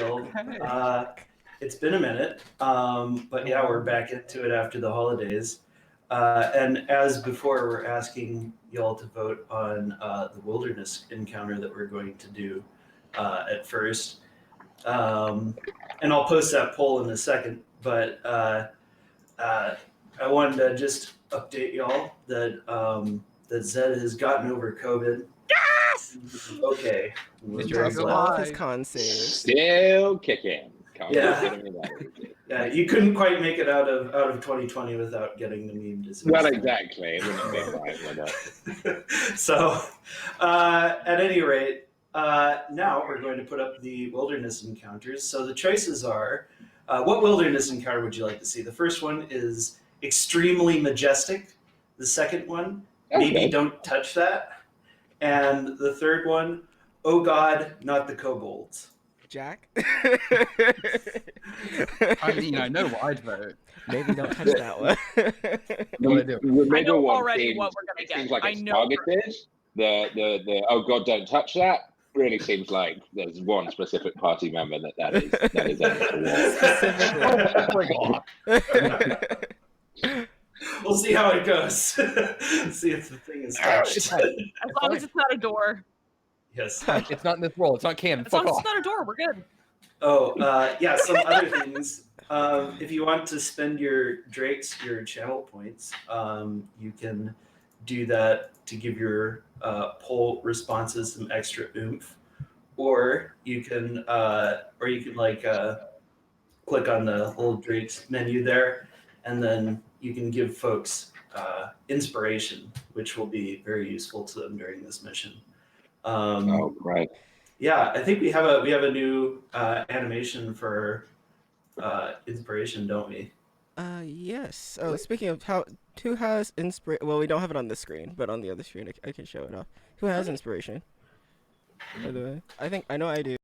Guild. It's been a minute, but yeah, we're back into it after the holidays. And as before, we're asking y'all to vote on the wilderness encounter that we're going to do at first. And I'll post that poll in a second, but I wanted to just update y'all that that Zed has gotten over COVID. Yes! Okay. All of his con saves. Still kicking. Yeah. Yeah, you couldn't quite make it out of 2020 without getting the meme disease. Well, exactly. It wouldn't have been right, would it? So, at any rate, now we're going to put up the wilderness encounters. So the choices are, what wilderness encounter would you like to see? The first one is extremely majestic. The second one, maybe don't touch that. And the third one, oh God, not the kobolds. Jack? I mean, I know what I'd vote. Maybe don't touch that one. I know already what we're gonna get. Seems like I it's know. targeted. The oh God, don't touch that. Really seems like there's one specific party member that is We'll see how it goes. See if the thing is touched. As long as it's not a door. Yes. It's not in this roll. It's not canon. As long as it's not a door, we're good. Oh, yeah, some other things. If you want to spend your drakes, your channel points, you can do that to give your poll responses some extra oomph. Or you can like click on the little drakes menu there, and then you can give folks inspiration, which will be very useful to them during this mission. Oh, right. Yeah, I think we have a new animation for inspiration, don't we? Yes. Oh, speaking of who has inspiration? Well, we don't have it on this screen, but on the other screen, I can show it off. Who has inspiration? By the way, I know I do.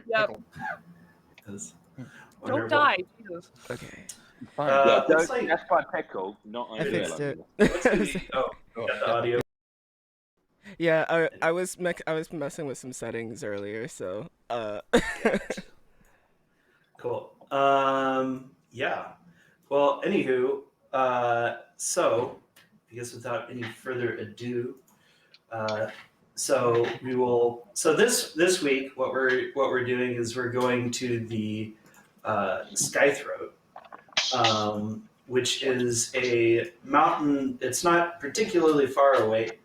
Yep. Don't die, Jesus. Okay. That's like, by pickle, not I fixed it. Oh, got the audio. Yeah, I was messing with some settings earlier, so Cool. Yeah. Well, anywho, so I guess without any further ado, so we will. So this week, what we're doing is we're going to the Skythroat, which is a mountain. It's not particularly far away,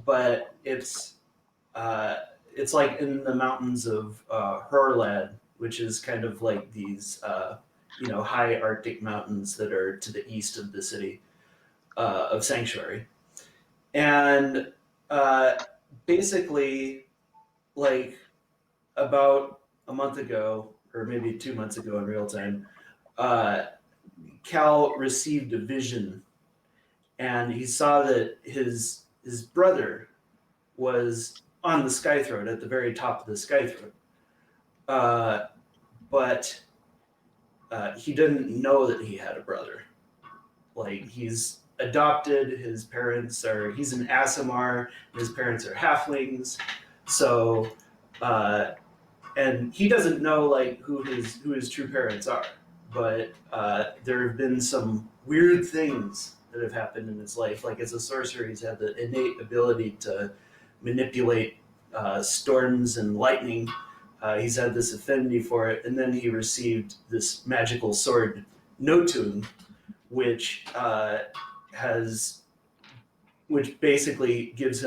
but it's like in the mountains of Hurlad, which is kind of like these high Arctic mountains that are to the east of the city of Sanctuary, and basically, like about a month ago, or maybe 2 months ago in real time, Cal received a vision, and he saw that his brother was on the Skythroat, at the very top of the Skythroat. But he didn't know that he had a brother. Like, he's adopted, he's an Aasimar, his parents are halflings, so, and he doesn't know, like, who his true parents are, but there have been some weird things that have happened in his life. Like, as a sorcerer, he's had the innate ability to manipulate storms and lightning. He's had this affinity for it, and then he received this magical sword, Notun, which basically gives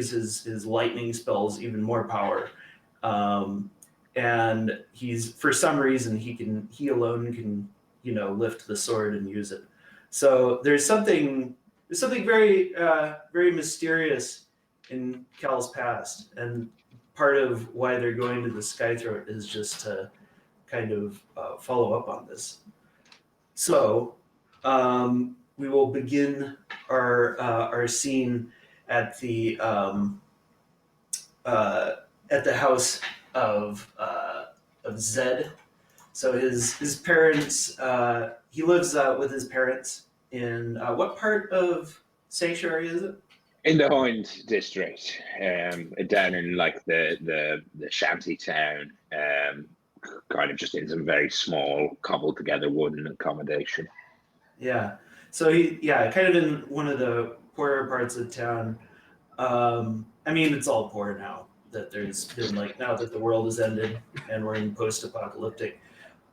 his lightning spells even more power. And he's, for some reason, he alone can lift the sword and use it. So there's something very very mysterious in Cal's past, and part of why they're going to the Skythroat is just to kind of follow up on this. So we will begin our scene at the house of Zed. So his parents, he lives with his parents in what part of Sanctuary is it? In the Hind district, down in like the shanty town, kind of just in some very small cobbled together wooden accommodation. Yeah. So kind of in one of the poorer parts of town. I mean, it's all poor now that there's been now that the world has ended and we're in post-apocalyptic.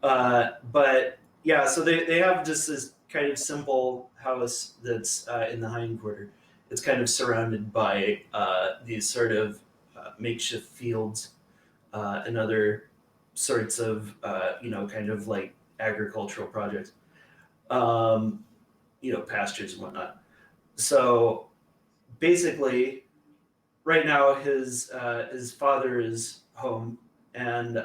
But yeah, so they have just this kind of simple house that's in the hind quarter. It's kind of surrounded by these sort of makeshift fields and other sorts of kind of like agricultural projects, pastures and whatnot. So basically, right now his father is home, and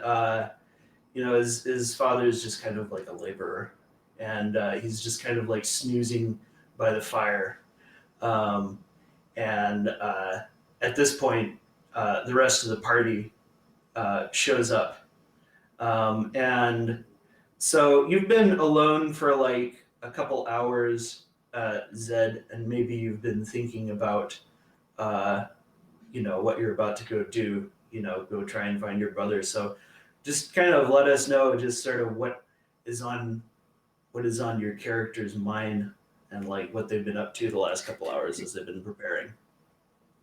his father is just kind of like a laborer, and he's just kind of like snoozing by the fire. And at this point, the rest of the party shows up. And so you've been alone for like a couple hours, Zed, and maybe you've been thinking about, what you're about to go do, go try and find your brother. So just kind of let us know just sort of what is on your character's mind and like what they've been up to the last couple hours as they've been preparing.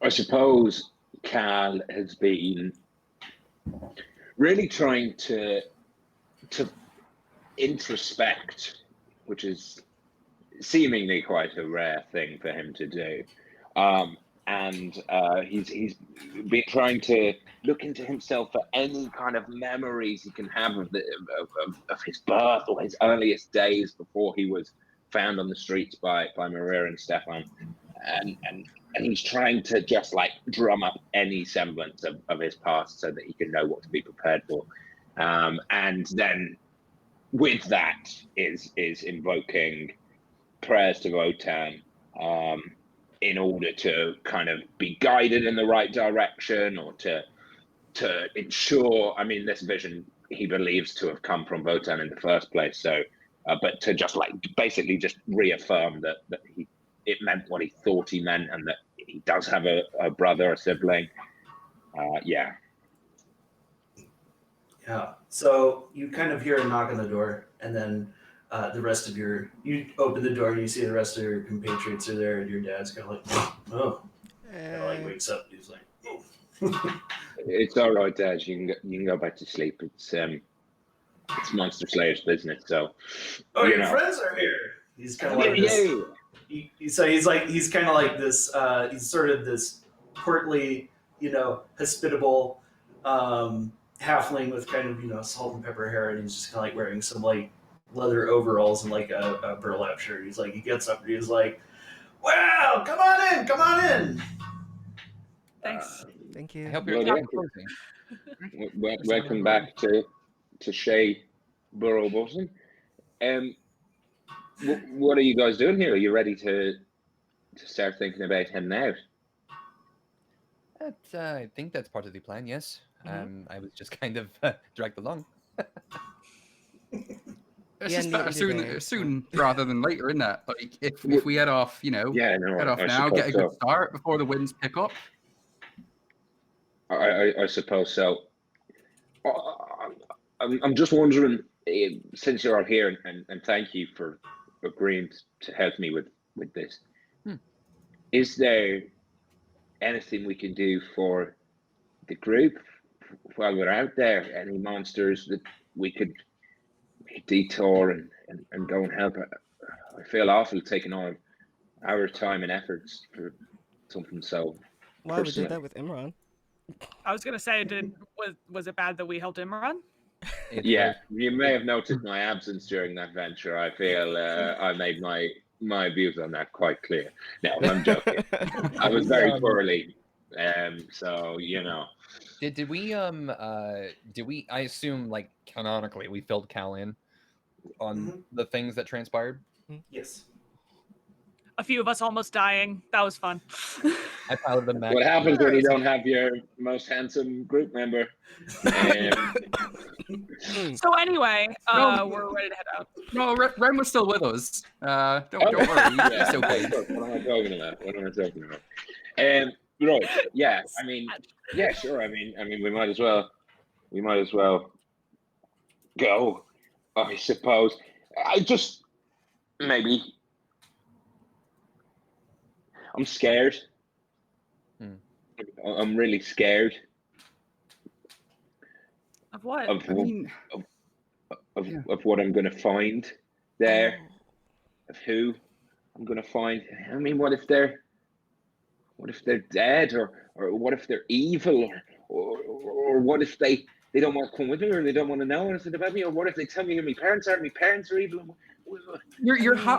I suppose Cal has been really trying to introspect, which is seemingly quite a rare thing for him to do. And he's been trying to look into himself for any kind of memories he can have of his birth or his earliest days before he was found on the streets by Maria and Stefan, and he's trying to just like drum up any semblance of his past so that he can know what to be prepared for, and then with that is invoking prayers to Wotan, in order to kind of be guided in the right direction, or to ensure. I mean, this vision he believes to have come from Wotan in the first place. So, but to just like basically just reaffirm that it meant what he thought he meant, and that he does have a brother, a sibling. Yeah. Yeah. So you kind of hear a knock on the door, and then you open the door and you see the rest of your compatriots are there, and your dad's kind of like, oh, kind of like wakes up. And he's like, oh. It's all right, Dad. You can go back to sleep. It's Monster Slayer's business. So, your friends are here. He's kind of like this. He's kind of like this. He's sort of this portly, hospitable halfling with kind of salt and pepper hair, and he's just kind of like wearing some like leather overalls and like a burlap shirt. He's like, he gets up and he's like, "Well, come on in." Thanks. Thank you. I hope you're Well, not welcome back to Shea Burrow Button. What are you guys doing here? Are you ready to start thinking about heading out? I think that's part of the plan, yes. I was just kind of dragged along. It's Yeah, just better neither soon rather than later, isn't it? Like if we head off, Yeah, no, head off I now, get a good suppose start before the winds pick up. I suppose so. I'm just wondering, since you're all here, and thank you for agreeing to help me with this. Is there anything we can do for the group while we're out there? Any monsters that we could detour and go and help? I feel awful taking all our time and efforts for something so Why we personal. did that with Imran? I was gonna say, was it bad that we helped Imran? It's Yeah, very- you may have noticed my absence during that venture. I feel I made my views on that quite clear. No, I'm joking. I was very poorly, so you know. Did we I assume like canonically we filled Cal in on Mhm. the things that transpired? Yes. A few of us almost dying. That was fun. I piloted them back. What happens when you don't have your most handsome group member? So anyway, No. we're ready to head out. No, Ren was still with us. Don't worry. Yeah, It's okay. what am I talking about? What am I talking about? Right. Yeah. I mean, yeah, sure. I mean, we might as well. We might as well go. I suppose. I just maybe. I'm scared. I'm really scared Of what? of I mean, of what I'm going to find there, of who I'm going to find. I mean, what if they're dead, or what if they're evil, or what if they don't want to come with me, or they don't want to know anything about me, or what if they tell me who my parents are? My parents are evil.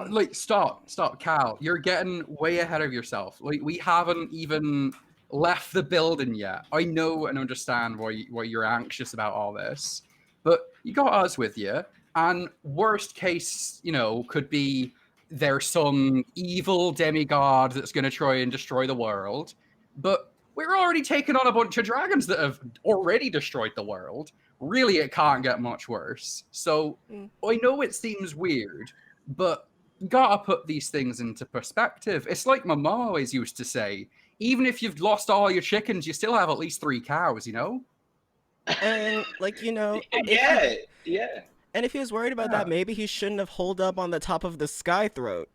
like stop, Cal. You're getting way ahead of yourself. Like we haven't even left the building yet. I know and understand why you're anxious about all this, but you got us with you. And worst case, could be there's some evil demigod that's going to try and destroy the world. But we're already taking on a bunch of dragons that have already destroyed the world. Really, it can't get much worse. So I know it seems weird, but you gotta put these things into perspective. It's like my mom always used to say, even if you've lost all your chickens, you still have at least 3 cows, And like Yeah. and if he was worried about that, maybe he shouldn't have holed up on the top of the Skythroat.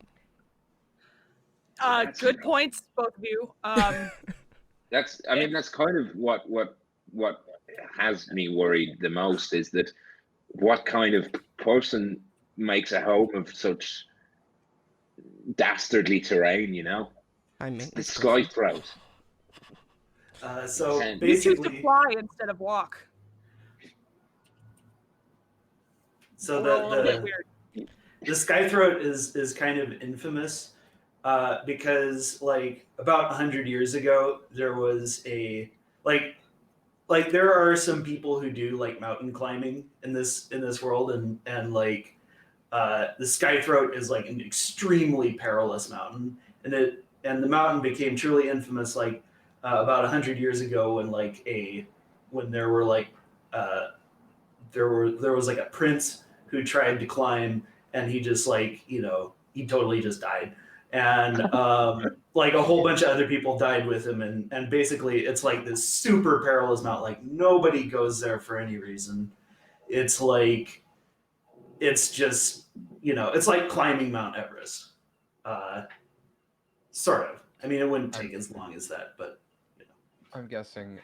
Good points, both of you. That's kind of what has me worried the most, is that what kind of person makes a home of such dastardly terrain, I mean, the Skythroat. So You You choose to basically, fly instead of walk. so We're all a little bit weird. the Skythroat is kind of infamous because like about 100 years ago there was a like there are some people who do like mountain climbing in this world, and like the Skythroat is like an extremely perilous mountain, and the mountain became truly infamous like about 100 years ago when there were like there was like a prince who tried to climb, and he just like he totally just died, and like a whole bunch of other people died with him, and basically it's like this super perilous mountain, like nobody goes there for any reason. It's like it's just it's like climbing Mount Everest, sort of. I mean, it wouldn't take as long as that, but I'm guessing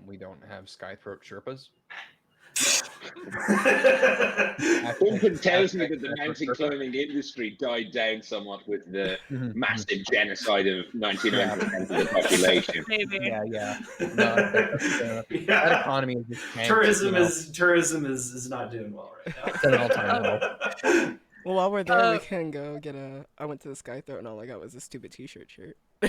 we don't have Skythroat Sherpas. Something tells me that the mountain climbing industry died down somewhat with the massive genocide of 99% of the population. Maybe. Yeah. No, that economy is just tanked, tourism is not doing well right now. It's at an all-time low. Well, while we're there, we can go get a. I went to the Skythroat and all I got was a stupid T-shirt shirt. I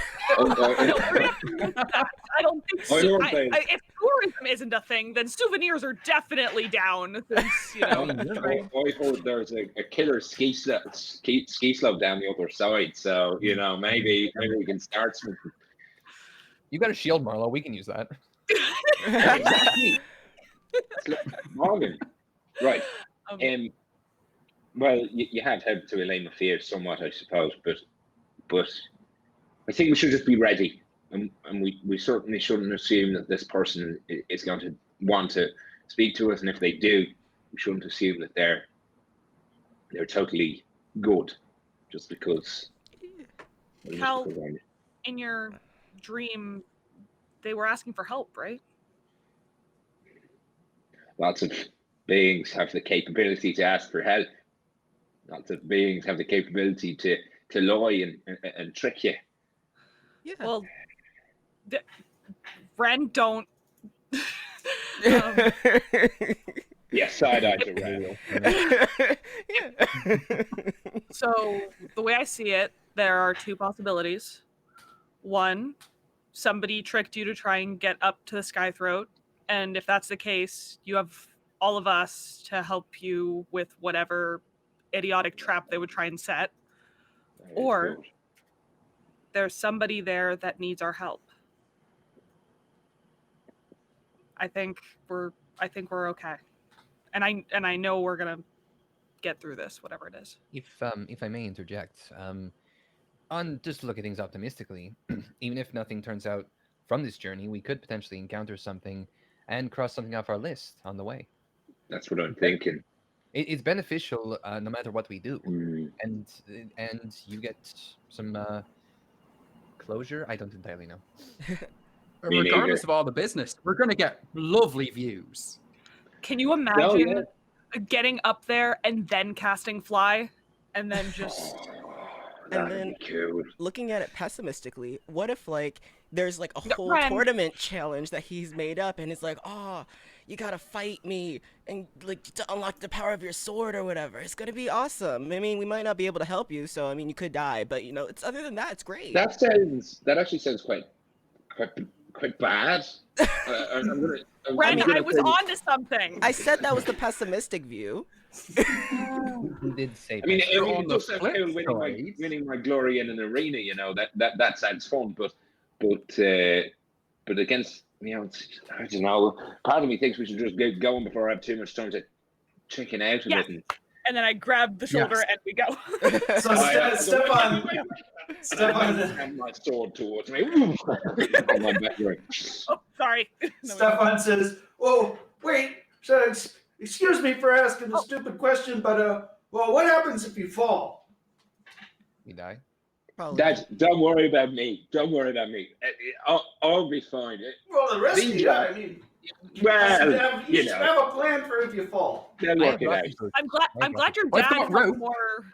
don't think so. If tourism isn't a thing, then souvenirs are definitely down. Since, I heard there's a killer ski slope down the other side, so maybe we can start something. You got a shield, Marlo. We can use that. Morgan, right? Well, you have helped to allay my fears somewhat, I suppose, but I think we should just be ready, and we certainly shouldn't assume that this person is going to want to speak to us, and if they do, we shouldn't assume that they're totally good, just because. Cal, in your dream, they were asking for help, right? Lots of beings have the capability to ask for help. Lots of beings have the capability to lie and trick you. Yeah. Well, Ren, don't. Yeah, side-eye to Red. Yeah. So the way I see it, there are two possibilities. One, somebody tricked you to try and get up to the Skythroat, and if that's the case, you have all of us to help you with whatever idiotic trap they would try and set. Or there's somebody there that needs our help. I think we're okay. And I know we're gonna get through this, whatever it is. If I may interject, on just to look at things optimistically, even if nothing turns out from this journey, we could potentially encounter something and cross something off our list on the way. That's what I'm thinking. It's beneficial no matter what we do, Mm. and you get some closure. I don't entirely know. Me Regardless neither. of all the business, we're going to get lovely views. Can you imagine getting up there and then casting fly and then just And That'd then be cool. looking at it pessimistically, what if like there's like a whole Ren. tournament challenge that he's made up, and it's like, oh, you gotta fight me and like to unlock the power of your sword or whatever. It's gonna be awesome. I mean, we might not be able to help you, so I mean, you could die, but you know, it's other than that, it's great. That actually sounds quite bad. Ren, gonna I was say- on to something. I said that was the pessimistic view. He did say. I mean, that. it on the does sound flip cool side- winning my glory in an arena. You know that sounds fun, but against I don't know. Part of me thinks we should just get going before I have too much time to chicken out of Yeah. it. And then I grabbed the shoulder and we go. So step on And my sword towards me. On my back, right. Oh, sorry. Stefan says, "Oh, wait, so excuse me for asking the stupid question, but well, what happens if you fall?" You die. Probably. Dad, don't worry about me. Don't worry about me. I'll be fine. Well, the rest of These you, are- I mean, Well, you should have a plan for if you fall. They'll I work have it out. rocky boots. I'm glad your I've dad got has rope. more,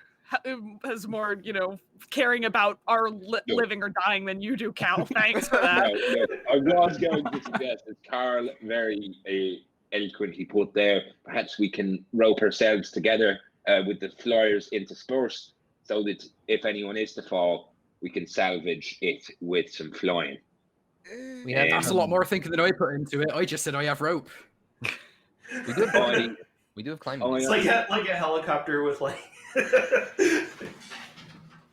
caring about our living or dying than you do, Cal. Thanks for that. No, I was going to suggest, as Carl very eloquently put there, perhaps we can rope ourselves together with the flyers interspersed, so that if anyone is to fall, we can salvage it with some flying. We have That's a lot more thinking than I put into it. I just said I have rope. We do have, we do have climbing. Oh, boots. It's like a helicopter with like.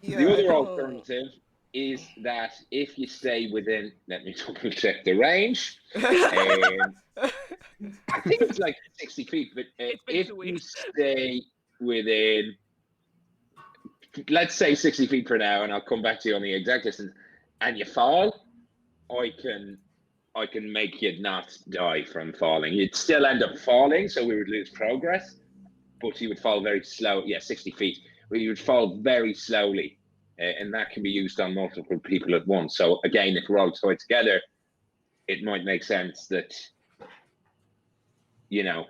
Yeah, The I other don't- alternative is that if you stay within, let me double check the range. I think it's like 60 feet, but It's been if 2 you weeks. stay within, let's say 60 feet per now, and I'll come back to you on the exact distance, and you fall, I can make you not die from falling. You'd still end up falling, so we would lose progress, but you would fall very slow. Yeah, 60 feet. Well, you would fall very slowly, and that can be used on multiple people at once. So again, if we're all tied together, it might make sense that, I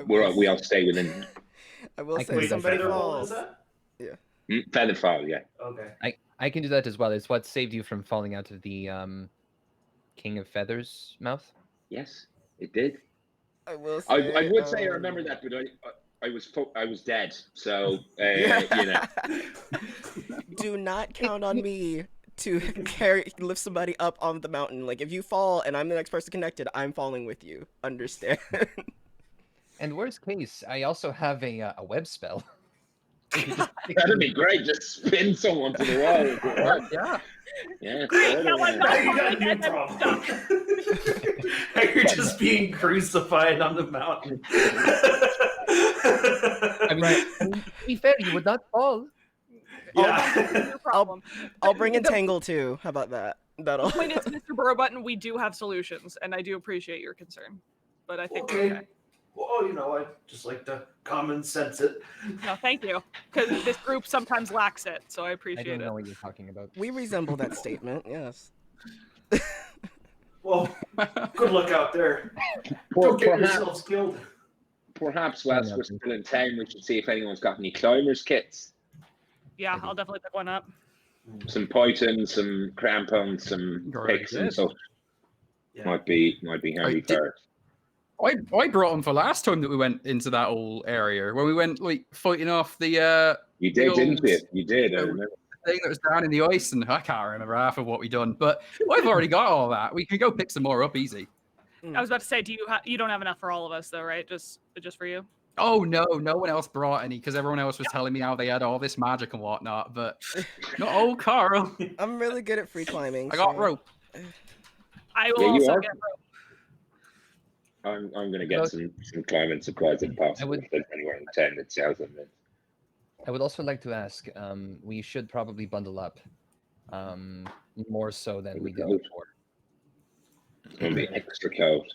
we all stay within I will I say can- somebody feather ball, is falls. that? feather fall. Yeah, Okay. I can do that as well. It's what saved you from falling out of the King of Feathers mouth. yes, it did. I will I say. would say I remember that, but I was dead. So Yeah. Do not count on me to lift somebody up on the mountain. Like if you fall and I'm the next person connected, I'm falling with you. Understand? And worst case, I also have a web spell. that'd be great. Just spin someone to the wall. Yeah. Yeah. Great, now I'm Now not you got a falling new and I'm problem. stuck. Now you're just being crucified on the mountain. I mean, to be fair, you would not fall. Yeah. Your problem. I'll bring in Tangle too. How about that? That'll. The point is, Mr. Burrow Button, we do have solutions, and I do appreciate your concern. But I think we're Okay. okay. Well, I just like to common sense it. No, thank you. Because this group sometimes lacks it, so I I appreciate don't it. know what you're talking about. We resemble that statement. Yes. Well, good luck out there. Or Don't get perhaps, yourselves killed. perhaps whilst we're still in town, we should see if anyone's got any climbers kits. Yeah, I'll definitely pick one up. Some pythons, some crampons, some Very picks and good. stuff. Yeah. Might be handy did- for. I brought him for last time that we went into that whole area when we went like fighting off the. You did, didn't you? You did. I the remember. thing that was down in the ice, and I can't remember half of what we done. But I've already got all that. We can go pick some more up easy. I was about to say, you don't have enough for all of us though, right? Just for you. Oh no one else brought any because everyone else was telling me how they had all this magic and whatnot. But not old Carl. I'm really good at free climbing. I got so- rope. I will Yeah, you also are. get rope. I'm going to get some climbing supplies if possible. would- If there's anywhere in town that sells them. I would also like to ask, we should probably bundle up, more so than we did before. It's going to be extra cold.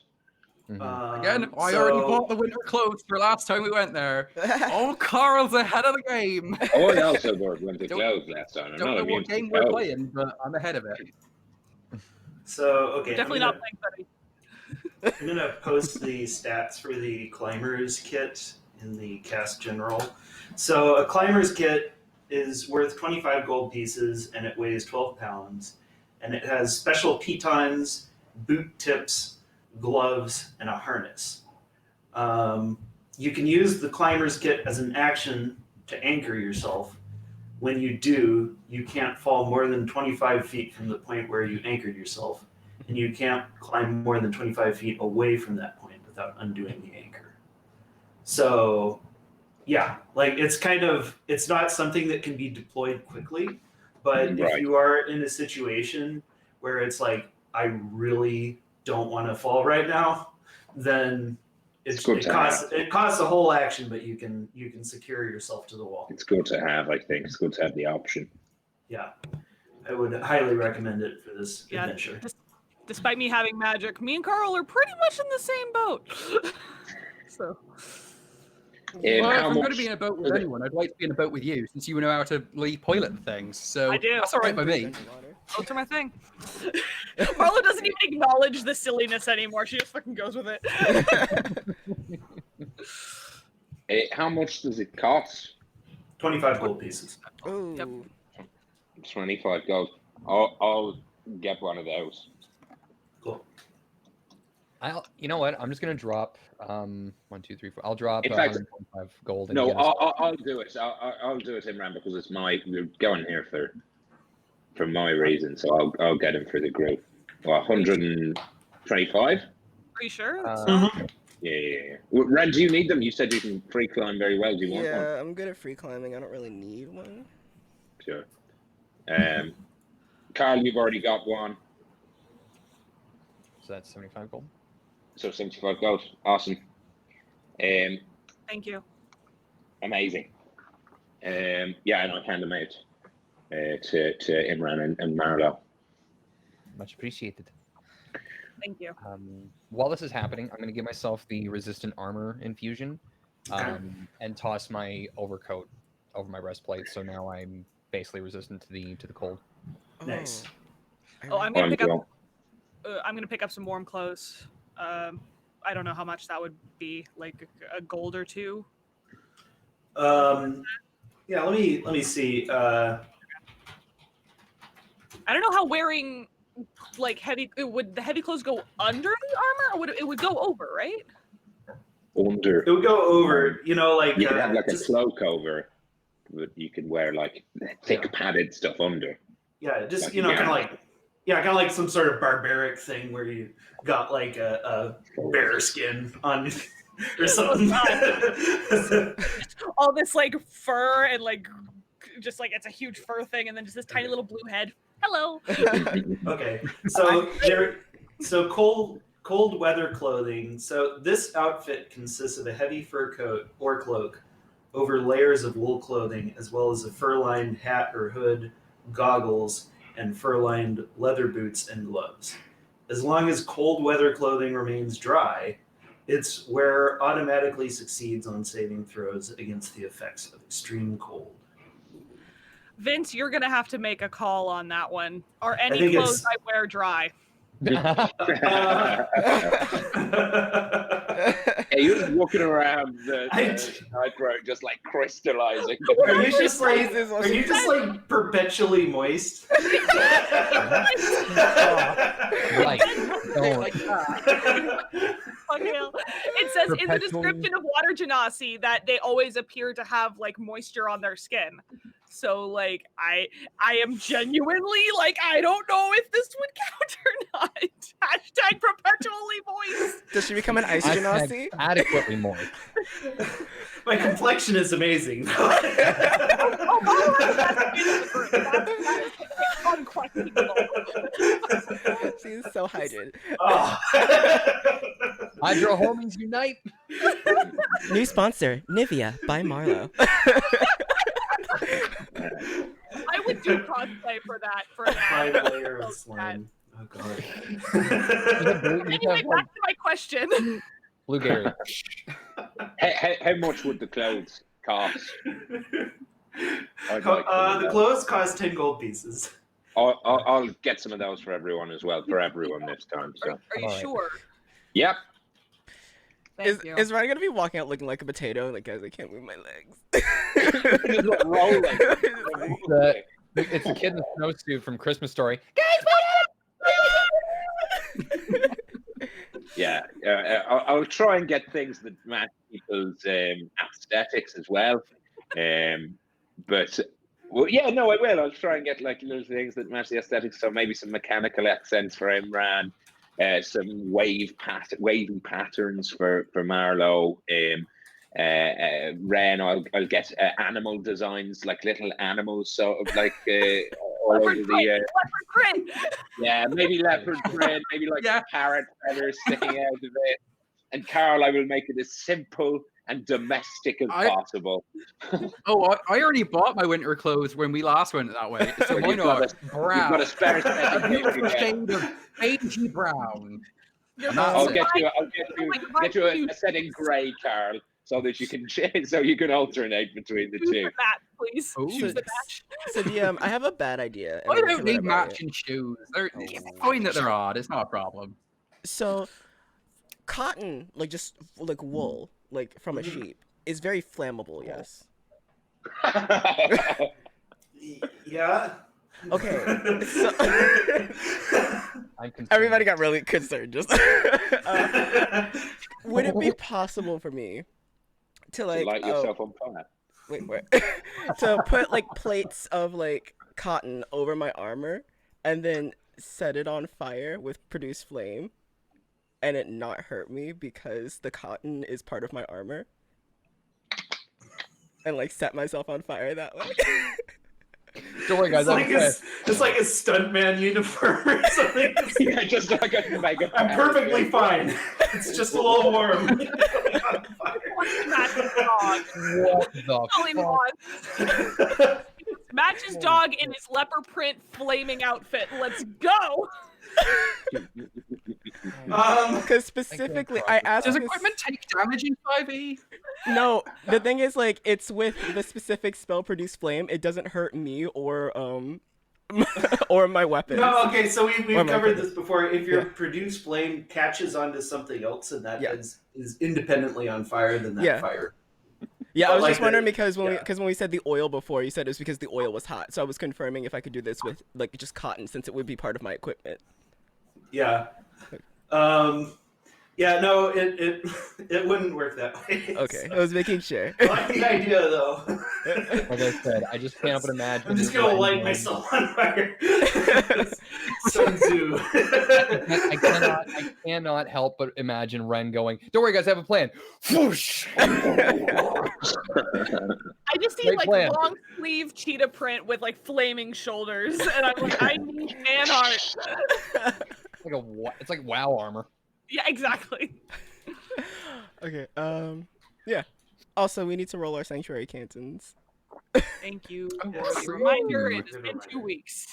Again, I already bought the winter clothes for last time we went there. Oh, Carl's ahead of the game. Oh, I also bought winter Don't- clothes last time. I'm Don't not know immune what to game we're cold. playing, but I'm ahead of it. So okay, Definitely not playing Buddy. I'm gonna post the stats for the climbers kit in the cast general. So a climbers kit is worth 25 gold pieces and it weighs 12 pounds, and it has special pitons, boot tips, gloves, and a harness. You can use the climbers kit as an action to anchor yourself. When you do, you can't fall more than 25 feet from the point where you anchored yourself, and you can't climb more than 25 feet away from that point without undoing the anchor. So, yeah, like it's not something that can be deployed quickly, but if Right. you are in a situation where it's like, I really don't want to fall right now, then It's good it to costs a whole action, but you can secure yourself to the wall. It's good to have, I think. It's good to have the option. Yeah, I would highly recommend it for this Yeah. adventure. Despite me having magic, me and Carl are pretty much in the same boat. So Um, Well, if how I'm going to much- be in a boat with anyone, I'd like to be in a boat with you, since you know how to pilot things. So I do. that's all right by me. boats are my thing. Marla doesn't even acknowledge the silliness anymore. She just fucking goes with it. How much does it cost? 25 gold pieces. Ooh. Yep. 25 gold. I'll get one of those. Cool. You know what? I'm just gonna drop 1, 2, 3, 4. I'll drop In fact- 125 gold. And No, get us- I'll do it. I'll do it, Imran, because it's we're going here for my reason. So I'll get him for the group. Well, 125. Are you sure? Yeah. Well, Red, do you need them? You said you can free climb very well. Do you want one? Yeah, I'm good at free climbing. I don't really need one. Sure. Carl, you've already got one. So that's 75 gold. So 75 gold. Awesome. Thank you. Amazing. Yeah, and I'll hand them out to Imran and Marlo. Much appreciated. Thank you. While this is happening, I'm going to give myself the resistant armor infusion, and toss my overcoat over my breastplate. So now I'm basically resistant to the cold. Nice. Oh, I'm gonna pick up. Cool. I'm gonna pick up some warm clothes. I don't know how much that would be, like a gold or two. Yeah, let me see. I don't know how wearing like would the heavy clothes go under the armor, or would it would go over, right? Under. It would go over, like You could have like a just- cloak over, but you could wear like thick padded stuff under. yeah, just like kind of yarn. like kind of like some sort of barbaric thing where you got like a bear skin on or something. All this like fur and like just like it's a huge fur thing, and then just this tiny little blue head. Hello. Okay, so cold weather clothing. So this outfit consists of a heavy fur coat or cloak over layers of wool clothing, as well as a fur-lined hat or hood, goggles, and fur-lined leather boots and gloves. As long as cold weather clothing remains dry, its wearer automatically succeeds on saving throws against the effects of extreme cold. Vince, you're gonna have to make a call on that one. Are any think clothes it's- I wear dry? Hey, you're just walking around the I- Skythroat just like crystallizing. Are you just like Phrases or are you just like perpetually moist? Right. Don't. dogtail. It says in the Perpetually- description of water genasi that they always appear to have like moisture on their skin. So like I am genuinely like I don't know if this would count or not. Hashtag perpetually moist. Does she become an ice Hashtag genasi? adequately moist. My complexion is amazing. That is unquestionable. She's so hydrated. Oh. Hydro homies unite. New sponsor, Nivea by Marlo. I would do cosplay for that. For that. 5 layer of slime. Oh god. Anyway, back to my question. Blue Gary. How much would the clothes cost? I'd like to The know. clothes cost 10 gold pieces. I'll get some of those for everyone as well, for everyone this time. So, Are you Alright. sure? yep. Thank you. Is Ryan gonna be walking out looking like a potato? Like, guys, I can't move my legs. Just like rolling. It's a kid in a snowsuit from Christmas Story. Yeah, I'll try and get things that match people's aesthetics as well. But well, yeah, no, I will. I'll try and get like little things that match the aesthetics. So maybe some mechanical accents for Imran, some wavy patterns for Marlowe. Ren, I'll get animal designs, like little animals, sort of like all over Leopard the. print. Yeah, maybe leopard print, maybe like Yeah. parrot feathers sticking out of it. And Carl, I will make it as simple and domestic as possible. Oh, I already bought my winter clothes when we last went that way. So Well, why not You've brown? got a spare set. A beautiful shade of beigey brown. You're And that's I'll it. get you a set in grey, Carl, so that you can alternate between the Choose two. the match, please. Ooh. Choose the match. So DM, I have a bad idea. and I I'm don't gonna need about it. matching shoes. It's fine that they're odd. It's not a problem. So, cotton, like just like wool, like from a sheep, is very flammable. Yes. Yeah. Okay. So I'm concerned. everybody got really concerned. Just would it be possible for me to To like light yourself on fire. wait to put like plates of like cotton over my armor and then set it on fire with produce flame and it not hurt me because the cotton is part of my armor and like set myself on fire that way? Don't worry, guys. It's like a stuntman uniform or something. Yeah, just like a mega. I'm perfectly fine. It's just a little warm. Match's dog. What the Only fuck? one. Match's dog in his leopard print flaming outfit. Let's go. Because specifically I asked Does this- equipment take damage in 5e? No, the thing is, like, it's with the specific spell produce flame. It doesn't hurt me or or my weapons. No, okay, so we've Or my covered weapons. this before. If your Yeah. produce flame catches onto something else and that Yeah. is independently on fire, then that Yeah. fire. Yeah, I But, was like, just wondering the- because when yeah. we said the oil before, you said it was because the oil was hot. So I was confirming if I could do this with like just cotton since it would be part of my equipment. Yeah. Yeah, no, it wouldn't work that way. Okay, I was making sure. I like the idea though. Like I said, I just can't but imagine. I'm just gonna light myself on fire. Sun Tzu. I cannot help but imagine Ren going, "Don't worry, guys, I have a plan." Whoosh! I just see Great like plan. long sleeve cheetah print with like flaming shoulders, and I'm like, I need fan art. It's like WoW armor. Yeah, exactly. Okay. Yeah. Also, we need to roll our sanctuary cantons. Thank you Oh, for the true. reminder. It has Good been reminder. 2 weeks.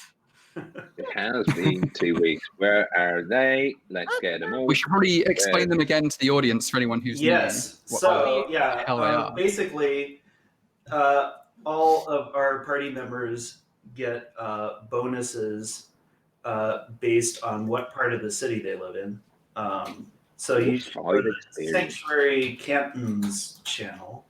It has been 2 weeks. Where are they? Let's get them all. We should probably explain them again to the audience for anyone who's Yes. new. So yeah, hell they are. basically, all of our party members get bonuses based on what part of the city they live in. So you should go to the Experience. Sanctuary Cantons channel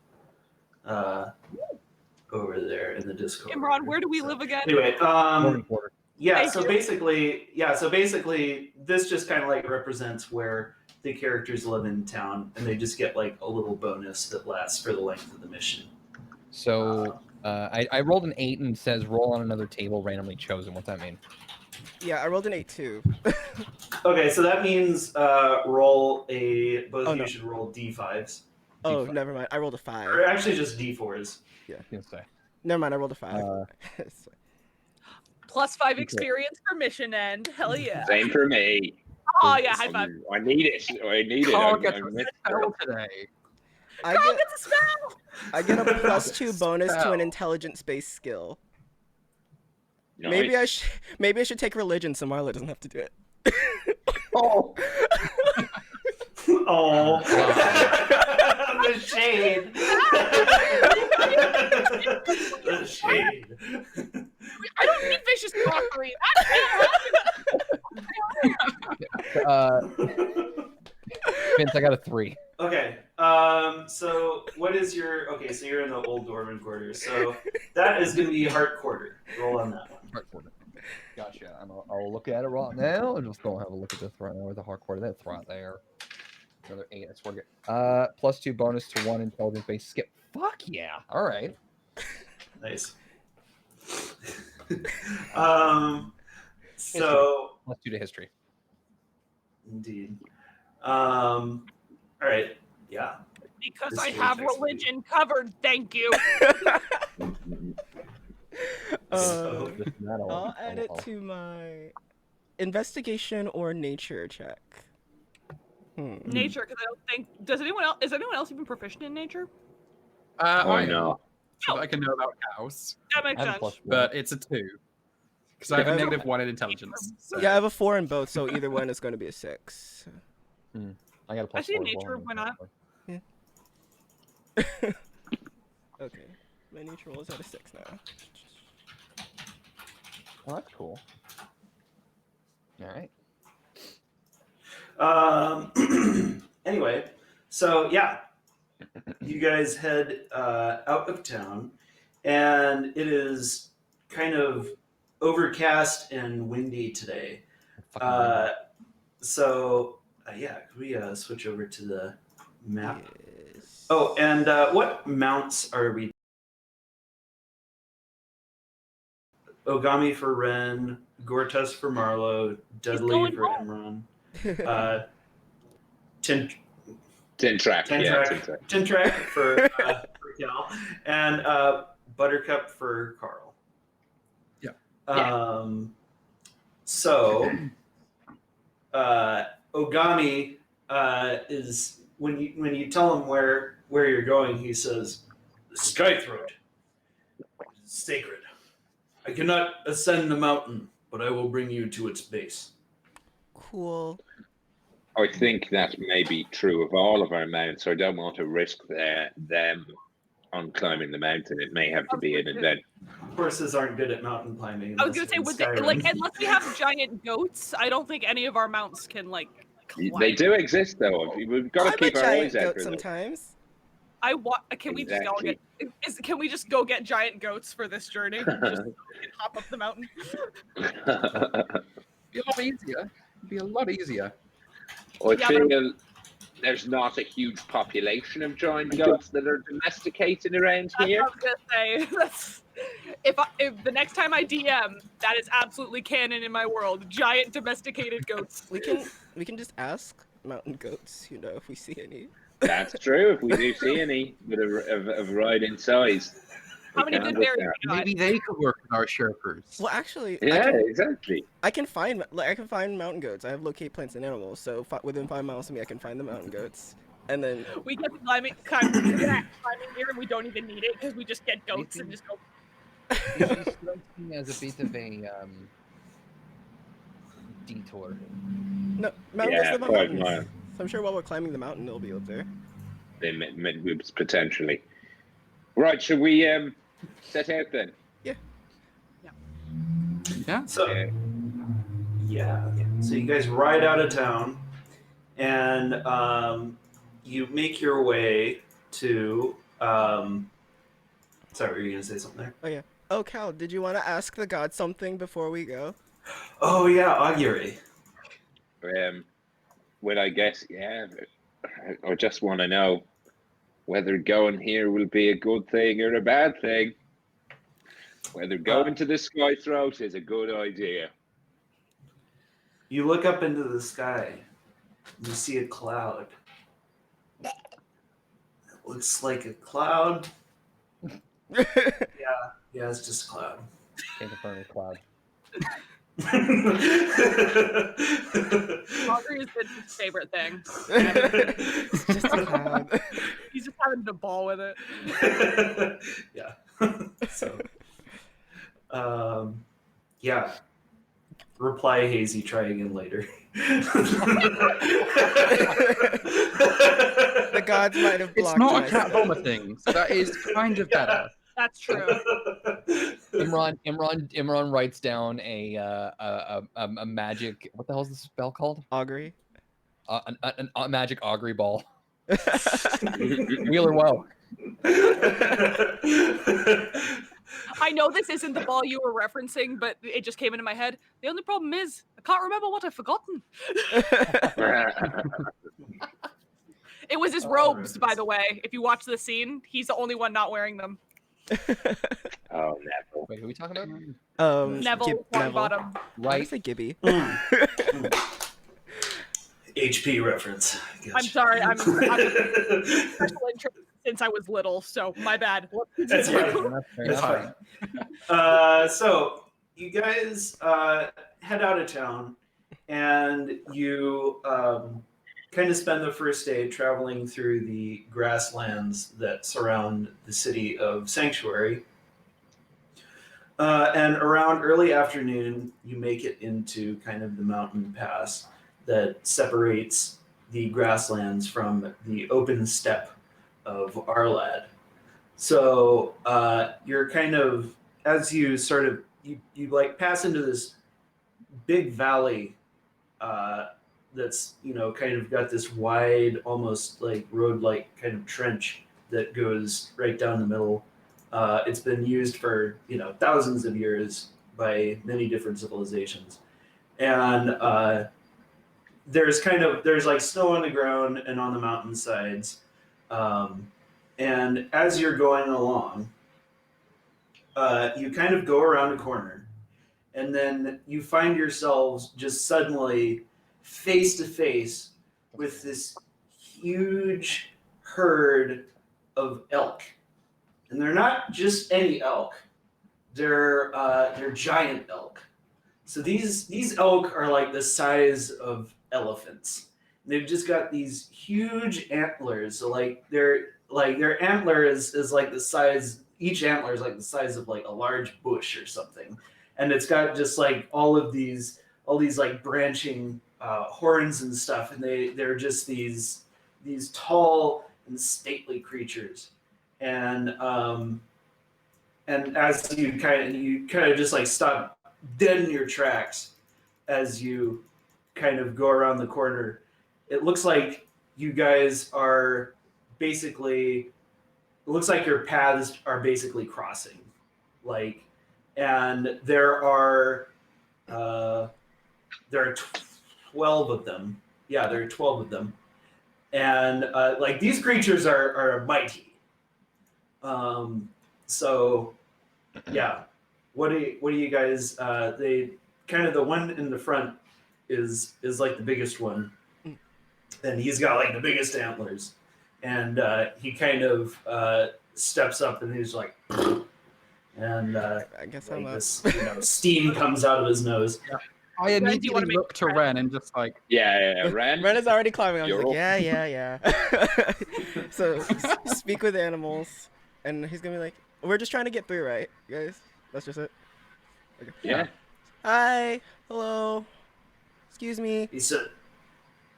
over there in the Discord. Imran, where do we live again? Anyway, Morning quarter. yeah, Thank so you. basically, this just kind of like represents where the characters live in town, and they just get like a little bonus that lasts for the length of the mission. So I rolled an 8 and it says roll on another table randomly chosen. What's that mean? Yeah, I rolled an 8 too. Okay, so that means both Oh, of you no. should roll d5s, Oh, D5. never mind. I rolled a 5. or actually just d4s. I was gonna say. Never mind. I rolled a 5. +5 experience for mission end. Hell yeah. Same for me. Oh yeah, high five. I need it. I need it. Carl I'm gets a missing spell today. I Carl get gets a spell. I get a +2 bonus to Spell. an intelligence-based skill. it. Maybe I should take religion so Marla doesn't have to do it. Oh, Oh, the shade. The shade. I don't need vicious mockery. Vince, I got a 3. Okay. So what is your? Okay, so you're in the old Dorman quarters. So that is going to be heart quarter. Roll on that one. Heart quarter. Gotcha. I'll look at it right now and just go have a look at this right now with the heart quarter. That's right there. Another 8. I swear to God. +2 bonus to 1 intelligence based skip. Fuck yeah. All right. Nice. So +2 to history. indeed. All right. Yeah. Because This I is have excellent. religion covered. Thank you. So- Just that all- I'll add it all- to my investigation or nature check. Nature, because I don't think. Does anyone else? Is anyone else even proficient in nature? Oh I know. no. So I can know about cows, That makes I have a sense. +1. but it's a 2. Because I have a Yeah, -1 in intelligence. So. Yeah, I have a 4 in both, so either one is going to be a 6. I got a +4. I see as well. nature, why not? Okay, my nature roll is at a 6 now. Oh, that's cool. All right. Anyway, so yeah, you guys head out of town, and it is kind of overcast and windy today. So yeah, could we switch over to the map? Yes. Oh, and what mounts are we? Ogami for Ren, Gortus for Marlowe, Dudley going for home. Imran, Tin Tintrack. Yeah, Tintrack, Tintrack. Tintrack for Cal, and Buttercup for Carl. Yeah. So, Ogami is when you tell him where you're going, he says, "Skythroat is sacred. I cannot ascend the mountain, but I will bring you to its base." Cool. I think that may be true of all of our mounts. So I don't want to risk them on climbing the mountain. It may have to be an event. Horses aren't good at mountain climbing. I was gonna unless say, you're in would they, Skyrim. unless we have giant goats, I don't think any of our mounts can climb. They do exist, though. We've got to I'm a keep our giant eyes out goat for them. sometimes. Can we just go get? Can we just go get giant goats for this journey? Just so we can hop up the mountain. Be a lot easier. Be a lot easier. I Yeah, feel there's not a huge population of giant goats that are domesticated around That's here. what I was gonna say. If the next time I DM, that is absolutely canon in my world. Giant domesticated goats. We can just ask mountain goats, if we see any. That's true. If we do see any that are of right in size. How many good berries we got? Maybe they could work with our Sherpers. Well, actually, Yeah, exactly. I can find mountain goats. I have locate plants and animals, so within 5 miles of me, I can find the mountain goats. And then We get climbing here and we don't even need it because we just get goats and just go. It strikes me as a bit of a detour. no mountain Yeah, goats live on 5 mountains. miles. So I'm sure while we're climbing the mountain, they'll be up there. Potentially. Right, should we set out then? Yeah. So Yeah. yeah, okay. So you guys ride out of town, and you make your way to. Sorry, were you gonna say something there? Oh, Cal, did you want to ask the god something before we go? Oh yeah, augury. Well, I guess, yeah. I just want to know whether going here will be a good thing or a bad thing. Whether going to the Skythroat is a good idea. You look up into the sky. And you see a cloud. It looks like a cloud. Yeah, it's just a cloud. Can't confirm the cloud. Augury has been his favorite thing. It's just a cloud. He's just having a ball with it. Yeah. So, yeah. Reply hazy. Try again later. The gods might have It's blocked not a my cat stuff. bomber thing, so that is kind of better. That's true. Imran writes down a magic. What the hell is this spell called? Augury. A magic augury ball. Wheeler well. I know this isn't the ball you were referencing, but it just came into my head. The only problem is I can't remember what I've forgotten. It was his robes, by the way. If you watch the scene, he's the only one not wearing them. Oh, Neville. Wait, who are we talking about? Neville, Neville. bottom. I Right. say Gibby. HP reference. I'm sorry, I'm special interest since I was little, so my bad. That's fine. That's fine. So you guys head out of town, and you kind of spend the first day traveling through the grasslands that surround the city of Sanctuary. And around early afternoon, you make it into kind of the mountain pass that separates the grasslands from the open steppe of Arlad. So you're kind of, as you sort of, you like pass into this big valley that's, you know, kind of got this wide, almost like road-like kind of trench that goes right down the middle. It's been used for, you know, thousands of years by many different civilizations. And there's like snow on the ground and on the mountainsides. And as you're going along, you kind of go around a corner, and then you find yourselves just suddenly face to face with this huge herd of elk. And they're not just any elk; they're giant elk. So these elk are like the size of elephants. They've just got these huge antlers. So their antler is like the size. Each antler is like the size of like a large bush or something, and it's got just like all these like branching horns and stuff, and they're just these tall and stately creatures. And as you kind of just like stop dead in your tracks as you kind of go around the corner. It looks like you guys are basically, it looks like your paths are basically crossing, like, and there are 12 of them. Yeah, there are 12 of them, and like these creatures are mighty. So yeah, what do you guys? They kind of, the one in the front is like the biggest one, and he's got like the biggest antlers, and he kind of steps up and he's like, and I guess like I'm up. this, steam comes out of his nose. I immediately look to Ren and just like, Yeah, Ren. Ren is already climbing. I'm just You're like, yeah. So speak with animals, and he's gonna be like, we're just trying to get through, right, guys? That's just it. Okay. Yeah. Hi. Hello. Excuse me. He said,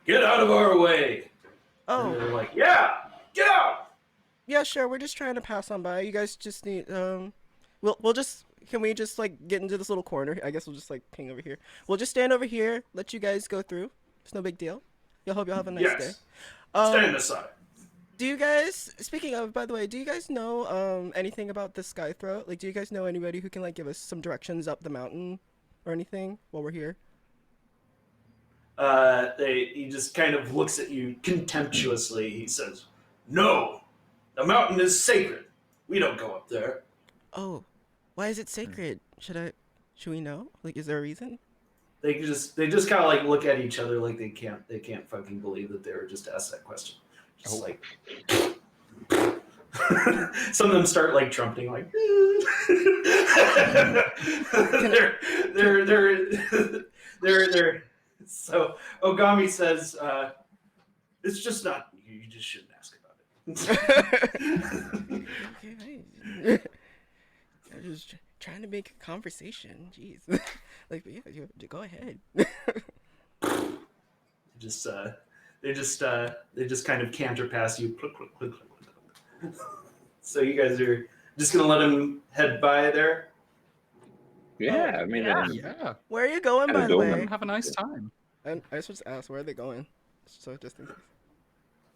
"Get out of our way." And Oh, they're like, "Yeah, get out." yeah, sure. We're just trying to pass on by. You guys just need we'll just, can we just like get into this little corner? I guess we'll just like ping over here. We'll just stand over here, let you guys go through. It's no big deal. You'll hope you'll have a nice day. Yes. Stand aside. Do you guys, speaking of, by the way, do you guys know anything about the Skythroat? Like, do you guys know anybody who can like give us some directions up the mountain or anything while we're here? he just kind of looks at you contemptuously. He says, "No, the mountain is sacred. We don't go up there." Oh, why is it sacred? Should we know? Like, is there a reason? They just kind of like look at each other like they can't fucking believe that they were just asked that question. Just like some of them start like trumpeting like they're so Ogami says it's just not you just shouldn't ask about it. Okay, I'm just trying to make a conversation. Jeez. Like, but yeah, you go ahead. They just kind of canter past you. So you guys are just gonna let him head by there? Yeah, I mean, Yeah. Where are you going, by the Go, way? man. Have a nice time. And I was supposed to ask, where are they going? So just in case.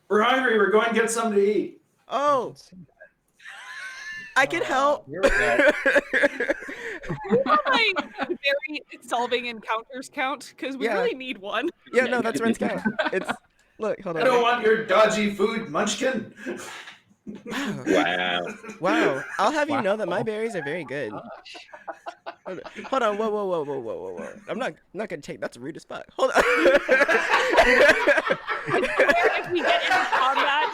We're hungry. We're going to get something to eat. Oh, I can help. Here we go. My very solving encounters count because we Yeah. really need one. Yeah, no, that's Ren's count. It's look, hold I on. don't want your dodgy food, Munchkin. Wow. wow. Wow. I'll have you know that my Wow. berries are very good. Hold on. Whoa. I'm not gonna take that's rude as fuck. Hold on. If we get into combat,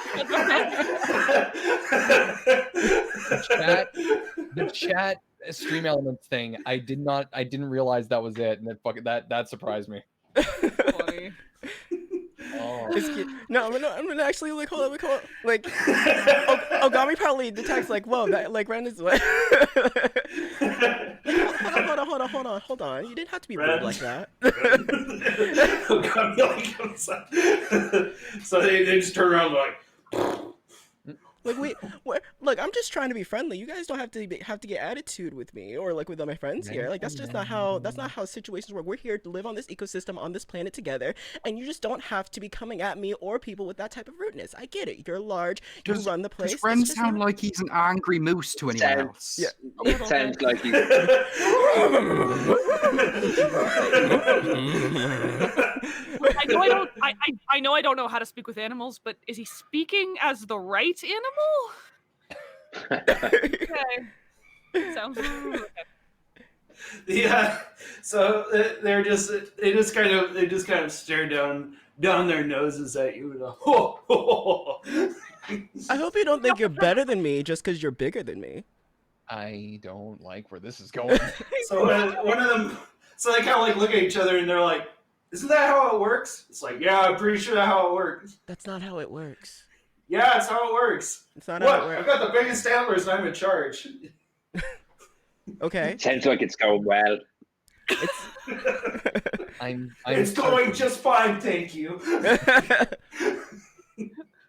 The chat stream element thing. I didn't realize that was it, and that surprised me. funny. Oh. It's cute. No, I'm gonna actually like hold on. Like Ogami probably detects like, whoa, that like Ren is what? Hold on. You didn't have to be rude Ren. like that. So they just turn around like. Like look, I'm just trying to be friendly. You guys don't have to get attitude with me or like with my friends here. Like that's not how situations work. We're here to live on this ecosystem on this planet together, and you just don't have to be coming at me or people with that type of rudeness. I get it. You're large. You run the place. Does Ren It's just sound not- like he's an angry moose to anyone else? Yeah. It sounds like you. I know I don't know how to speak with animals, but is he speaking as the right animal? Okay. Sounds okay. Yeah. So they just kind of stare down their noses at you and go, ho, ho, ho. I hope you don't think you're better than me just because you're bigger than me. I don't like where this is going. So one of them, so they kind of like look at each other and they're like, "Isn't that how it works?" It's like, "Yeah, I'm pretty sure that's how it works." That's not how it works. Yeah, that's how it works. It's not What? how it I've works. got the biggest antlers and I'm in charge. Okay. Sounds like it's going well. It's I'm It's going just fine, thank you.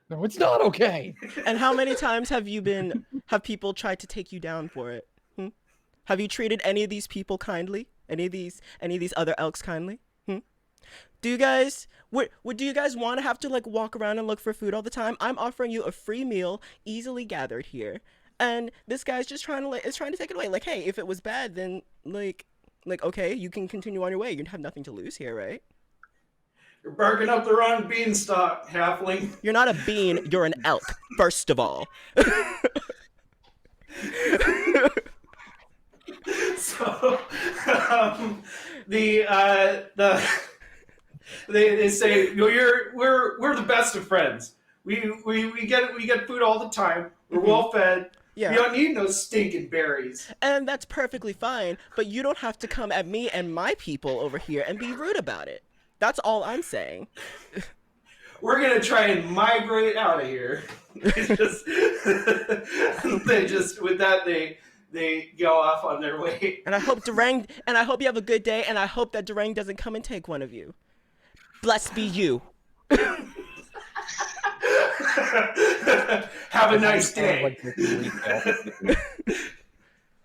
No, it's not okay. And how many times have people tried to take you down for it? Have you treated any of these people kindly? Any of these other elks kindly? Do you guys do you guys want to have to like walk around and look for food all the time? I'm offering you a free meal, easily gathered here, and this guy's just trying to take it away. Like, hey, if it was bad, then like okay, you can continue on your way. You have nothing to lose here, right? You're barking up the wrong beanstalk, halfling. You're not a bean. You're an elk. First of all. So they say, "No, we're the best of friends. We get food all the time. We're well fed. Yeah. We don't need no stinking berries." And that's perfectly fine, but you don't have to come at me and my people over here and be rude about it. That's all I'm saying. We're gonna try and migrate out of here. They go off on their way. And I hope you have a good day, and I hope that Durang doesn't come and take one of you. Blessed be you. Have a nice day.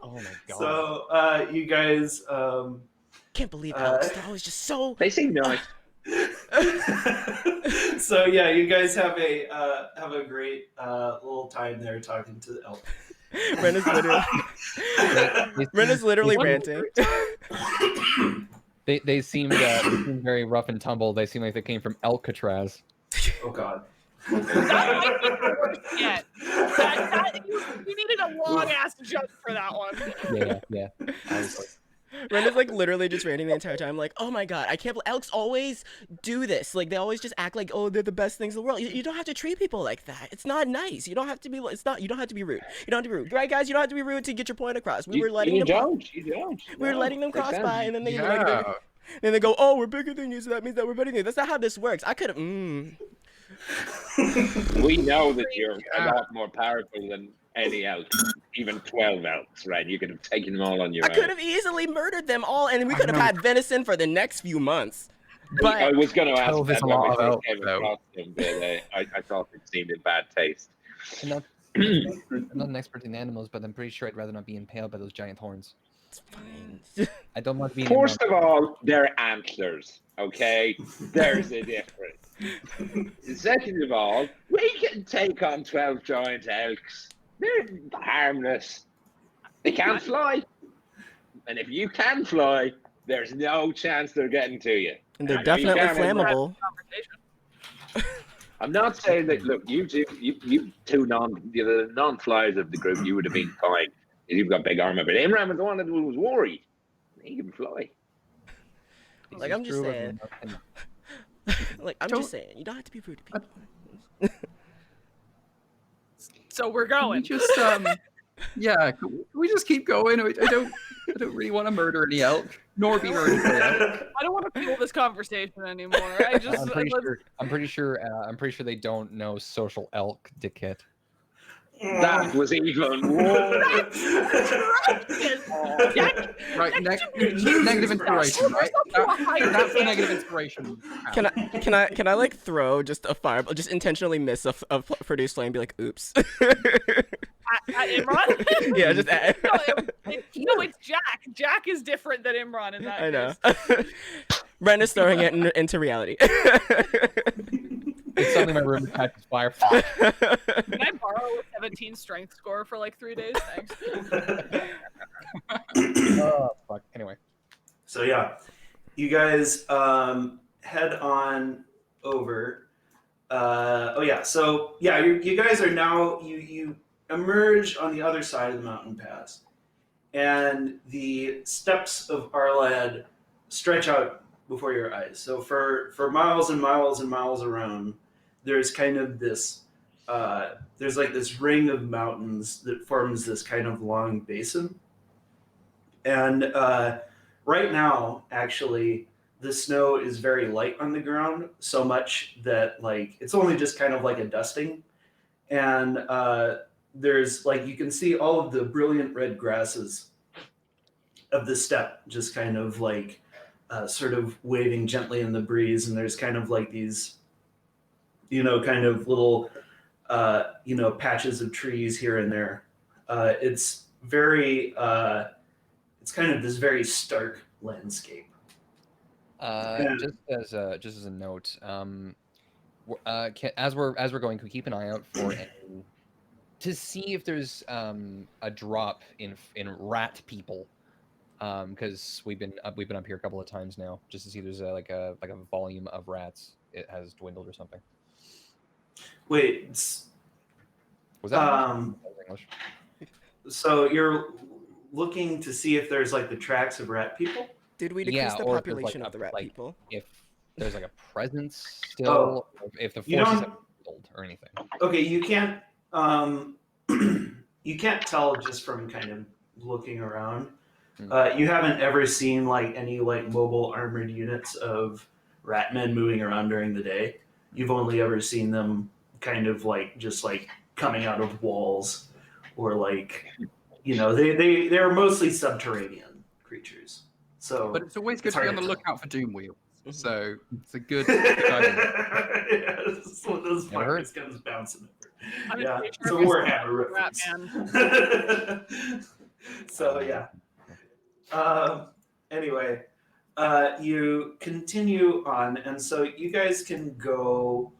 Oh my god. So you guys Can't believe elks. They're always just so. They seem nice. so yeah, you guys have a great little time there talking to the elk. Ren is literally ranting. They seemed very rough and tumble. They seem like they came from Alcatraz. Oh God. Yeah. You needed a long ass jump for that one. Yeah. Ren is like literally just ranting the entire time, like, oh my God, I can't believe Elks always do this. Like they always just act like, oh, they're the best things in the world. You don't have to treat people like that. It's not nice. You don't have to be. You don't have to be rude. You don't have to be rude, right, guys? You don't have to be rude to get your point across. We were letting them. We were letting them cross by, and then they then they go, oh, we're bigger than you, so that means that we're better than you. That's not how this works. I could have. We know that you're a lot more powerful than any elk, even 12 elks, right? You could have taken them all on your I own. could have easily murdered them all, and we could have had venison for the next few months. But I was going to ask 12 is that a when lot we of first elk, came though. across them, but I thought it seemed in bad taste. I'm not an expert in animals, but I'm pretty sure I'd rather not be impaled by those giant horns. it's fine. I don't want to be. First of all, they're antlers, okay? There's a difference. Second of all, we can take on 12 giant elks. They're harmless. They can't fly. And if you can fly, there's no chance they're getting to you. And they're I know you definitely can't win that. flammable. I'm not saying that. Look, you two the non-flyers of the group, you would have been fine. You've got big armor, but Imran was the one that was worried. He can fly. Like I'm just saying. Like I'm just saying, you don't have to be rude to people. So we're Can we going. just yeah, can we just keep going? I don't really want to murder any elk, nor be murdered by elk. I don't want to feel this conversation anymore. I'm pretty sure they don't know social elk, dickhead. That was even worse. Right, negative inspiration, right? That's the negative inspiration. Can I like throw just a fireball, just intentionally miss a produce flame and be like, oops. At Imran? Yeah, just no, it's Jack. Jack is different than Imran in that I know. case. Ren is throwing it into reality. It's suddenly my room catches fire. Can I borrow a 17 strength score for like 3 days? Thanks. Oh fuck. Anyway. So yeah, you guys head on over. So yeah, you guys are now you emerge on the other side of the mountain pass, and the steps of Arlad stretch out before your eyes. So for miles and miles and miles around, there's kind of this there's like this ring of mountains that forms this kind of long basin. And right now, actually, the snow is very light on the ground, so much that like it's only just kind of like a dusting. And there's like you can see all of the brilliant red grasses of the steppe just kind of like sort of waving gently in the breeze, and there's kind of like these, kind of little, patches of trees here and there. It's very, it's kind of this very stark landscape. Just as a note, as we're going, can we keep an eye out for to see if there's a drop in rat people? Because we've been up here a couple of times now, just to see if there's a volume of rats. It has dwindled or something. Wait, Was that English? So you're looking to see if there's like the tracks of rat people? Did we decrease the or if there's, population of the rat like, people? If there's like a presence still, or if the forces have dwindled or anything. Okay, you can't you can't tell just from kind of looking around. You haven't ever seen like any like mobile armored units of ratmen moving around during the day. You've only ever seen them kind of like just like coming out of walls, or like they're mostly subterranean creatures. So, But it's always good to be on the lookout for doom wheels. So it's a good yeah, it's one of those fuckers comes bouncing over. Yeah, it's a Warhammer reference. So yeah. Anyway, you continue on, and so you guys can go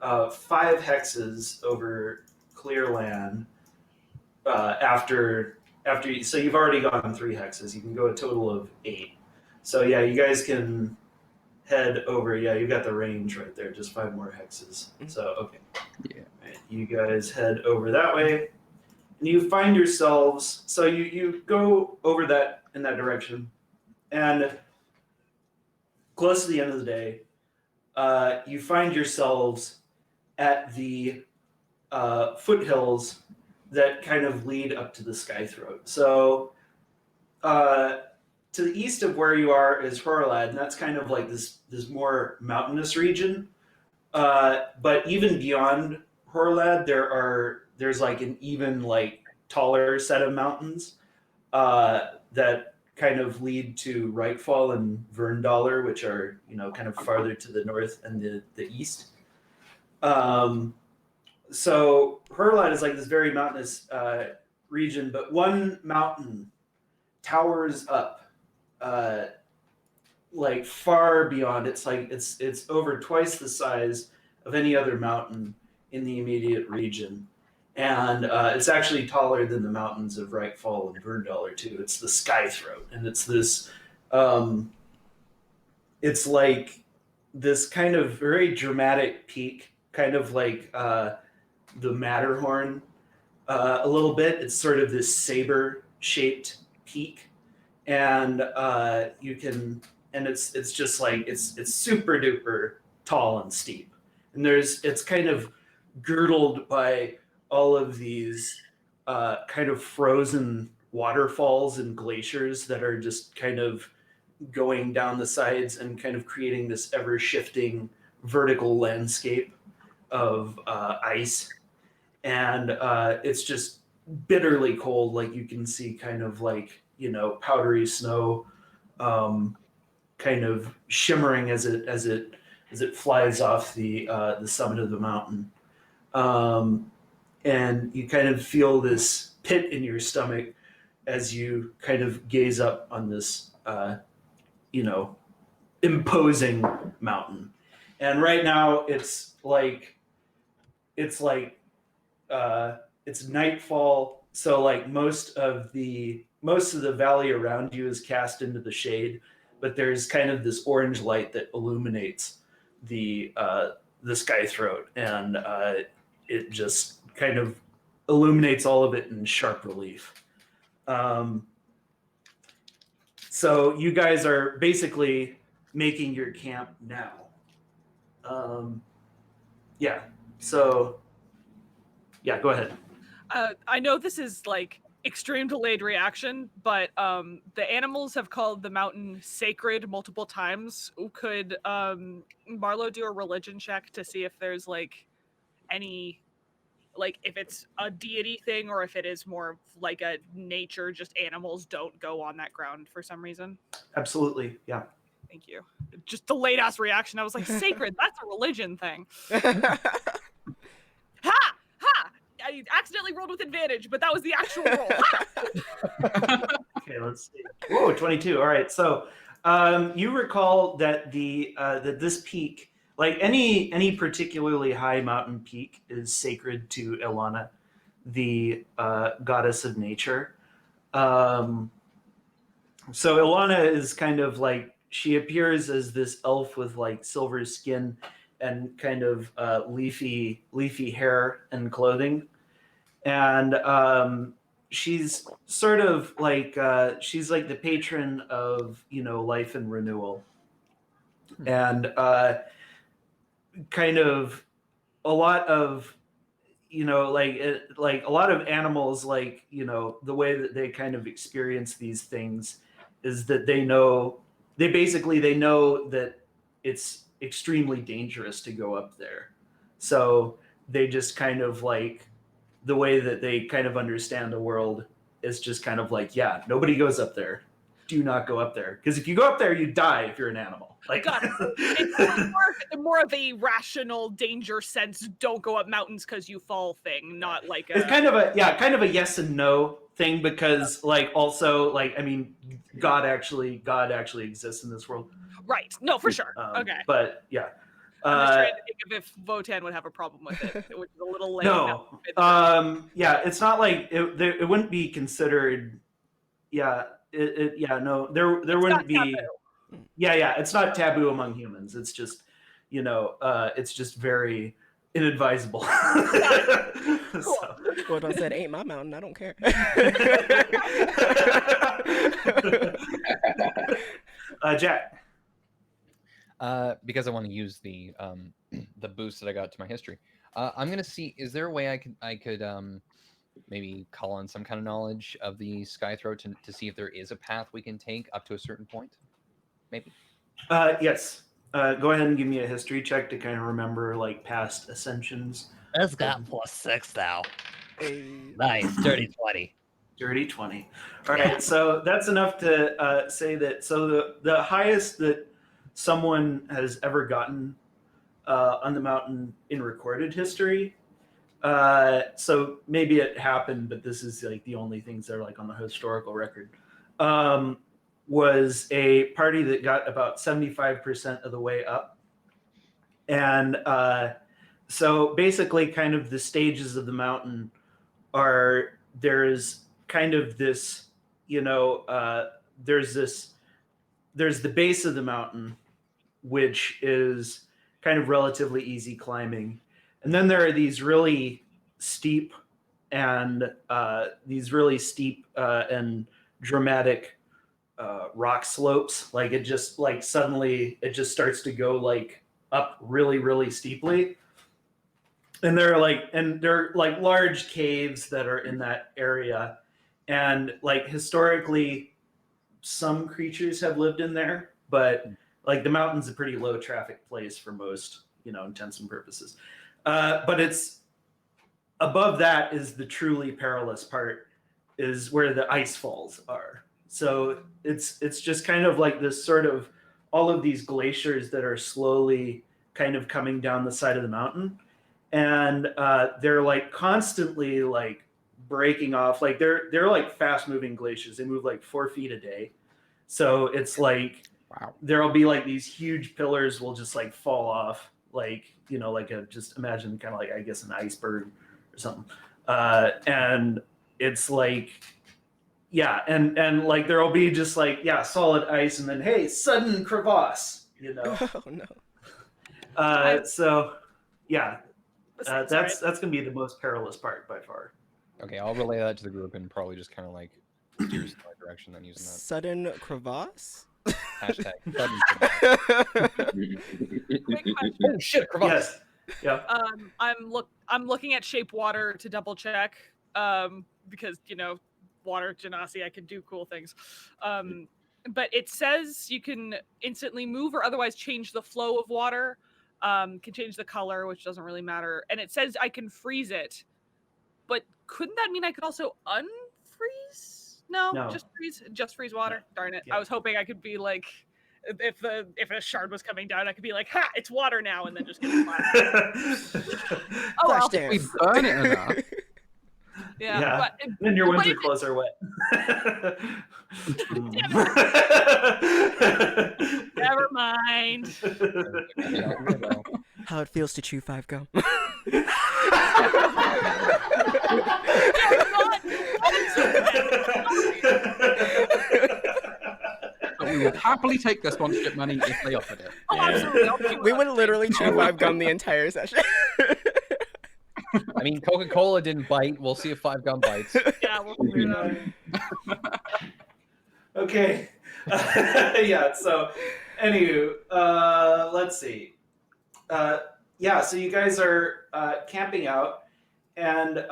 5 hexes over clear land after you. So you've already gone 3 hexes. You can go a total of 8. So yeah, you guys can head over. Yeah, you got the range right there. Just 5 more hexes. So okay. Yeah. Right, you guys head over that way, and you find yourselves. So you go over that in that direction, and close to the end of the day, you find yourselves at the foothills that kind of lead up to the Skythroat. So to the east of where you are is Horalad, and that's kind of like this more mountainous region. But even beyond Horalad, there's like an even like taller set of mountains that kind of lead to Rightfall and Verndaler, which are kind of farther to the north and the east. So Horalad is like this very mountainous region, but one mountain towers up like far beyond. It's like it's over twice the size of any other mountain in the immediate region, and it's actually taller than the mountains of Rightfall and Verndaler too. It's the Skythroat, and it's this it's like this kind of very dramatic peak, kind of like the Matterhorn a little bit. It's sort of this saber shaped peak, and it's just like it's super duper tall and steep, and it's kind of girdled by all of these kind of frozen waterfalls and glaciers that are just kind of going down the sides and kind of creating this ever shifting vertical landscape of ice, and it's just bitterly cold. Like you can see kind of like powdery snow kind of shimmering as it flies off the summit of the mountain, and you kind of feel this pit in your stomach as you kind of gaze up on this imposing mountain. And right now it's nightfall, so like most of the valley around you is cast into the shade, but there's kind of this orange light that illuminates the Skythroat, and it just kind of illuminates all of it in sharp relief. So you guys are basically making your camp now. Yeah. So yeah, go ahead. I know this is like extreme delayed reaction, but the animals have called the mountain sacred multiple times. Could Marlo do a religion check to see if there's like any, like if it's a deity thing or if it is more like a nature, just animals don't go on that ground for some reason? Absolutely. Yeah. Thank you. Just delayed ass reaction. I was like, sacred, that's a religion thing. Ha! Ha! I accidentally rolled with advantage, but that was the actual roll. Okay, let's see. Whoa, 22. All right. So you recall that that this peak, like any particularly high mountain peak, is sacred to Ilana, the goddess of nature. So Ilana is kind of like, she appears as this elf with like silver skin and kind of leafy hair and clothing. And she's sort of like she's like the patron of life and renewal, and kind of a lot of like a lot of animals, like the way that they kind of experience these things is that they know that it's extremely dangerous to go up there, so they just kind of like, the way that they kind of understand the world is just kind of like, yeah, nobody goes up there. Do not go up there, because if you go up there, you die if you're an animal. Like, Got it. It's more of a rational danger sense. Don't go up mountains because you fall thing, not like a. It's kind of a yes and no thing, because like also like, I mean, God actually exists in this world. Right. No, for sure. Okay. But yeah. I'm just trying to think of if Votan would have a problem with it, which is a little late. No. Yeah, it's not like it wouldn't be considered. Yeah. No, there wouldn't be. Taboo. Yeah, it's not taboo among humans. It's just, it's just very inadvisable. So. Well, I said, ain't my mountain. I don't care. Jack. Because I want to use the boost that I got to my history. I'm gonna see. Is there a way I could maybe call on some kind of knowledge of the Skythroat to see if there is a path we can take up to a certain point? Maybe. Yes. Go ahead and give me a history check to kind of remember like past ascensions. That's got +6 now. Hey. Nice, dirty 20. Dirty 20. All right, so that's enough to say that. So the highest that someone has ever gotten on the mountain in recorded history. So maybe it happened, but this is like the only things that are like on the historical record. Was a party that got about 75% of the way up. And so basically kind of the stages of the mountain are, there's kind of this, there's the base of the mountain, which is kind of relatively easy climbing. And then there are these really steep and dramatic rock slopes. Like it just like suddenly it just starts to go like up really, really steeply. And there are large caves that are in that area. And like historically some creatures have lived in there, but like the mountain's a pretty low traffic place for most, intents and purposes. But it's above that is the truly perilous part, is where the ice falls are. So it's just kind of like this sort of all of these glaciers that are slowly kind of coming down the side of the mountain. And they're like constantly like breaking off. Like they're like fast moving glaciers. They move like 4 feet a day. So it's like, Wow. There'll be like these huge pillars will just like fall off. Like, just imagine kind of like, I guess, an iceberg or something. And it's like, yeah. And like, there'll be just like, yeah, solid ice. And then, hey, sudden crevasse, Oh no. So yeah, Sorry. that's going to be the most perilous part by far. Okay, I'll relay that to the group and probably just kind of like steer us in the right direction then using that. Sudden crevasse? Hashtag sudden Quick question. Oh shit, crevasse. Yes. Yeah. I'm looking at shape water to double check because water genasi, I can do cool things. But it says you can instantly move or otherwise change the flow of water, can change the color, which doesn't really matter, and it says I can freeze it, but couldn't that mean I could also unfreeze? No, just freeze water. Yeah. Darn it. Yeah. I was hoping I could be like, if a shard was coming down, I could be like, ha, it's water now, and then just get flat. Oh well. Flash We dance. burn it enough. Yeah. But, Then your but winter if- clothes are wet. Never mind. How it feels to chew 5 gum. But we would happily take their sponsorship money if they offered it. Oh, absolutely. I'll chew We it would up. literally chew 5 gum the entire session. I mean, Coca-Cola didn't bite. We'll see if 5 gum bites. Yeah, we'll figure it out. Okay. Yeah, so anywho, let's see. Yeah, so you guys are camping out, and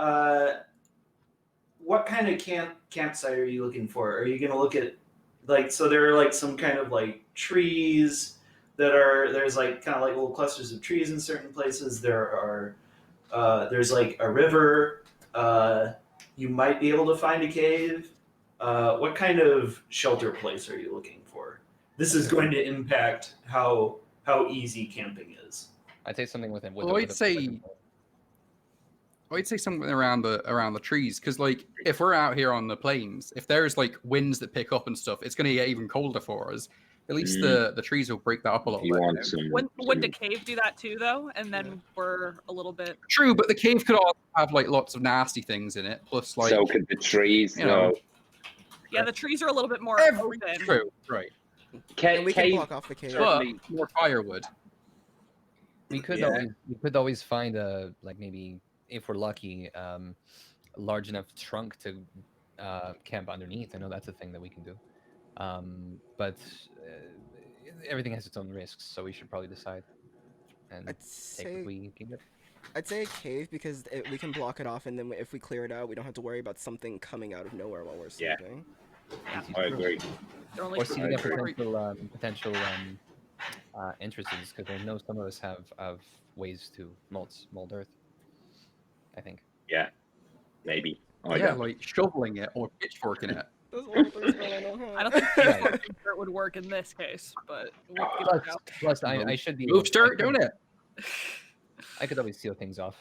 what kind of campsite are you looking for? Are you going to look at, like, so there are like some kind of like trees that are, there's like kind of like little clusters of trees in certain places. There's like a river. You might be able to find a cave. What kind of shelter place are you looking for? This is going to impact how easy camping is. I'd say something with him. Well, I'd say something around the trees, because like if we're out here on the plains, if there's like winds that pick up and stuff, it's going to get even colder for us. At least the trees will break that up a little You bit. want some? Wouldn't the cave do that too, though? And then we're a little bit. True, but the cave could also have like lots of nasty things in it. Plus, like So could the trees, you know, Yeah, the trees are a little bit more open. True, right. And we can Cave block off the cave. certainly- More firewood. We could Yeah. always find a, like, maybe if we're lucky, a large enough trunk to camp underneath. I know that's a thing that we can do. But everything has its own risks, so we should probably decide and I'd take what say we can get. I'd say a cave because we can block it off, and then if we clear it out, we don't have to worry about something coming out of nowhere while we're Yeah. sleeping. I agree. They're only Or see the agree. potential entrances, because I know some of us have ways to mold earth. I think. Yeah, maybe. I Yeah, don't. like shoveling it or pitchforking it. Those are all things that I know how. I don't think Yeah. dirt would work in this case, but we'll give Plus, it a go. plus I should be. Moves dirt, don't it? I could always seal things off.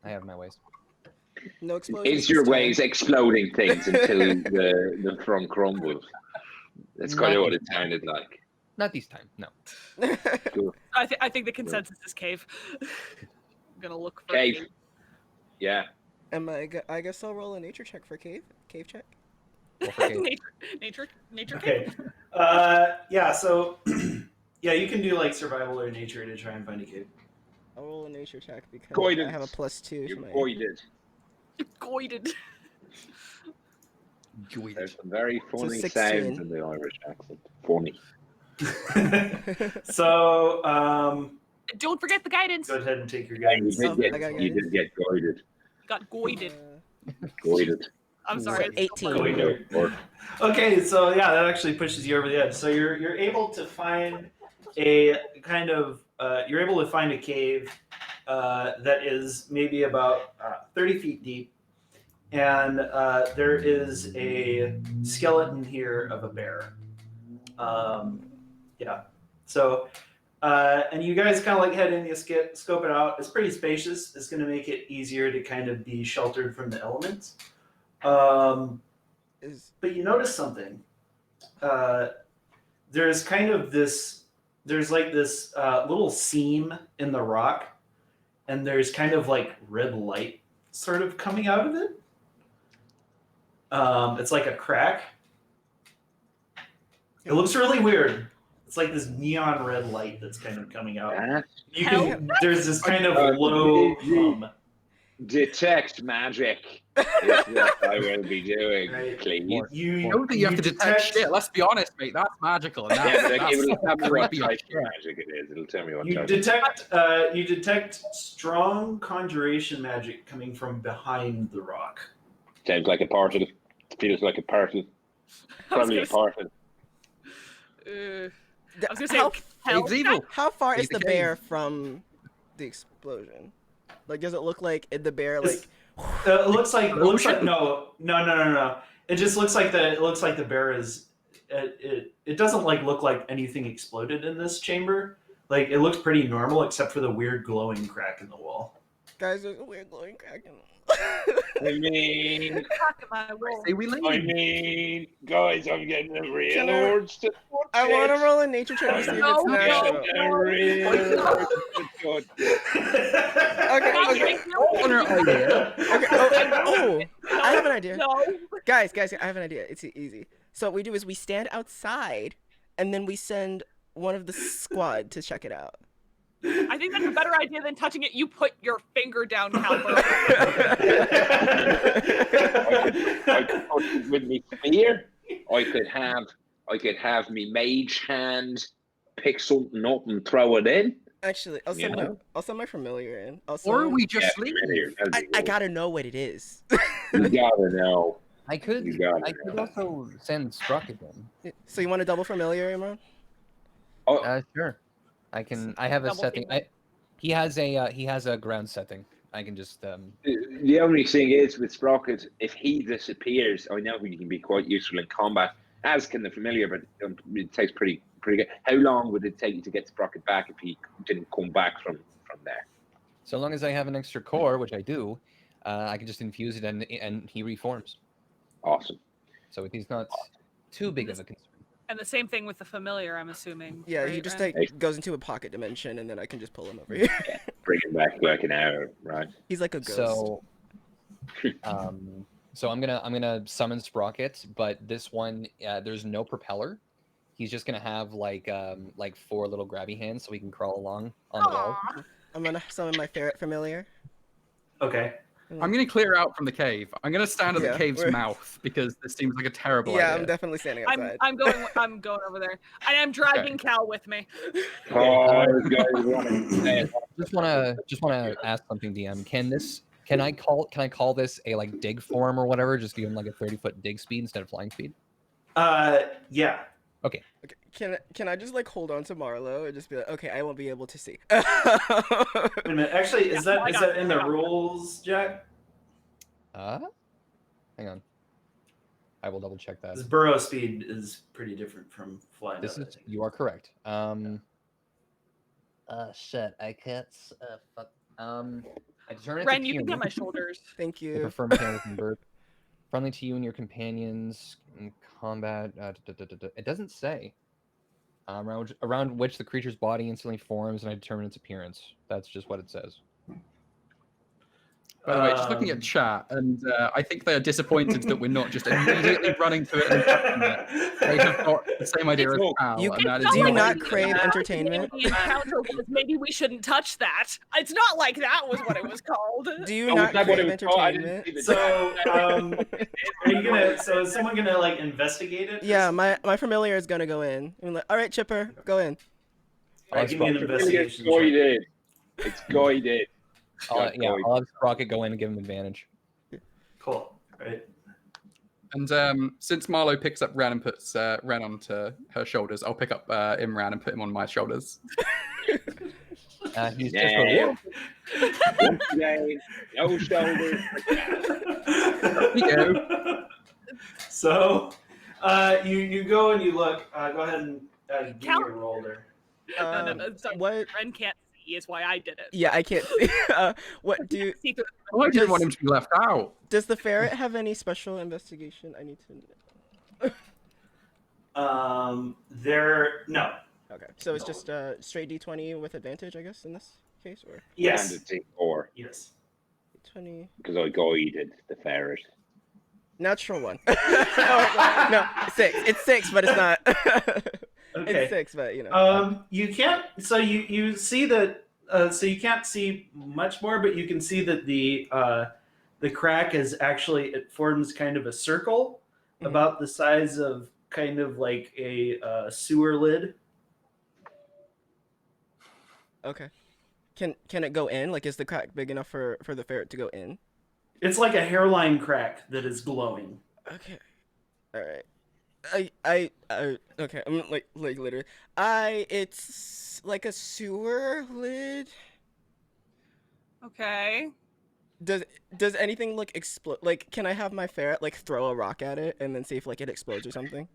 I have my ways. No explosions. It's your this time. ways exploding things until the front crumbles. That's kind of what it sounded like. Not this time, no. I think the consensus is cave. I'm gonna look for Cave. cave. Yeah. I guess I'll roll a nature check for cave. Cave check. Okay. nature Okay. cave. Yeah. So, yeah, you can do like survival or nature to try and find a cave. I'll roll a nature check because Goided. I have a +2 You're to my. voided. Goided. There's some very funny 16. sounds in the Irish accent. Funny. So, Don't forget the guidance. go ahead and take your Yeah, you guidance. did I got get, you guidance. did get guided. Got goided. Guided. I'm sorry. So 18. Guided. Or Okay, so yeah, that actually pushes you over the edge. So you're able to find a kind of you're able to find a cave that is maybe about 30 feet deep, and there is a skeleton here of a bear. Yeah. So, and you guys kind of like head in, you scope it out. It's pretty spacious. It's going to make it easier to kind of be sheltered from the elements. Is But you notice something. There's kind of this. There's like this little seam in the rock, and there's kind of like red light sort of coming out of it. It's like a crack. It looks really weird. It's like this neon red light that's kind of coming out. You can, there's this kind of low hum. detect magic is what I will be doing, Right. please. More. I You don't think you have to detect shit. Let's be honest, mate. That's magical. And Yeah, that's, like, it'll tell me what creepy type as of shit. magic it is. It'll tell me what You type. detect strong conjuration magic coming from behind the rock. Sounds like a particle. Feels like a particle. Probably a particle. I was gonna say how, hell. It's evil. how far is Leave the the bear from the explosion? Like, does it look like the bear like? It looks like no. It just looks like the bear is. It doesn't like look like anything exploded in this chamber. Like it looks pretty normal except for the weird glowing crack in the wall. Guys, there's a weird glowing crack in the I mean, Cock my roll. Say we leave. guys, I'm getting a real Can I- urge to. I want to roll a nature check to see if No, it's no, natural. A real urge to Okay. Owner idea. Okay. Oh, I have an idea. No. Guys, I have an idea. It's easy. So what we do is we stand outside, and then we send one of the squad to check it out. I think that's a better idea than touching it. You put your finger down, Caliber. I could put it with me spear. I could have me mage hand pick something up and throw it in. Actually, I'll send my familiar in. I'll send Or we just Yeah, leave. here, that'd be I cool. gotta know what it is. You gotta know. I could You got it. I could also send Sprocket in. So you want a double familiar, Imran? Sure. I have a Double setting. He has a ground setting. I can just The only thing is with Sprocket, if he disappears, I know he can be quite useful in combat, as can the familiar, but it takes pretty good. How long would it take you to get Sprocket back if he didn't come back from there? so long as I have an extra core, which I do, I can just infuse it and he reforms. Awesome. So he's not too big of a concern. And the same thing with the familiar, I'm assuming. Yeah, right, he just Ren? like goes into a pocket dimension, and then I can just pull him over here. Bring him back like an hour, right? He's like a ghost. So I'm gonna summon Sprocket, but this one there's no propeller. he's just gonna have like 4 little grabby hands so he can crawl along on the wall. Aw. I'm gonna summon my ferret familiar. Okay. I'm going to clear out from the cave. I'm going to stand at Yeah, the cave's we're- mouth because this seems like a terrible Yeah, idea. I'm definitely standing I'm outside. I'm going over there. I am dragging Cal with me. Oh, guys, running. Just wanna ask something, DM. Can I call this a like dig form or whatever? Just give him like a 30-foot dig speed instead of flying speed. Yeah. Okay, can I just like hold on to Marlo and just be like, okay, I won't be able to see. Wait a minute. Actually, is Yeah, that I is got that it, in I the got it. rules, Jack? Hang on. I will double check that. This burrow speed is pretty different from flying. This up, I is think. you are correct. Shit, I can't. Fuck. I determine Ren, you can be on my shoulders. Thank They you. prefer mechanical and bird. Friendly to you and your companions in combat. It doesn't say. Around which the creature's body instantly forms, and I determine its appearance. That's just what it says. By the way, just looking at Um, chat, and I think they're disappointed that we're not just immediately running to it and touching it. They have got the same idea as Al, You- and that It's is Do you like not the crave encounter entertainment? The encounter was maybe we shouldn't touch that. It's not like that was what it was called. Do you Oh, not is that what crave it was called? I didn't entertainment? see the So, chat. are you gonna? So, is someone gonna like investigate it? Yeah, my familiar is gonna go in. I'm like, all right, Chipper, go in. Alright, give me an It's investigation check. guided. It's guided. I'll have Sprocket go in and give him advantage. Cool. Right. And since Marlo picks up Ren and puts Ren onto her shoulders, I'll pick up Imran and put him on my shoulders. He's just Yeah. Once again, no shoulders. you go. So, you go and you look. Go ahead and give me Count. a roll there. No, sorry. What? Ren can't see is why I did it. Yeah, I can't see. What do? See through Well, I didn't want him to be left out. Does the ferret have any special investigation? I need to. There. No. Okay, so it's just straight D20 with advantage, I guess, in this case, or Yes. And it's 4 Yes. D20 because I guided the ferret. natural one. Oh, no, 6. It's 6, but it's not. Okay. It's 6, but you know. You can't. So you see that. So you can't see much more, but you can see that the crack is actually, it forms kind of a circle Mhm. about the size of kind of like a sewer lid. Okay. Can it go in? Like, is the crack big enough for the ferret to go in? It's like a hairline crack that is glowing. Okay. All right. I okay. I'm like literally. It's like a sewer lid. Okay. Does anything like explode? Like, can I have my ferret like throw a rock at it and then see if like it explodes or something?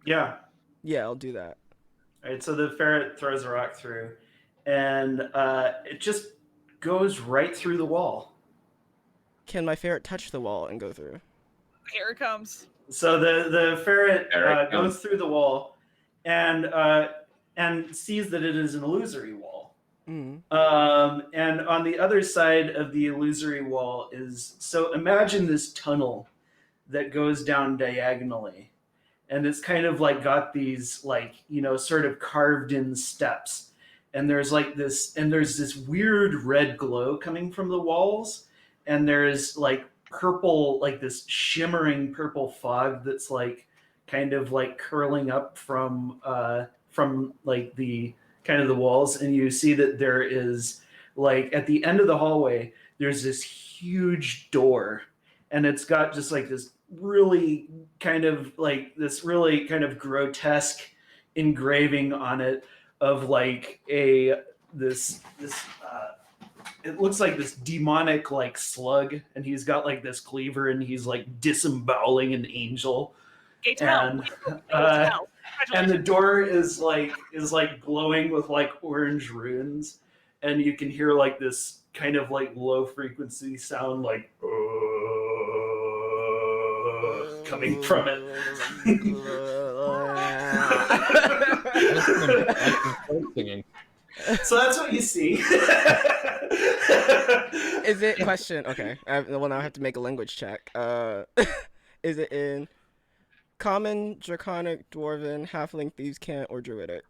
Yeah. Yeah, I'll do that. All right. So the ferret throws a rock through, and it just goes right through the wall. Can my ferret touch the wall and go through? Here it comes. So the ferret There it comes. goes through the wall, and sees that it is an illusory wall. Mm. And on the other side of the illusory wall is, so imagine this tunnel that goes down diagonally, and it's kind of like got these like, you know, sort of carved in steps, and there's this weird red glow coming from the walls, and there's like purple, like this shimmering purple fog that's like kind of like curling up from like the kind of the walls, and you see that there is like at the end of the hallway there's this huge door, and it's got just like this really kind of grotesque engraving on it of like this it looks like this demonic like slug, and he's got like this cleaver, and he's like disemboweling an angel. Gate to hell. And, Gate to uh, hell. And the Congratulations. door is like glowing with like orange runes, and you can hear like this kind of like low frequency sound like coming from it. Singing. So that's what you see. Is it question? Okay. Well, now I have to make a language check. Is it in? Common, draconic, dwarven, halfling, thieves' cant, or druidic.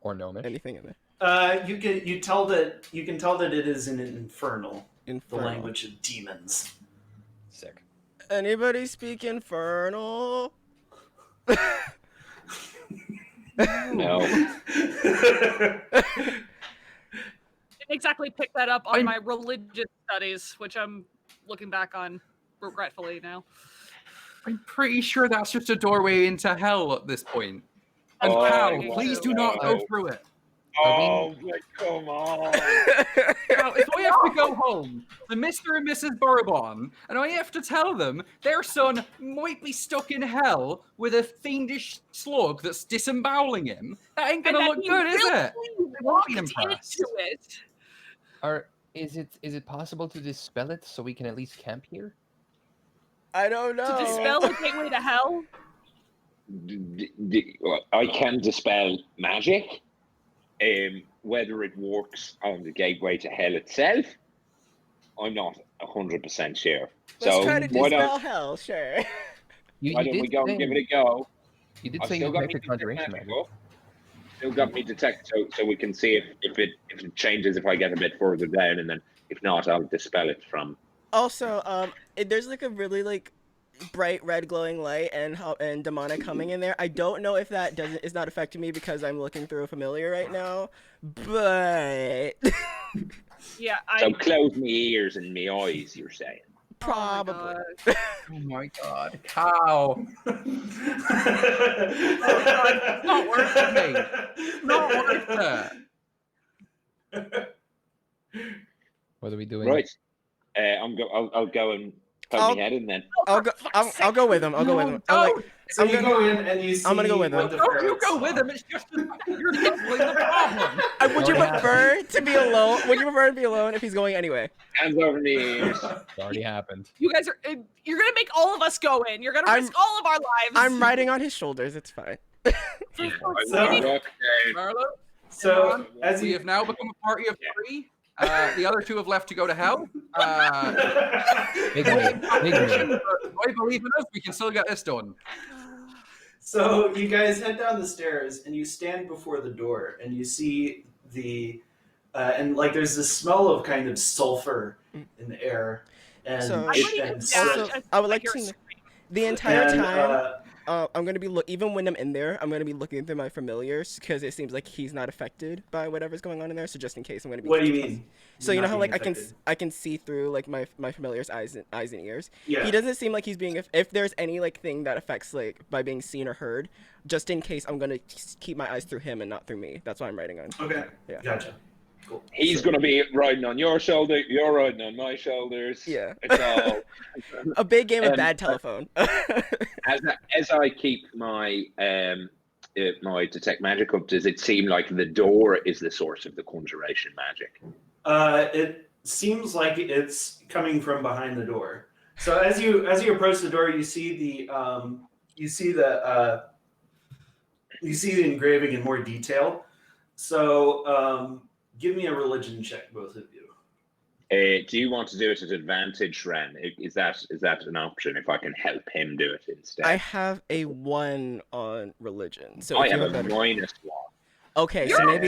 Or gnomish. Anything in there. You can tell that it is in an infernal, the Infernal. language of demons. Sick. Anybody speak infernal? No. Didn't exactly pick that up on my religious studies, which I'm looking back on regretfully now. I'm pretty sure that's just a doorway into hell at this point. And Oh, Cal, my please God. do not go through it. Oh, my, come on. Cal, if I have to go home to Mr. and Mrs. Bourbon, and I have to tell them their son might be stuck in hell with a fiendish slug that's disemboweling him, that ain't gonna And look that he good, is willingly it? They won't be walked impressed. into it. Is it possible to dispel it so we can at least camp here? I don't know. To dispel the gateway to hell? I can dispel magic. Whether it works on the gateway to hell itself, I'm not 100% sure. Let's So try to why dispel don't, hell, sure. why don't we go and give it a go? You did I've say still you got make me the detect conjuration magic magic. up. Still got me detect, so we can see if it changes if I get a bit further down, and then if not, I'll dispel it from. Also, there's like a really like bright red glowing light and demonic humming in there. I don't know if that is not affecting me because I'm looking through a familiar right now, but Yeah, So close my ears and my eyes. You're saying? probably. Oh my god, Cal. It's not worth it, mate. Not worth it. What are we doing? Right. I'll go and poke I'll- my head in then. I'll go with him. I'll go with him. I'm like, So I'm you gonna- go in and you see. I'm gonna go with what him. the Don't you ferrets go with saw. him, it's just you're doubling the problem. would you Already prefer to be alone? Would you prefer to be alone if he's going anyway? Hands over the ears. It already happened. You guys are, you're gonna make all of us go in. You're gonna risk all of our lives. I'm riding on his shoulders. It's fine. I So- will walk down. Marlo, So as we you have now become a party of three. The other two have left to go to hell. Big me. Big me. I believe in us. We can still get this done. So you guys head down the stairs and you stand before the door and you see the and like there's this smell of kind of sulfur in the air and, So- I wouldn't even and dash. also, I I would like hear to a know- scream. The entire and, time, I'm gonna be even when I'm in there, I'm gonna be looking through my familiars because it seems like he's not affected by whatever's going on in there. So just in case, I'm gonna be. what do you mean? So you know Not how being like affected? I can see through like my familiar's eyes and ears. Yeah. He doesn't seem like he's being if there's any like thing that affects like by being seen or heard. Just in case, I'm gonna keep my eyes through him and not through me. That's what I'm writing on. Okay. Yeah. Gotcha. Cool. He's going to be riding on your shoulder. You're riding on my shoulders. Yeah. It's all. A big game of And, bad telephone. As I keep my my detect magic up, does it seem like the door is the source of the conjuration magic? It seems like it's coming from behind the door. So as you approach the door, you see the engraving in more detail. So give me a religion check, both of you. Do you want to do it at advantage, Ren? Is that an option? If I can help him do it instead, I have a 1 on religion. So I if you have a better- -1. Okay, You're so maybe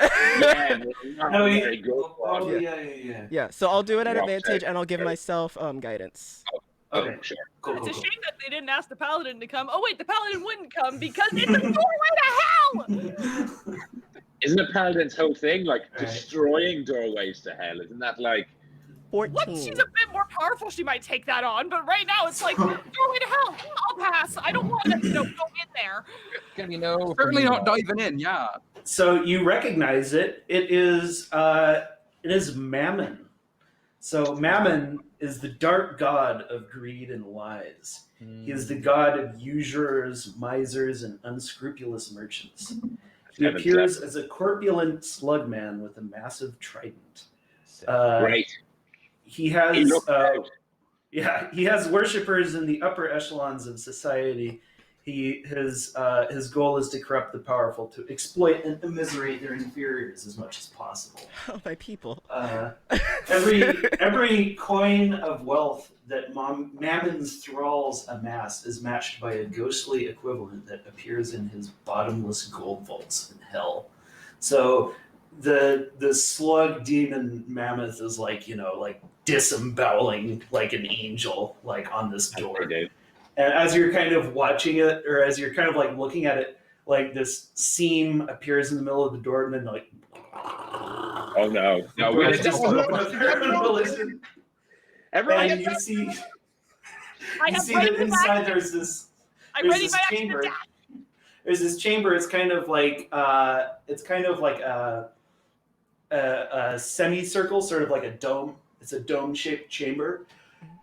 Yeah, not No, very good. Oh, yeah. yeah. So I'll do it at Rock advantage, check. and I'll give myself guidance. Okay. Sure. Cool. It's a cool. shame that they didn't ask the paladin to come. Oh wait, the paladin wouldn't come because it's a doorway to hell. Isn't a paladin's whole thing like Right. destroying doorways to hell? Isn't that like 14. Once she's a bit more powerful, she might take that on. But right now, it's like doorway to hell. I'll pass. I don't want to, go in there. Gonna be no. Certainly not diving in. Yeah. So you recognize it. It is Mammon. So Mammon is the dark god of greed and lies. He is the god of usurers, misers, and unscrupulous merchants. He Heaven's appears as a corpulent slug man with a massive trident. great? He He has looked out. he has worshippers in the upper echelons of society. His goal is to corrupt the powerful, to exploit and immiserate their inferiors as much as possible. Oh, my people. Every coin of wealth that Mammon's thralls amass is matched by a ghostly equivalent that appears in his bottomless gold vaults in hell. So the slug demon mammoth is like disemboweling like an angel like on this door. And as you're kind of watching it, or as you're kind of like looking at it, like this seam appears in the middle of the door, and then like. Oh no! No, we we just open up Everyone, and you see I have that ready my inside there's this chamber. There's this chamber. It's kind of like a semicircle, sort of like a dome. It's a dome-shaped chamber,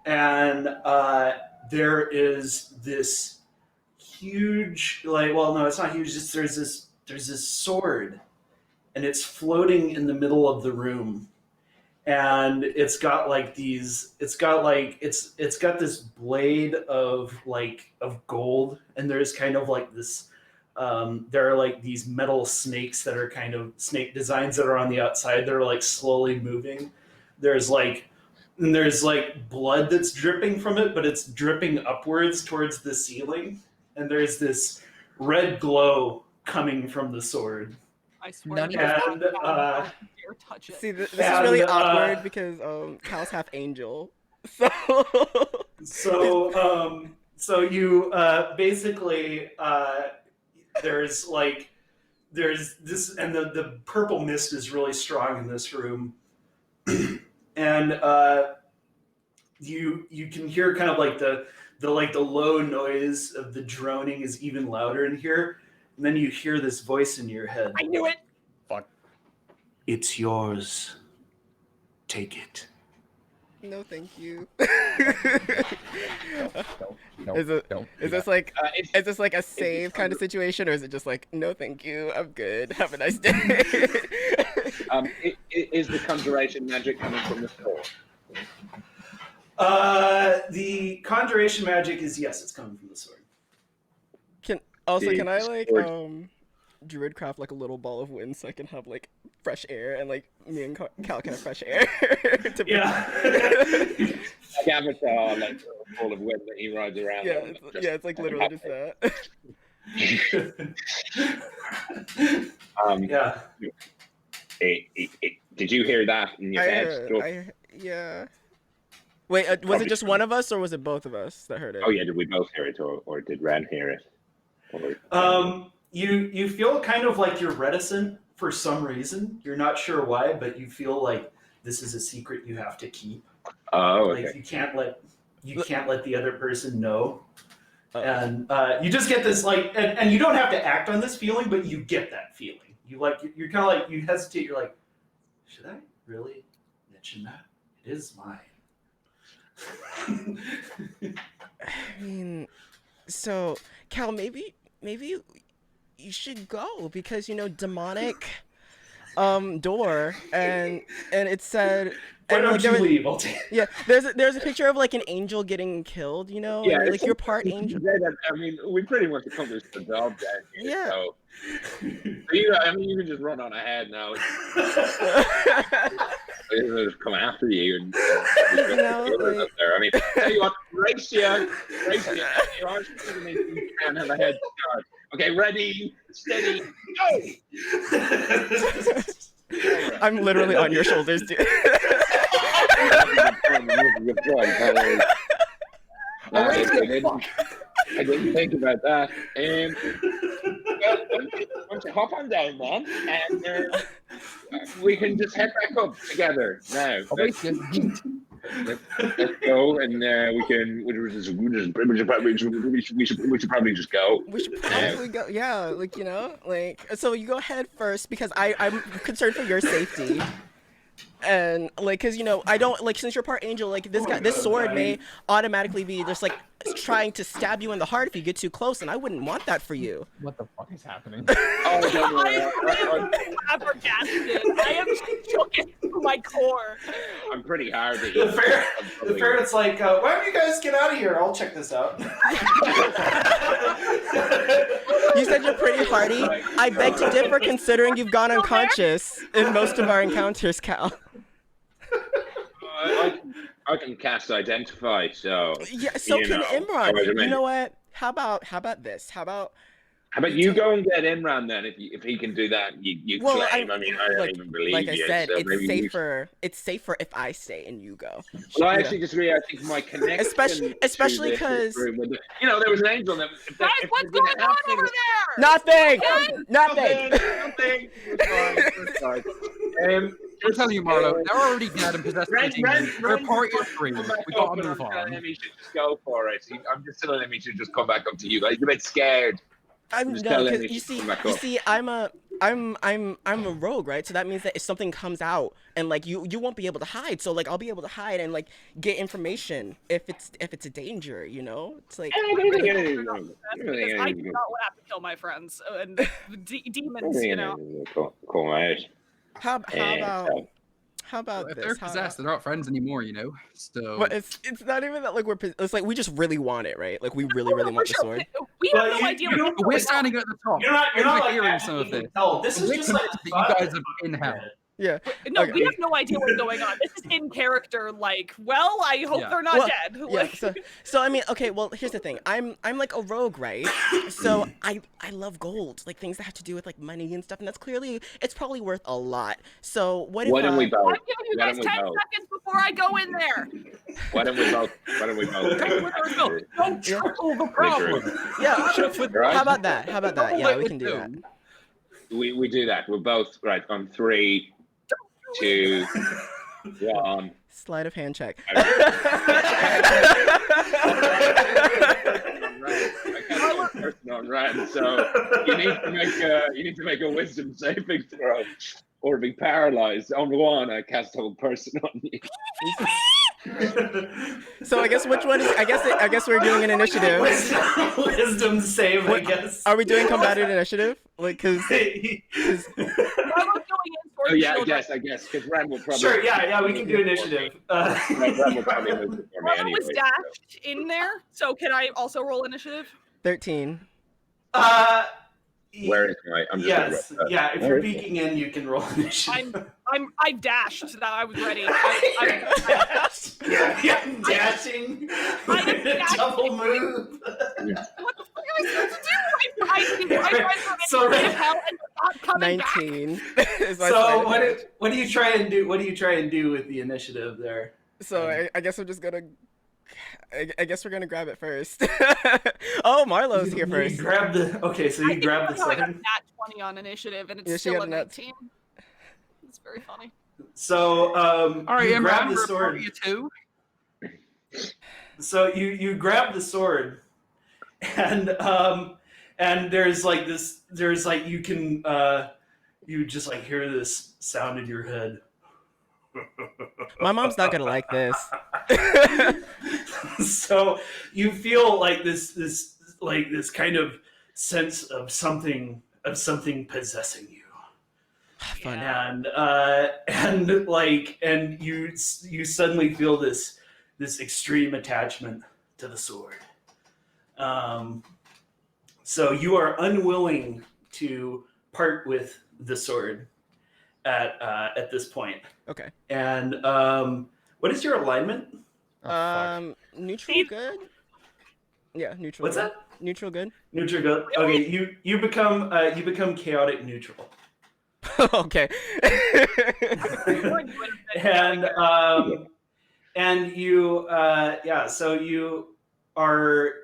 and there is this huge, it's not huge. There's this sword, and it's floating in the middle of the room, and it's got this blade of gold, and there's kind of like this. There are like these metal snakes that are kind of snake designs that are on the outside. They're like slowly moving. There's blood that's dripping from it, but it's dripping upwards towards the ceiling. And there's this red glow coming from the sword. I swear. None And dare touch it. See, this is really awkward because Cal's half angel. So you basically there's this, and the purple mist is really strong in this room. And you can hear kind of like the low noise of the droning is even louder in here, and then you hear this voice in your head. I knew it. Fuck. It's yours. Take it. No, thank you. No, Is this like a save kind of under- situation, or is it just like, no, thank you, I'm good, have a nice day? Is the conjuration magic coming from the sword? The conjuration magic is, yes, it's coming from the sword. Can I like druid craft like a little ball of wind so I can have like fresh air, and like me and Cal can have fresh air to Yeah. Like Avatar, like full of wind that he rides around. yeah, on, it's like literally just that. Yeah. Did you hear that in your head? Yeah. Wait, was it just one of us, or was it both of us that heard it? Oh yeah, did we both hear it, or did Ren hear it? Or... You feel kind of like you're reticent for some reason. You're not sure why, but you feel like this is a secret you have to keep. Oh, okay. Like you can't let the other person know. Oh. And you just get this and you don't have to act on this feeling, but you get that feeling. You're kind of like, you hesitate. You're like, should I really mention that? It is mine. I mean, so Cal, maybe you should go, because demonic door, and it said, Why and don't like, you leave? I'll take yeah, there's a picture of like an angel getting killed, Yeah, and, like you're part angel. I mean, we pretty much accomplished the job down here. Yeah. So you can just run on ahead now. They'll just come after you and like- up there. I mean, tell you what, race you. You are shooting me. You can have a head start. Okay, ready, steady, go. I'm literally on your shoulders, dude. I didn't think about that. Well, why don't you hop on down, man, and we can just head back up together now. Let's go, and we should probably just go. We should probably go. Yeah, so you go ahead first, because I'm concerned for your safety. And like, cause I don't like, since you're part angel, like this sword may automatically be just like trying to stab you in the heart if you get too close, and I wouldn't want that for you. What the fuck is happening? Oh, don't worry. I'm flabbergasted. I am shook to my core. I'm pretty hardy. The ferret's like, why don't you guys get out of here? I'll check this out. You said you're pretty hardy. I beg to differ, considering you've gone unconscious in most of our encounters, Cal. I can cast Identify, so... Yeah, so can Imran. You know what? How about this? How about you go and get Imran then? If he can do that, you claim. I don't even believe like I you. said, So it's maybe safer. It's safer if I stay and you go. Well, I actually disagree. I think my connection, especially because there was an angel. There. Guys, what's going on over there? Nothing. It's fine. I'm telling you, Marlo, they're already dead and possessed. They're part of three. We gotta move on. I'm he should just go for it. I'm just telling him he should just come back up to you. Like, you're a bit scared. I'm no, because you see, I'm a rogue, right? So that means that if something comes out and like you won't be able to hide. So like I'll be able to hide and like get information if it's a danger, It's like I do not want to have to kill my friends and demons, Call my out. How about If this? they're possessed, they're not friends anymore, So. But it's not even that like it's like we just really want it, right? Like we really want the sword. We have no idea. We're standing at the top. You're not like, hearing some of this. No, this is just like that you guys are in hell. Yeah. No, Okay. we have no idea what's going on. This is in character. Like, well, I hope they're not dead. Yeah. So I mean, okay. Well, here's the thing. I'm like a rogue, right? So I love gold, like things that have to do with like money and stuff, and it's probably worth a lot. So Why don't we both? I'm giving you guys 10 seconds before I go in there. Why don't we both? Don't triple the problem. Yeah. How about that? Yeah, we can do that. We do that. We're both right on 3, 2, 1. Sleight of hand check. I can't person on red, so you need to make a wisdom saving throw or be paralyzed. On 1, I cast whole person on you. So I guess which one is? I guess we're doing an initiative. Wisdom save, I guess. Are we doing combated initiative? Like, because. Oh yeah, I guess, because Ren will probably. Sure, yeah, we can do initiative. Ren will probably move before me anyway. Was dashed in there, so can I also roll initiative? 13. Where is my? I'm just if you're peeking in, you can roll initiative. I dashed so that I was ready. I'm dashing. I'm Double move. What the fuck am I supposed to do? I So tried to hell and not coming 19. So what do you try and do? What do you try and do with the initiative there? So I guess I'm just gonna. I guess we're gonna grab it first. Oh, Marlo's here first. You grab the. Okay, so you grab the I got a second. nat 20 on initiative, and it's Yeah, she still got a a nat- 19. It's very funny. So All right, you grab the we're sword. part of you too. So you grab the sword, and there's like this. There's like you can you just like hear this sound in your head. My mom's not gonna like this. So you feel like this kind of sense of something possessing you. Fun. And you suddenly feel this extreme attachment to the sword. So you are unwilling to part with the sword at this point. Okay. And what is your alignment? Neutral good. Yeah, neutral. What's good. that? Neutral good. Neutral good. Okay, you become chaotic neutral. Okay. And you so you are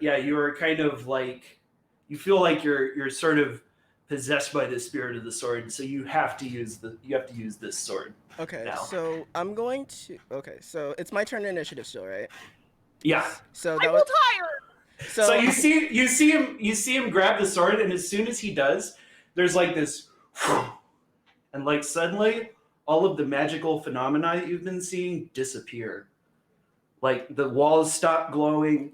kind of like, you feel like you're sort of possessed by the spirit of the sword, so you have to use this sword. Okay, now. so I'm going to. Okay, so it's my turn to initiative still, right? Yeah. So I that will was. tire. So you see him grab the sword, and as soon as he does, there's like this, and like suddenly all of the magical phenomena that you've been seeing disappear. Like the walls stop glowing.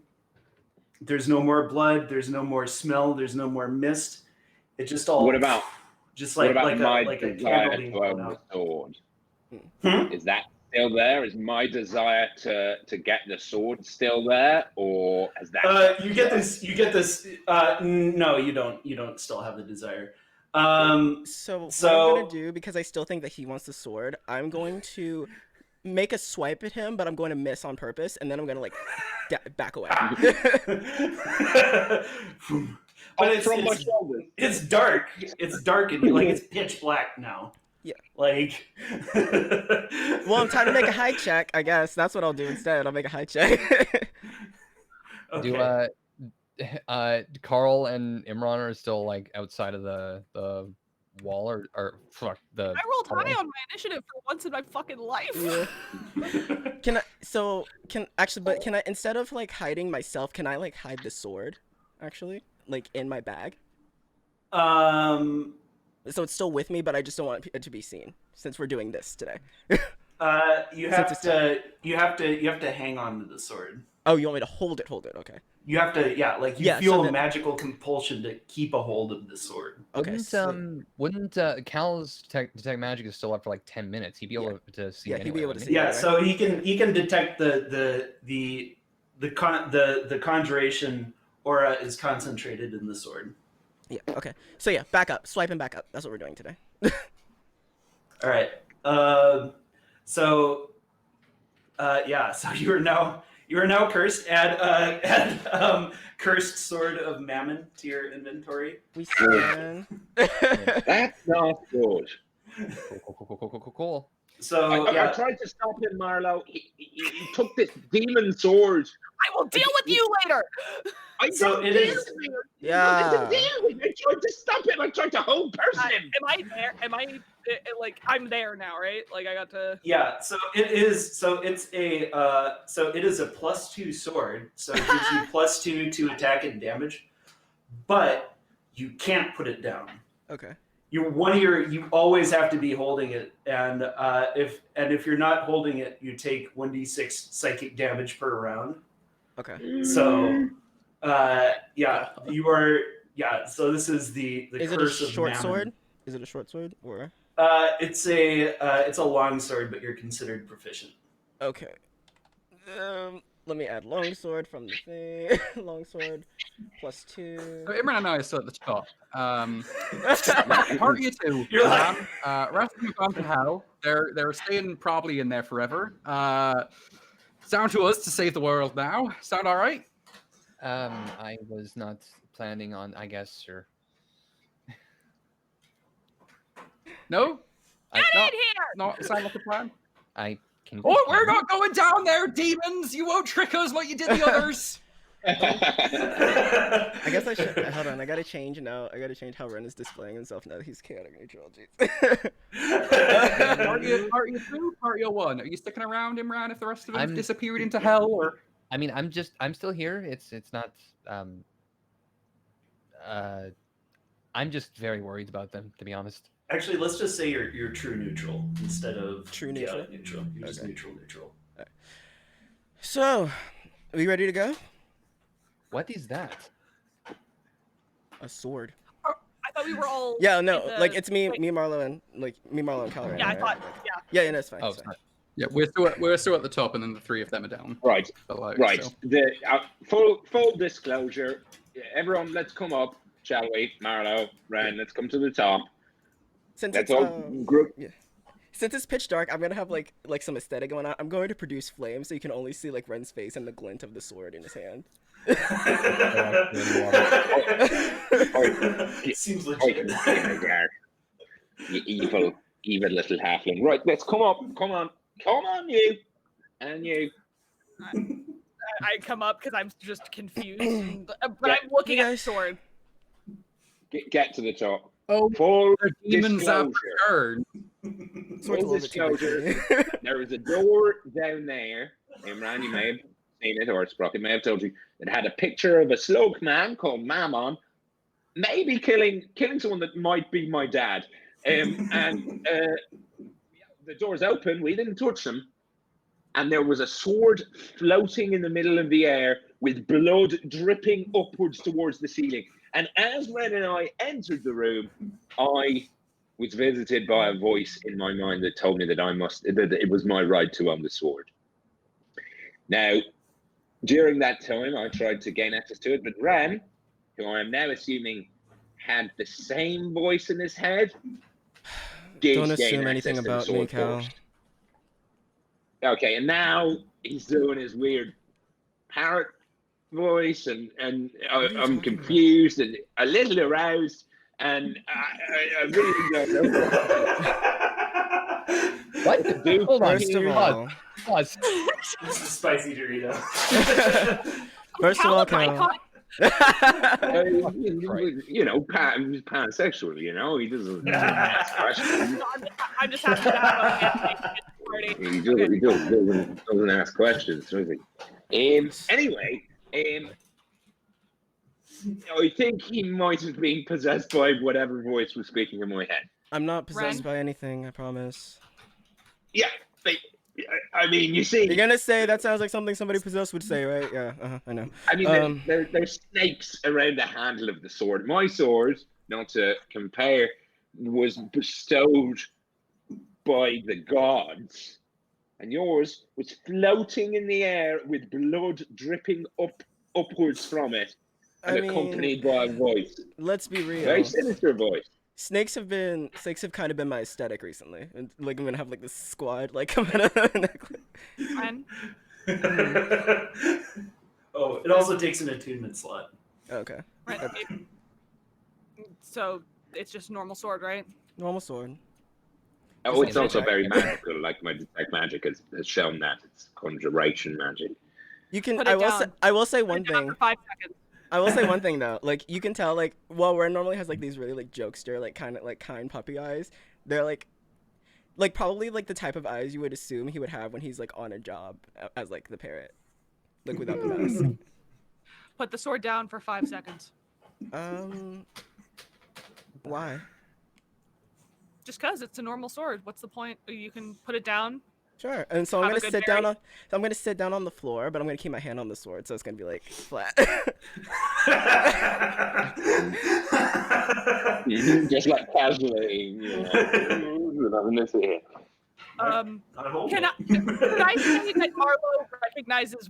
There's no more blood. There's no more smell. There's no more mist. It just all. What about just what like about my a desire candle being to blown own the out? sword? Hmm? Is that still there? Is my desire to get the sword still there, or has that? You get this. You get this. No, you don't. You don't still have the desire. So what So- I'm gonna do, because I still think that he wants the sword, I'm going to make a swipe at him, but I'm going to miss on purpose, and then I'm gonna like back away. But From my shoulders. it's dark. It's dark and like it's pitch black now. Yeah. Like. Well, I'm trying to make a high check. I guess that's what I'll do instead. I'll make a high check. Okay. Do Carl and Imran are still like outside of the wall or fuck the. I rolled high hallway? on my initiative for once in my fucking life. Yeah. Can I instead of like hiding myself, can I like hide the sword actually, like in my bag? So it's still with me, but I just don't want it to be seen since we're doing this today. You have to hang on to the sword. Oh, you want me to hold it? Hold it. Okay. You have to, you Yeah, feel so a that- magical compulsion to keep a hold of the sword. Okay. Wouldn't Cal's detect magic is still up for like 10 minutes? He'd be able to see. Yeah, he'd be anyway, able to wouldn't see. he? Yeah, Right. so he can detect the conjuration aura is concentrated in the sword. Yeah. Okay. So yeah, back up, swipe and back up. That's what we're doing today. All right. So you are now cursed. Add cursed sword of Mammon to your inventory. We can. That's not good. Cool. So I tried to stop him, Marlo. He took this demon sword. I will deal with you later. So it is. Yeah. I tried to stop him. I tried to hold person him. Am I there? Am I like I'm there now, right? Like I got to. Yeah, so it is. So it's a. So it is a +2 sword. So it gives you +2 to attack and damage, but you can't put it down. Okay. You always have to be holding it, and if you're not holding it, you take 1d6 psychic damage per round. Okay. So, you are. Yeah. So this is the Is it a curse of short Mammon. sword? Is it a short sword or? It's a long sword, but you're considered proficient. Okay. Let me add long sword from the thing. Long sword +2. So Imran and I are still at the top. Part of you two, You're like- rest of them have gone to hell. They're staying probably in there forever. It's down to us to save the world now. Sound all right? I was not planning on. I guess sure. No, Get no, in here! not sound like a plan. I can. Oh, we're not going down there, demons! You won't trick us like you did the others. I guess I should. Hold on. I gotta change now. I gotta change how Ren is displaying himself now that he's chaotic neutral. Jeez. Part you two, part you one. Are you sticking around, Imran? If the rest of them I'm- disappeared into hell, or I mean, I'm still here. It's not. I'm just very worried about them, to be honest. Actually, let's just say you're true neutral instead of True neutral? chaotic neutral. You're just Okay. neutral. So, are we ready to go? What is that? A sword. I thought we were all. Yeah, no, in the- like it's me, wait. Marlo, and Cal. Right Yeah, I now, thought. right? Yeah. Yeah, no, it's fine. Oh, it's fine. sorry. yeah, we're still at the top, and then the three of them are down. Right. Below, Right. so. The full disclosure. Everyone, let's come up, shall we? Marlo, Ren, let's come to the top. Since Let's it's all group. since it's pitch dark, I'm gonna have like some aesthetic going on. I'm going to produce flames so you can only see like Ren's face and the glint of the sword in his hand. Seems Oh, legit. you evil little halfling. Right, let's come up. Come on, you, and you. I come up because I'm just confused. But Yeah. I'm looking You at the guys- sword. Get to the top. Oh, Full the demons have disclosure. Sword's a Full little bit too big for me. There is a door down there. Imran, you may have seen it, or Sprocket may have told you. It had a picture of a slug man called Mammon, maybe killing someone that might be my dad. And the door's open. We didn't touch them. And there was a sword floating in the middle of the air with blood dripping upwards towards the ceiling. And as Ren and I entered the room, I was visited by a voice in my mind that told me that it was my right to own the sword. Now, during that time, I tried to gain access to it, but Ren, who I am now assuming had the same voice in his head, Don't assume anything about me, Cal. Okay, and now he's doing his weird parrot voice, and I'm confused and a little aroused, and I really don't know what to do. First of all, This is spicy Dorito. first of all, Cal. You know, he's pansexual. You know, he doesn't ask questions. I'm just happy to have a party. He doesn't ask questions, does he? Anyway, I think he might have been possessed by whatever voice was speaking in my head. I'm not possessed by anything, I promise. Yeah, but, I mean, you see. You're gonna say that sounds like something somebody possessed would say, right? Yeah, I know. I mean, there's snakes around the handle of the sword. My sword, not to compare, was bestowed by the gods, and yours was floating in the air with blood dripping upwards from it, and accompanied by a voice. Let's be real. Very sinister voice. Snakes have kind of been my aesthetic recently. And, like, I'm gonna have like this squad like come out of the necklace. Oh, it also takes an attunement slot. Okay. Right. So it's just normal sword, right? Normal sword. Oh, it's also very magical. Like my detect magic has shown that it's conjuration magic. You can. I will say one thing. For 5 seconds. I will say one thing though. Like you can tell, like Ren normally has like these really like jokester, like kind puppy eyes. They're like probably like the type of eyes you would assume he would have when he's like on a job as like the parrot, like without the mask. Put the sword down for 5 seconds. Why? Just cause it's a normal sword. What's the point? You can put it down. Sure. And so I'm gonna sit down on the floor, but I'm gonna keep my hand on the sword, so it's gonna be like flat. Just like casually, you know. Can I say that Marlo recognizes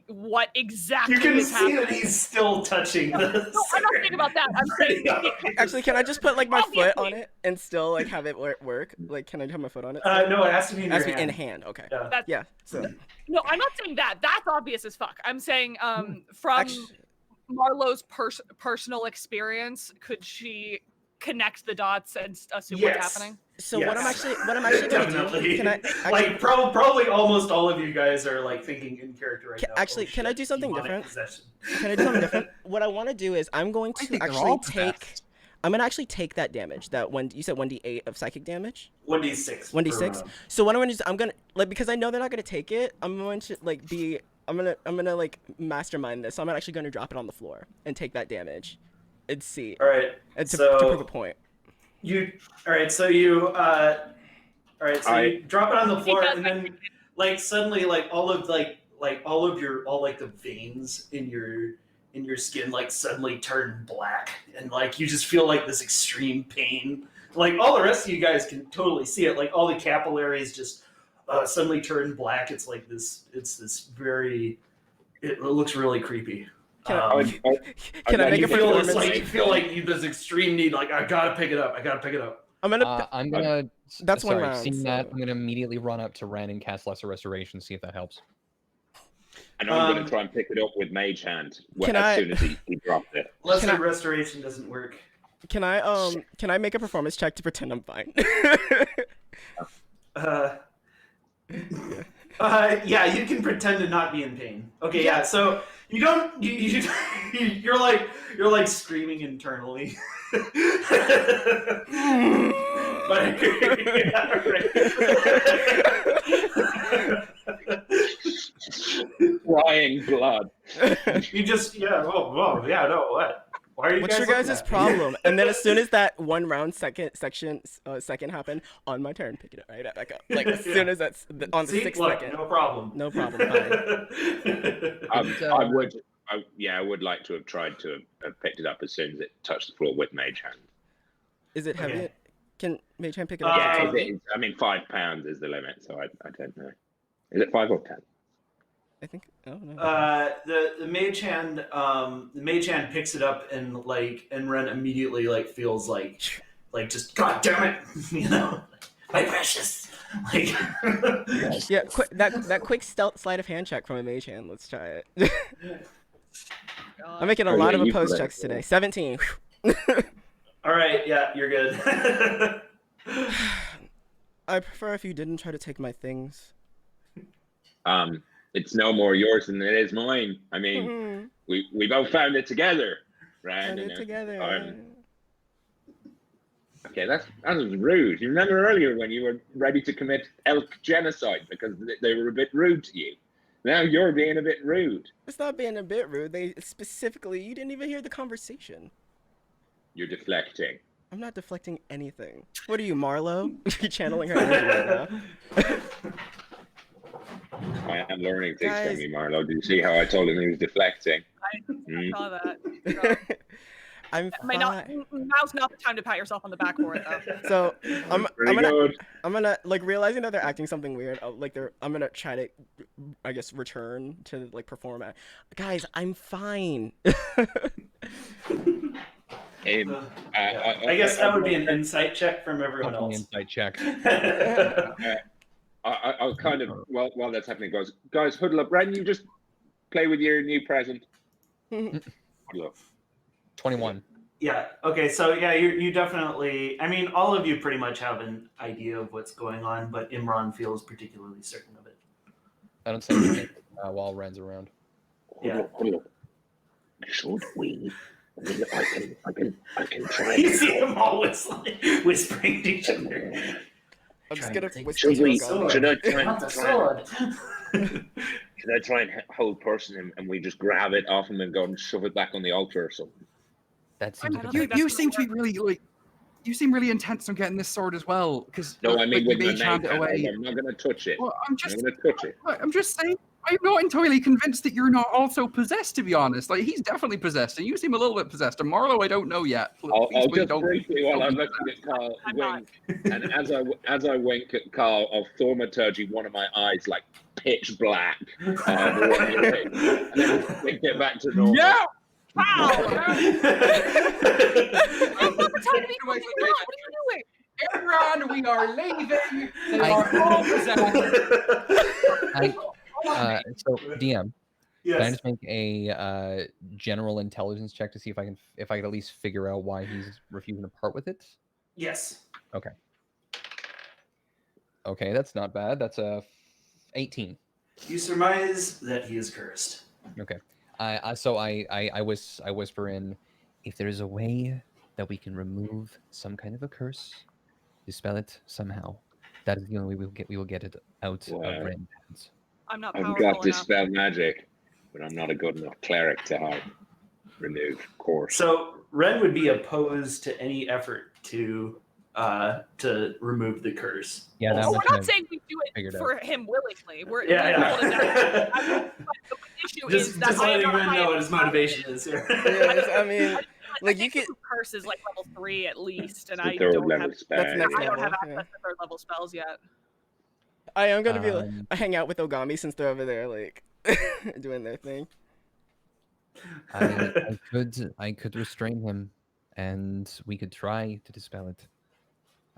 what exactly you can is see happening? that he's still touching this. No, I'm not thinking about that. I'm saying Actually, can I just put like my foot on it and still like have it work? Like, can I have my foot on it? No, it has to be in your hand. In hand. Okay. Yeah. Yeah. So. No, I'm not saying that. That's obvious as fuck. I'm saying from Marlo's personal experience, could she connect the dots and assume what's happening? So what I'm actually gonna do? Can I like probably almost all of you guys are like thinking in character right now. Actually, can I do something different? Can I do something different? What I want to do is I'm going to actually take that damage. That one you said 1d8 of psychic damage. 1d6. 1d6. So what I'm gonna do is I'm gonna because I know they're not gonna take it. I'm going to I'm gonna like mastermind this. So I'm actually gonna drop it on the floor and take that damage. And see. All right. And to prove a point. You drop it on the floor, and then like suddenly all the veins in your skin like suddenly turn black, and like you just feel like this extreme pain. Like all the rest of you guys can totally see it. Like all the capillaries just suddenly turn black. It's like this. It's this very. It looks really creepy. Can I make a performance? Like you feel like this extreme need. Like I gotta pick it up. I'm gonna. That's one round. Seeing that, I'm gonna immediately run up to Ren and cast Lesser Restoration, see if that helps. And I'm gonna try and pick it up with Mage Hand soon as he dropped it. Lesser Restoration doesn't work. Can I make a performance check to pretend I'm fine? Yeah, you can pretend to not be in pain. Okay, yeah. So you don't. You're like screaming internally. But yeah, right. Crying blood. You just whoa, yeah, no, what? Why are you What's guys your looking guys' at me? problem? And then as soon as that one round second happened, on my turn, pick it up right back up. Like as soon as that's on the See, 6th look, second. no problem. No problem. Fine. I would. I would like to have tried to have picked it up as soon as it touched the floor with Mage Hand. Is it heavy? Okay. Can Mage Hand pick it up? Yeah, too? I mean, 5 pounds is the limit, so I don't know. Is it 5 or 10? I think. Oh no. The mage hand picks it up and Ren immediately feels like just god damn it, my precious. Yeah, that quick stealth sleight of hand check from a Mage Hand. Let's try it. I'm making a lot of opposed checks today. 17. All right, yeah, you're good. I prefer if you didn't try to take my things. It's no more yours than it is mine. I mean, we both found it together, right? Found it together. Okay, that was rude. You remember earlier when you were ready to commit elk genocide because they were a bit rude to you. Now you're being a bit rude. It's not being a bit rude. They specifically, you didn't even hear the conversation. You're deflecting. I'm not deflecting anything. What are you, Marlo? You're channeling her energy right now. I am learning things Guys. from you, Marlo. Did you see how I told him he was deflecting? I saw that. I'm fine. Now's not the time to pat yourself on the back for it, though. So I'm Pretty gonna good. realizing that they're acting something weird. I'm gonna try to, I guess, return to perform at. Guys, I'm fine. I guess that would be an insight check from everyone else. Insight check. I'll kind of while that's happening, guys, huddle up. Ren, you just play with your new present. Huddle up. 21. Yeah. Okay. So yeah, you definitely. I mean, all of you pretty much have an idea of what's going on, but Imran feels particularly certain of it. I don't say anything while Ren's around. Yeah. Huddle up. Should we? I can try. You see them all whispering to each other. I'm just gonna whisper Should to we? Ogami. Should I try Not the and sword. should I try and hold person him and we just grab it off him and go and shove it back on the altar or something? That seems like a think You that's seem gonna to be really you seem really intense on getting this sword as well. Because No, I mean with my mage hand main it away. hand. I'm not going to touch it. Well, I'm going to touch it. I'm just saying. I'm not entirely convinced that you're not also possessed, to be honest. He's definitely possessed, and you seem a little bit possessed. And Marlo, I don't know yet. I'll Please just don't. briefly, while I'm looking at Carl, I'm not. wink, and as I wink at Carl, I'll thaumaturgy one of my eyes like pitch black, and then we get back to normal. Yeah. Wow! What are you doing? Everyone, we are leaving. They are all possessed. So DM, Yes. can I just make a general intelligence check to see if I can at least figure out why he's refusing to part with it? Yes. Okay, that's not bad. That's a 18. You surmise that he is cursed. Okay. I whisper in, if there is a way that we can remove some kind of a curse, dispel it somehow, that is the only way we will get it out of Ren's hands. I'm not I've powerful got enough. dispel magic, but I'm not a good enough cleric to have remove course. So Ren would be opposed to any effort to remove the curse. Yeah, that Well, much we're I not saying we do figured it for him willingly. We're Yeah. The issue is Just that letting I Ren know what his motivation is here. Yes, I mean, like you could. Curse is like level 3 at least, and It's the I third don't level have. spell. That's next I don't have level, access to third level spells yet. I am gonna be hang out with Ogami since they're over there, doing their thing. I could restrain him, and we could try to dispel it.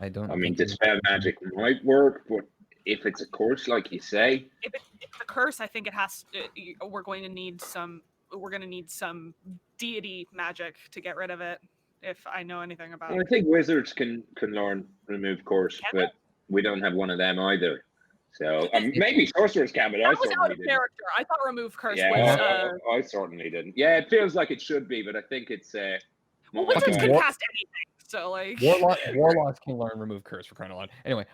I mean, dispel magic might work, but if it's a curse, like you say, If it's a curse, I think it has. We're going to need some. We're going to need some deity magic to get rid of it. If I know anything about I think wizards can learn remove curse, but we don't have one of them either. So maybe sorcerers can, but I that was out certainly of didn't. character. I thought remove curse Yeah, was. I certainly didn't. Yeah, it feels like it should be, but I think it's. Well, wizards Fucking can cast anything, so like. warlocks can learn remove curse for crying out loud. Anyway,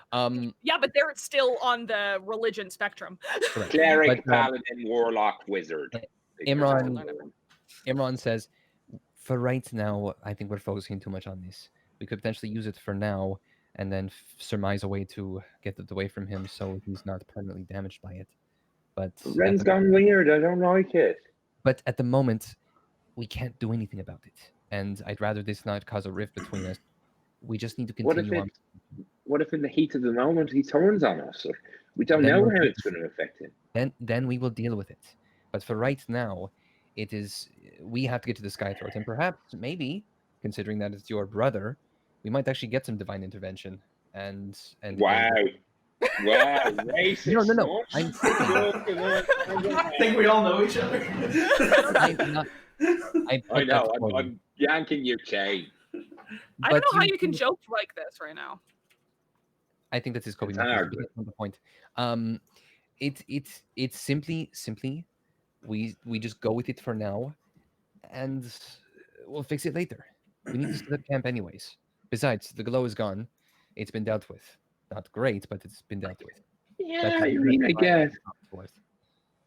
Yeah, but they're still on the religion spectrum. correct. Cleric, But, paladin, warlock, wizard. Imran says, For right now, I think we're focusing too much on this. We could potentially use it for now, and then surmise a way to get it away from him so he's not permanently damaged by it. But Ren's gone weird. I don't like it. But at the moment, we can't do anything about it, and I'd rather this not cause a rift between us. We just need to continue on. What if in the heat of the moment he turns on us? Or we don't Then know we're how good. it's going to affect him. Then we will deal with it. But for right now, we have to get to the Skythroat, and perhaps, maybe, considering that it's your brother, we might actually get some divine intervention. And Wow. Wow, racist. No. I'm I think we all know each other. I know. I'm yanking your chain. I don't know how you can joke like this right now. I think that's his Kobe. It's hard. On the point. It's simply we just go with it for now, and we'll fix it later. We need to set up camp anyways. Besides, the glow is gone. It's been dealt with. Not great, but it's been dealt with. Yeah, I mean, I guess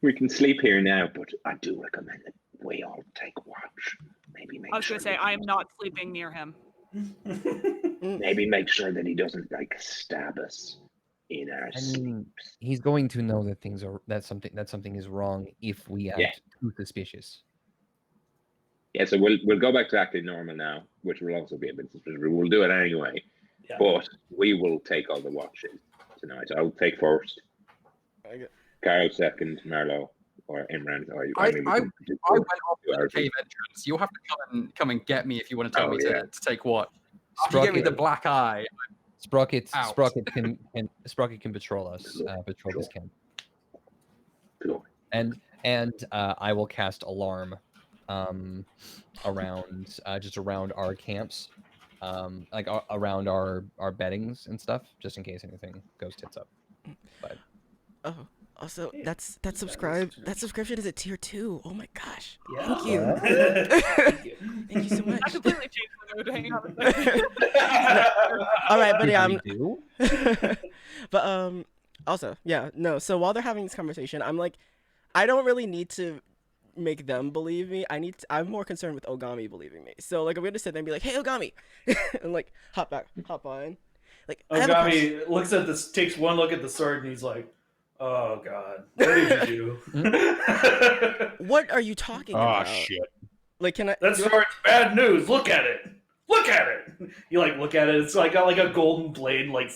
we can sleep here now, but I do recommend that we all take watch. Maybe make I was going to say, I am not sleeping near him. Maybe make sure that he doesn't stab us in our sleeps. He's going to know that something is wrong if we act too suspicious. Yeah, so we'll go back to acting normal now, which will also be a bit suspicious. We'll do it anyway, but we will take all the watches tonight. I'll take first. Carol second, Marlo or Imran. I went off to the cave entrance. You'll have to come and get me if you want to tell me to take what. If you give me the black eye. Sprocket can patrol us. Patrol this camp. Cool. And I will cast alarm around just around our camps, around our beddings and stuff, just in case anything goes tits up. But also that subscription is a tier 2. Oh my gosh. Yeah. Thank you. Thank you so much. I completely changed the mood. Hang on a second. All right, but yeah, but also, yeah, no. So while they're having this conversation, I'm like, I don't really need to make them believe me. I'm more concerned with Ogami believing me. So I'm gonna sit there and be like, "Hey, Ogami," and hop on. Ogami looks at this, takes one look at the sword, and he's like, "Oh God, what did you do?" What are you talking about? Oh shit! Can I? That sword's bad news. Look at it. Look at it. You look at it. It's got a golden blade, like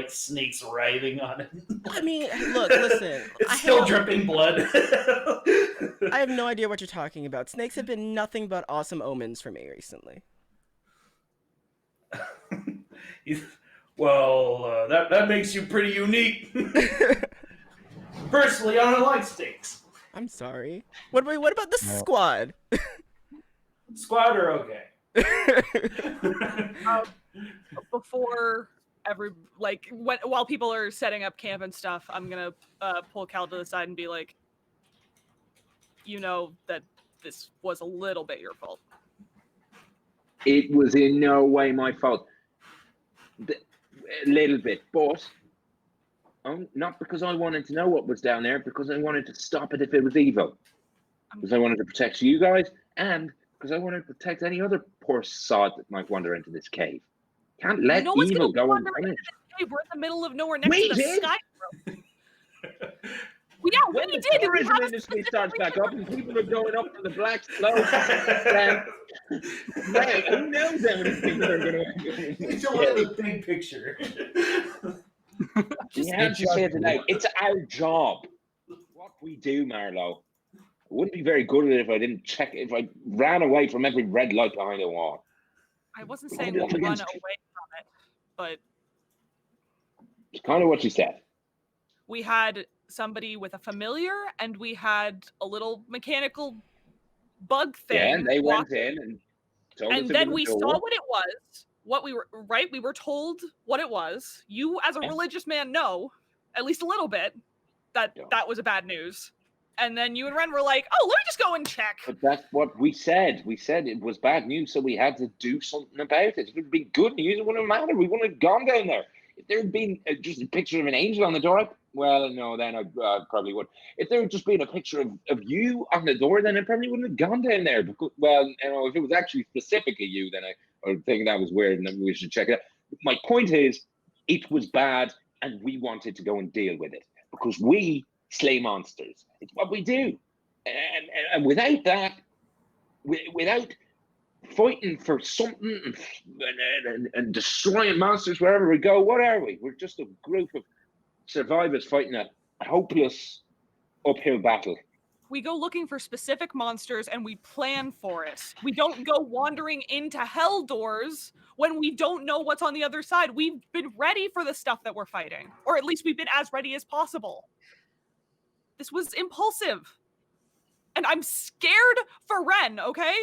snakes writhing on it. I mean, look, listen. It's still dripping blood. I have no idea what you're talking about. Snakes have been nothing but awesome omens for me recently. Well, that makes you pretty unique. Personally, I don't like snakes. I'm sorry. What about the squad? Squad are okay. Before while people are setting up camp and stuff, I'm gonna pull Cal to the side and be like, you know that this was a little bit your fault. It was in no way my fault. A little bit, but not because I wanted to know what was down there, because I wanted to stop it if it was evil. Because I wanted to protect you guys, and because I wanted to protect any other poor sod that might wander into this cave. Can't let evil go on. We're in the middle of nowhere next to the Skythroat. Yeah, when the tourism industry starts back up and people are going up to the black slope, who knows how many people are going to... It's a little big picture. You have to say it tonight. It's our job. What we do, Marlo. I wouldn't be very good at it if I didn't check it, if I ran away from every red light behind a wall. I wasn't saying we run away from it, but... It's kind of what you said. We had somebody with a familiar, and we had a little mechanical bug thing. Yeah, and they went in and told us. And then we saw what it was. What we were we were told what it was. You, as a religious man, know at least a little bit that that was a bad news. And then you and Ren were like, "Oh, let me just go and check." But that's what we said. We said it was bad news, so we had to do something about it. If it would be good news, it wouldn't have mattered. We wouldn't have gone down there. If there had been just a picture of an angel on the door, I Well, no, then I probably would. If there had just been a picture of you on the door, then I probably wouldn't have gone down there. Because, well, if it was actually specifically you, then I would think that was weird and then we should check it out. My point is, it was bad and we wanted to go and deal with it because we slay monsters. It's what we do. And without that, without fighting for something and destroying monsters wherever we go, what are we? We're just a group of survivors fighting a hopeless uphill battle. We go looking for specific monsters and we plan for it. We don't go wandering into hell doors when we don't know what's on the other side. We've been ready for the stuff that we're fighting, or at least we've been as ready as possible. This was impulsive. And I'm scared for Ren, okay?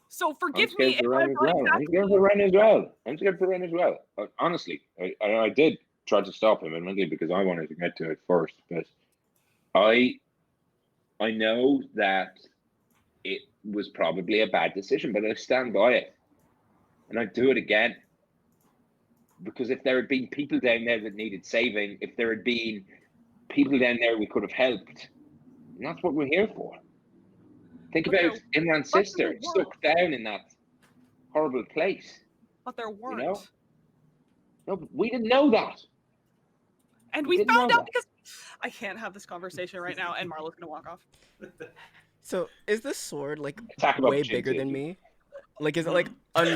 So forgive me if I'm not I'm scared for Ren as well. I'm scared for Ren as well. Honestly, I did try to stop him, admittedly, because I wanted to get to it first. But I know that it was probably a bad decision, but I stand by it. And I'd do it again. Because if there had been people down there that needed saving, if there had been people down there we could have helped, and that's what we're here for. Think about Imran's sister stuck down in that horrible place. But there weren't. You know? No, but we didn't know that. And we found out because I can't have this conversation right now, and Marlo's gonna walk off. So is this sword like Attack of way opportunity. bigger than me? Like, is it like Wow.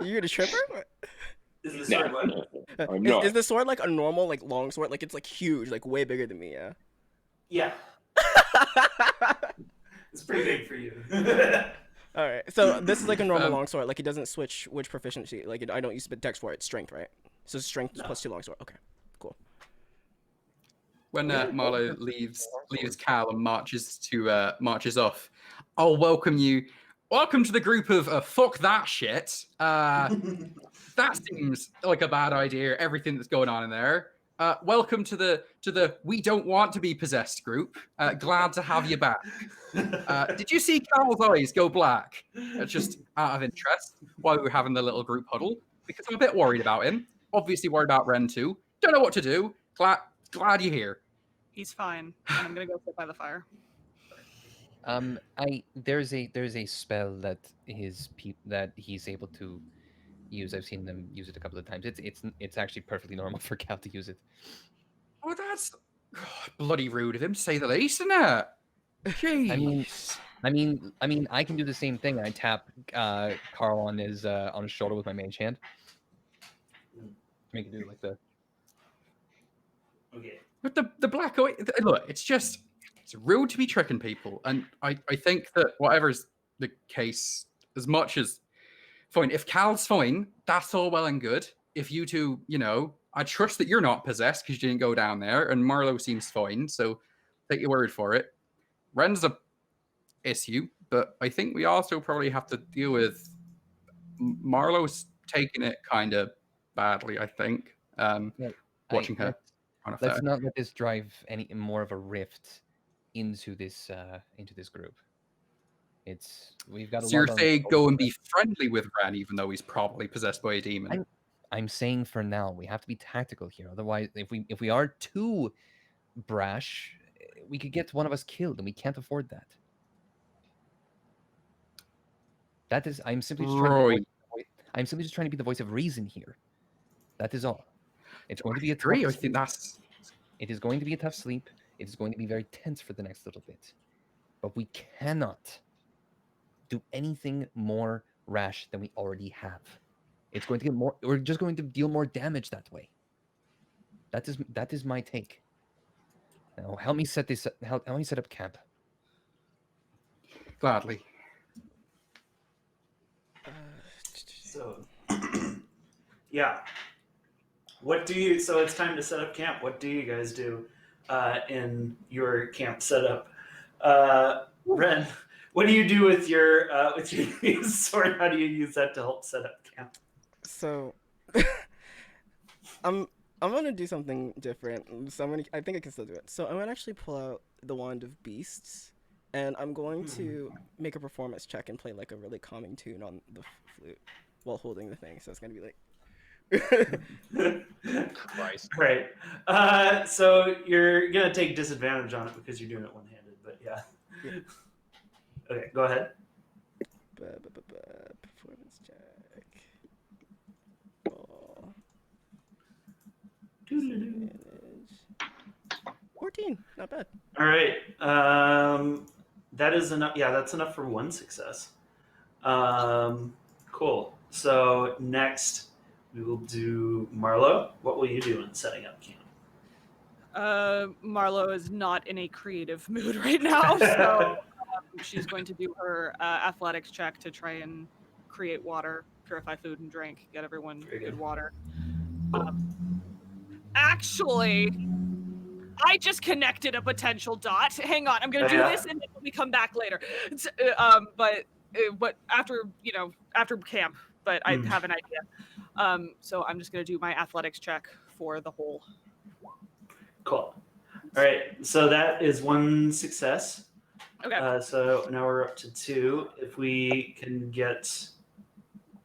You gonna trip her? Is the sword what? I'm not. Is the sword like a normal like long sword? Like it's like huge, like way bigger than me, yeah. Yeah. It's pretty big for you. All right, so this is like a normal long sword. Like it doesn't switch which proficiency. Like I don't use dex for it. It's strength, right? So strength plus 2 long sword. Okay, cool. When Marlo leaves Cal and marches off, I'll welcome you. Welcome to the group of fuck that shit. That seems like a bad idea. Everything that's going on in there. Welcome to the we don't want to be possessed group. Glad to have you back. Did you see Cal's eyes go black? Just out of interest, while we were having the little group huddle, because I'm a bit worried about him. Obviously worried about Ren too. Don't know what to do. Glad you're here. He's fine, and I'm gonna go sit by the fire. There's a spell that he's able to use. I've seen them use it a couple of times. It's actually perfectly normal for Cal to use it. Oh, that's bloody rude of him, to say the least, isn't it? Jeez. I mean, I can do the same thing. I tap Carl on his shoulder with my mage hand. Make it do like the. Okay. But the black eye, look, it's rude to be tricking people, and I think that whatever's the case, as much as fine, if Cal's fine, that's all well and good. If you two, I trust that you're not possessed because you didn't go down there, and Marlo seems fine, so take your word for it. Ren's a issue, but I think we also probably have to deal with Marlo's taking it kind of badly, I think. Watching her. Let's not let this drive any more of a rift into this group. We've got. So you're saying go and be friendly with Ren, even though he's probably possessed by a demon. I'm saying for now we have to be tactical here. Otherwise, if we are too brash, we could get one of us killed, and we can't afford that. That is, I'm simply just trying to be the voice of reason here. That is all. It's going to be a tough I think it is going to be a tough sleep. It is going to be very tense for the next little bit. But we cannot do anything more rash than we already have. It's going to get more. We're just going to deal more damage that way. That is my take. Now, help me set this. Help me set up camp. Gladly. So, yeah. So it's time to set up camp. What do you guys do in your camp setup? Ren, what do you do with your sword? How do you use that to help set up camp? So, I'm gonna do something different. So I think I can still do it. So I'm gonna actually pull out the Wand of Beasts, and I'm going to make a performance check and play like a really calming tune on the flute while holding the thing. So it's gonna be like. Christ. Right. So you're gonna take disadvantage on it because you're doing it one-handed. But yeah. Yeah. Okay, go ahead. Performance check. Oh. Doo-doo-doo. Advantage. 14. Not bad. All right. That is enough. Yeah, that's enough for one success. Cool. So next we will do Marlo. What will you do in setting up camp? Marlo is not in a creative mood right now, so she's going to do her athletics check to try and create water, purify food and drink, get everyone Very good good. water. Actually, I just connected a potential dot. Hang on, I'm gonna do this and then we come back later. But after after camp. But I have an idea. So I'm just gonna do my athletics check for the whole. Cool. All right. So that is one success. Okay. So now we're up to 2. If we can get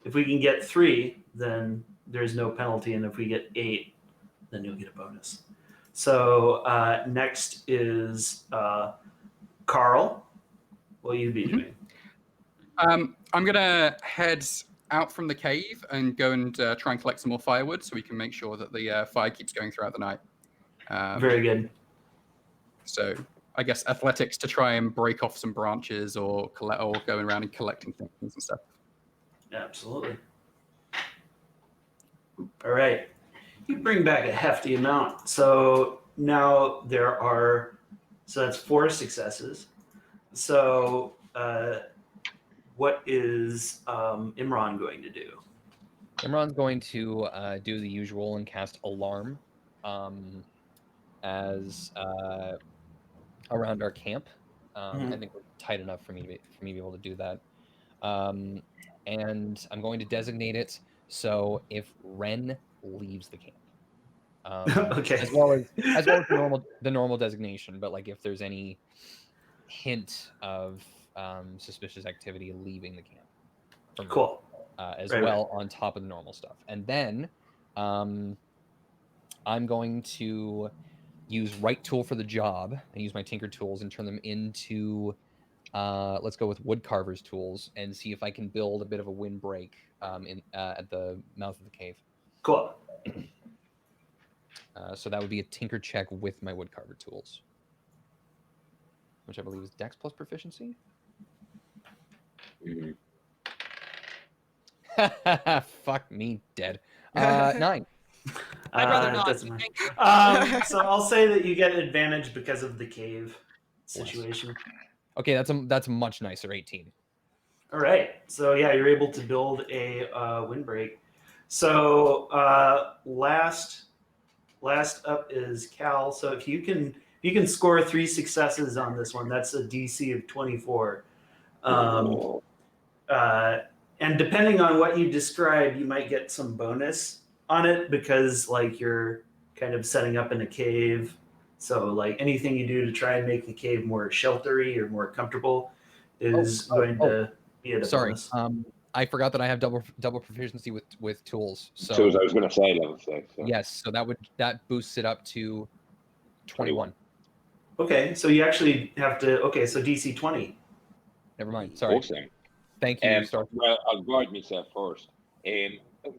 3, then there's no penalty, and if we get 8, then you'll get a bonus. So next is Carl. What will you be doing? I'm gonna head out from the cave and go and try and collect some more firewood so we can make sure that the fire keeps going throughout the night. Very good. So I guess athletics to try and break off some branches or going around and collecting things and stuff. Absolutely. All right. You bring back a hefty amount. So now so that's 4 successes. So what is Imran going to do? Imran's going to do the usual and cast Alarm as around our camp. I think we're tight enough for me to be able to do that. And I'm going to designate it so if Ren leaves the camp, Okay. as well as the normal designation, but like if there's any hint of suspicious activity leaving the camp, from Cool. as Right, well on top of the normal stuff, and then I'm going to use right tool for the job and use my tinker tools and turn them into let's go with woodcarver's tools and see if I can build a bit of a windbreak at the mouth of the cave. Cool. So that would be a tinker check with my woodcarver tools, which I believe is Dex plus proficiency. Mhm. Fuck me dead. 9. I'd rather not. doesn't matter. Thank you. So I'll say that you get advantage because of the cave situation. Okay, that's a much nicer 18. All right. So yeah, you're able to build a windbreak. So last up is Cal. So if you can score 3 successes on this one, that's a DC of 24. And depending on what you describe, you might get some bonus on it because like you're kind of setting up in a cave. So like anything you do to try and make the cave more sheltery or more comfortable is going to be at a bonus. I forgot that I have double proficiency with tools. So I was going to say level 6. So. Yes, so that boosts it up to 21. Okay, so you actually have to. Okay, so DC 20. Never mind. Sorry. Awesome. Thank you. Well, I'll guide myself first.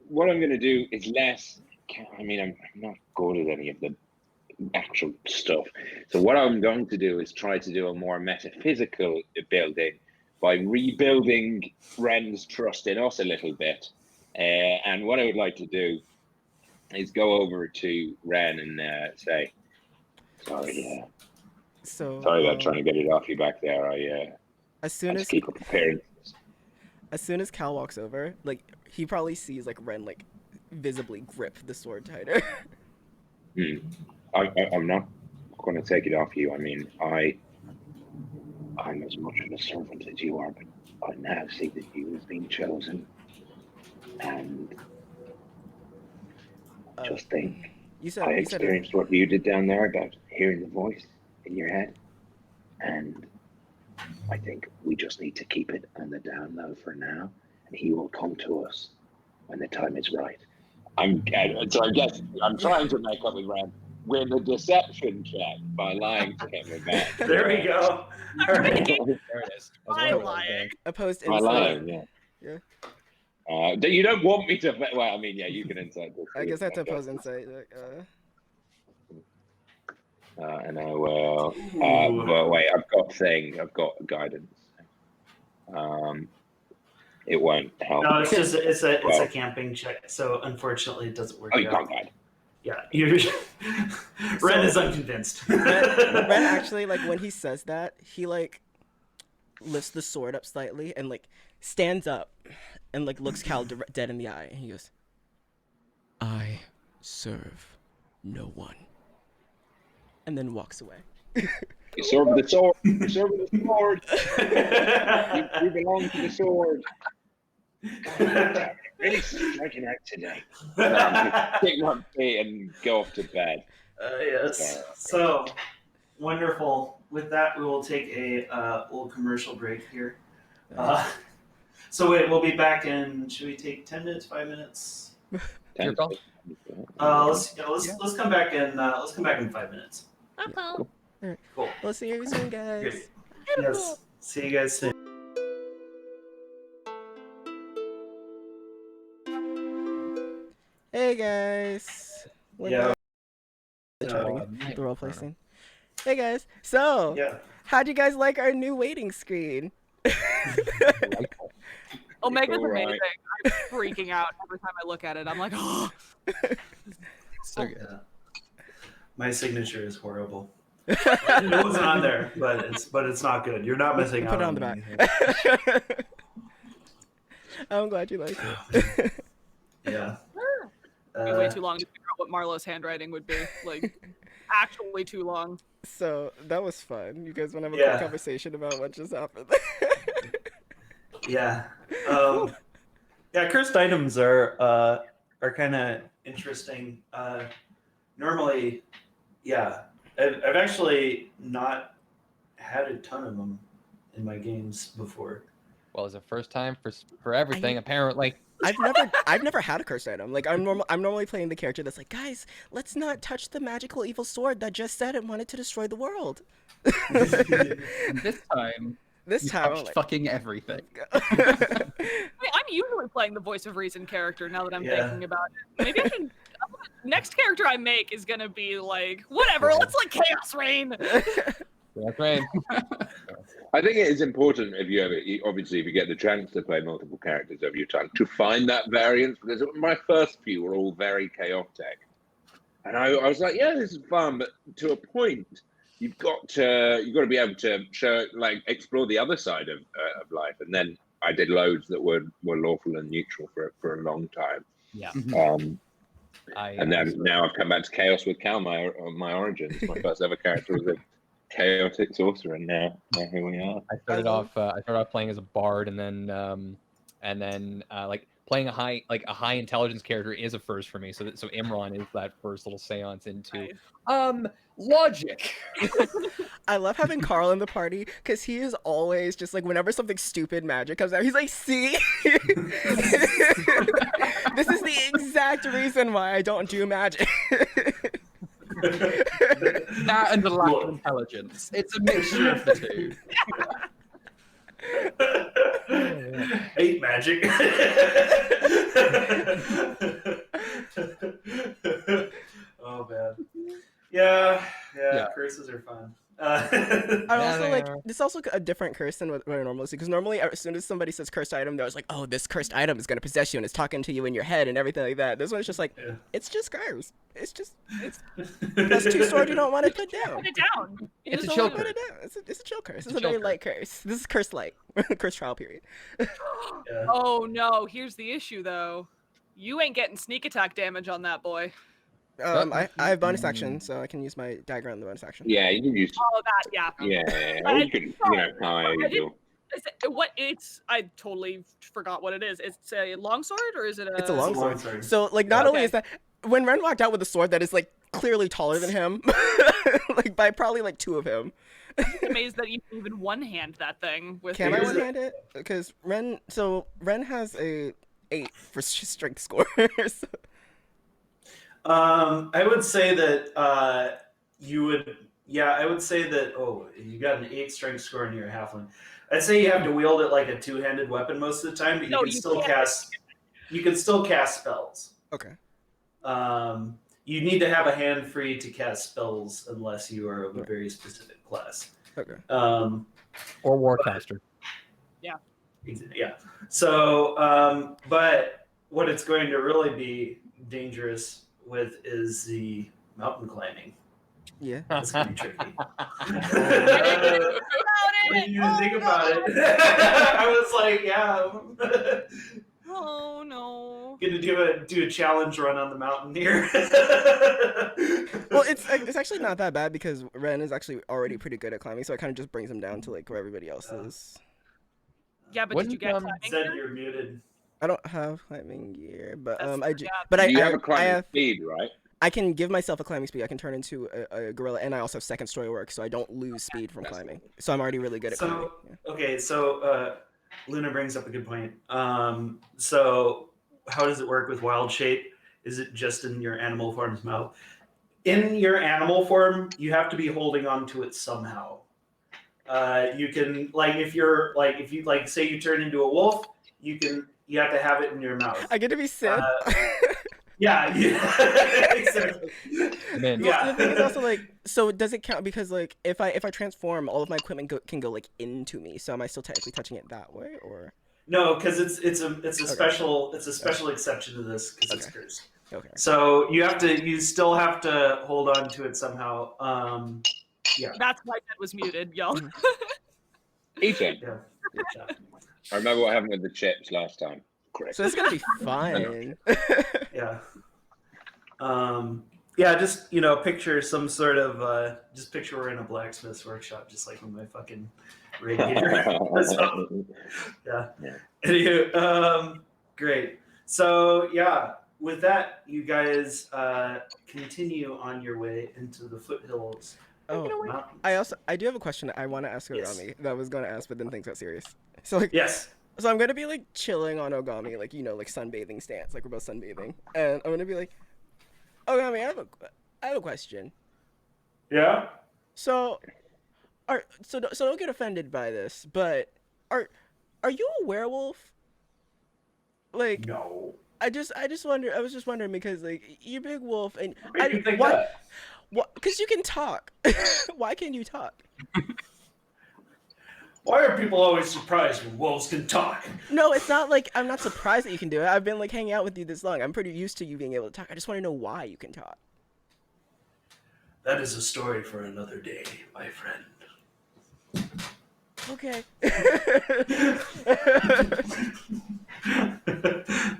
What I'm going to do is less. I mean, I'm not good at any of the actual stuff. So what I'm going to do is try to do a more metaphysical building by rebuilding Ren's trust in us a little bit. And what I would like to do is go over to Ren and say, sorry about trying to get it off you back there. As soon as keep up appearances. As soon as Cal walks over, like he probably sees like Ren like visibly grip the sword tighter. I'm not going to take it off you. I mean, I'm as much of a servant as you are, but I now see that you have been chosen. And just think, I experienced what you did down there about hearing the voice in your head. And I think we just need to keep it on the down low for now. And he will come to us when the time is right. So I guess I'm trying to make up with Ram. Win a deception check by lying to him about. There we go. There it is. That's I what it was lying. there. Opposed By insight. lying, yeah. You don't want me to. Well, I mean, yeah, you can insight this. I guess I have to oppose insight. Like, And I will. Ooh. But wait, I've got guidance. It won't help. No, it's a camping check. So unfortunately, it doesn't work. Oh, you out. can't guide. Yeah, Ren is unconvinced. Ren actually, like, when he says that, he like lifts the sword up slightly and like stands up and like looks Cal dead in the eye, and he goes, "I serve no one," and then walks away. You serve the sword. You serve the sword. You belong to the sword. God, really striking out today. Pick up feet and go off to bed. Yes. So wonderful. With that, we will take a little commercial break here. So we'll be back in. Should we take 10 minutes? 5 minutes? Your call. Let's come back in. Let's come back in 5 minutes. Cool. Cool. We'll see you soon, guys. Yes. See you guys soon. Hey guys. We're Yeah. back. The roleplay scene. Hey guys. So, Yeah. how'd you guys like our new waiting screen? Omega's Alright. amazing. I'm freaking out every time I look at it. I'm like, oh. So good. Yeah. My signature is horrible. It wasn't on there, but it's not good. You're not missing out. Put it on the back. I'm glad you like it. Yeah. It'd be way too long to figure out what Marlo's handwriting would be. Like, actually too long. So that was fun. You guys want to have a Yeah. quick conversation about what just happened? Yeah. Yeah. Cursed items are kind of interesting. Normally, yeah, I've actually not had a ton of them in my games before. Well, it's the first time for everything. Apparently, I've never had a cursed item. Like I'm normally playing the character that's like, guys, let's not touch the magical evil sword that just said it wanted to destroy the world. And this time, This you time, I'm touched like, fucking everything. I mean, I'm usually playing the voice of reason character now that I'm Yeah. thinking about it. Maybe I should. Next character I make is gonna be like, whatever, let's like Chaos Reign. that's right. I think it is important if you get the chance to play multiple characters over your time to find that variance, because my first few were all very chaotic, and I was like, yeah, this is fun, but to a point, you've got to be able to explore the other side of life, and then I did loads that were lawful and neutral for a long time. Yeah. And then now I've come back to chaos with Cal. My origins. My first ever character was a chaotic sorcerer, and now here we are. I started off playing as a bard, and then like playing a high intelligence character is a first for me. So Imran is that first little seance into logic. I love having Carl in the party because he is always just like, whenever something stupid magic comes out, he's like, see? This is the exact reason why I don't do magic. That and the lack of intelligence. It's a mixture of the two. Hate magic. Oh man. Yeah. Curses are fun. I also they like are. this is also a different curse than what I normally see, because normally as soon as somebody says cursed item, they're like, oh, this cursed item is gonna possess you and it's talking to you in your head and everything like that. This one's just like, Yeah. it's just curse. It's that's two sword you don't want to put down. Put it down. You It's just a don't chill wanna- Put it down. It's a chill curse. It's a a very chill light curse. This is curse light. Curse trial period. Yeah. Oh no, here's the issue though. You ain't getting sneak attack damage on that boy. I have bonus action, so I can use my dagger on the bonus action. Yeah, you can use. Oh, that, yeah. Yeah, or you could, how you do. I totally forgot what it is. It's a longsword or is it a? It's a long sword. Longsword. So like, not Yeah. only Okay. is that, when Ren walked out with a sword that is like clearly taller than him, like by probably like two of him. I'm amazed that you can even one hand that thing with. Can I Here's one hand it? Because Ren has a 8 for strength score. So I would say that you would. Yeah, I would say that. Oh, you got an 8 strength score in your halfling. I'd say you have to wield it like a 2-handed weapon most of the time, but you No, can you still can't. cast. You can still cast spells. Okay. You need to have a hand free to cast spells unless you are of a very specific class. Okay. Or Warcaster. Yeah. So, but what it's going to really be dangerous with is the mountain climbing. Yeah. It's going to be tricky. About When it. you Oh, think no. about it, I was like, yeah. Oh no. Gonna do a challenge run on the mountain here. Well, it's actually not that bad because Ren is actually already pretty good at climbing, so it kind of just brings him down to like where everybody else is. Yeah, but did you Wouldn't, get um, climbing Zed, gear? you're muted. I don't have climbing gear, but That's- I do. yeah. But you I have a climbing have speed, right? I can give myself a climbing speed. I can turn into a gorilla, and I also have second story work, so I don't lose speed from climbing. So I'm already really good at climbing. Yeah. Okay, so Luna brings up a good point. So how does it work with wild shape? Is it just in your animal form's mouth? In your animal form, you have to be holding on to it somehow. You can if you say you turn into a wolf, you have to have it in your mouth. I get to be Sid. Yeah, exactly. Man. The thing is also so does it count because if I transform, all of my equipment can go into me. So am I still technically touching it that way, or? No, because it's a special exception to this because it's cursed. Okay. So you still have to hold on to it somehow. Yeah. That's why Zed was muted, y'all. Ethan, Yeah. I remember what happened with the chips last time. Correct. So it's gonna be fun. Yeah. Yeah, just picture some sort of just picture we're in a blacksmith's workshop, just like with my fucking radiator. So, yeah. Anywho, great. So yeah, with that, you guys continue on your way into the foothills. Oh, Mountains. I do have a question that I want to ask Yes. Ogami that I was gonna ask, but then things got serious. So Yes. So I'm gonna be chilling on Ogami, like sunbathing stance, like we're both sunbathing, and I'm gonna be like, Ogami, I have a question. Yeah. So, don't get offended by this, but are you a werewolf? No. I was just wondering because you're a big wolf and Why do you think why? that? What? Because you can talk. Why can you talk? Why are people always surprised when wolves can talk? No, it's not I'm not surprised that you can do it. I've been hanging out with you this long. I'm pretty used to you being able to talk. I just want to know why you can talk. That is a story for another day, my friend. Okay.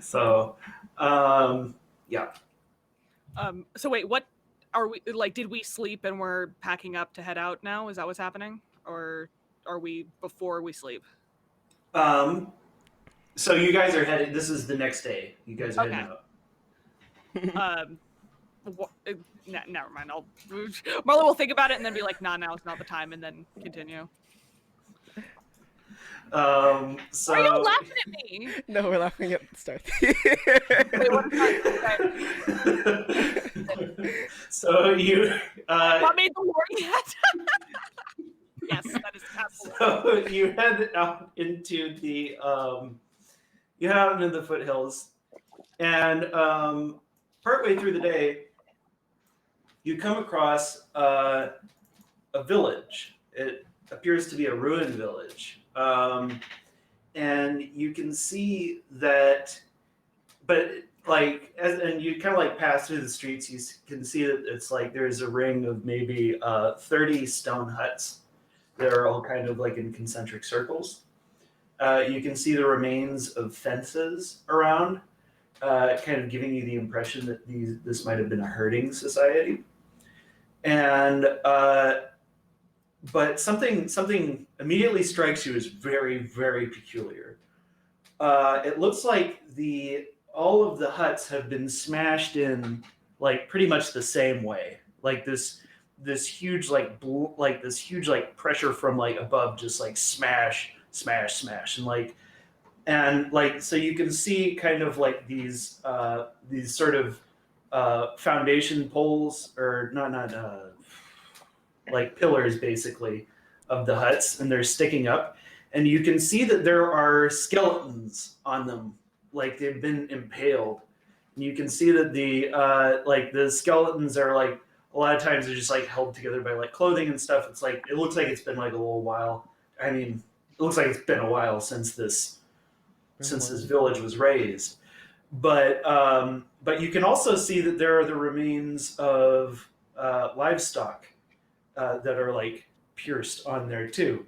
So, yeah. So wait, what are we did we sleep and we're packing up to head out now? Is that what's happening? Or are we before we sleep? So you guys are headed. This is the next day. You guys are heading out. Never mind. Marla will think about it and then be like, "Nah, now is not the time," and then continue. So Why are you laughing at me? No, we're laughing at the start. Wait, what is that? So you. What made the Lori hat? Yes, that is absolutely. So you head out into the you head out into the foothills, and partway through the day, you come across a village. It appears to be a ruined village, and you can see that. But and you kind of pass through the streets, you can see that it's there's a ring of maybe 30 stone huts. They're all kind of in concentric circles. You can see the remains of fences around, kind of giving you the impression that this might have been a herding society. And but something immediately strikes you as very, very peculiar. It looks like all of the huts have been smashed in pretty much the same way. This huge pressure from above, just smash, and so you can see kind of these sort of foundation poles, or not like pillars basically of the huts, and they're sticking up, and you can see that there are skeletons on them, like they've been impaled. And you can see that the skeletons are like, a lot of times they're just like held together by like clothing and stuff. It's like, it looks like it's been like a little while. I mean, it looks like it's been a while since this village was raised. But you can also see that there are the remains of livestock that are like pierced on there too,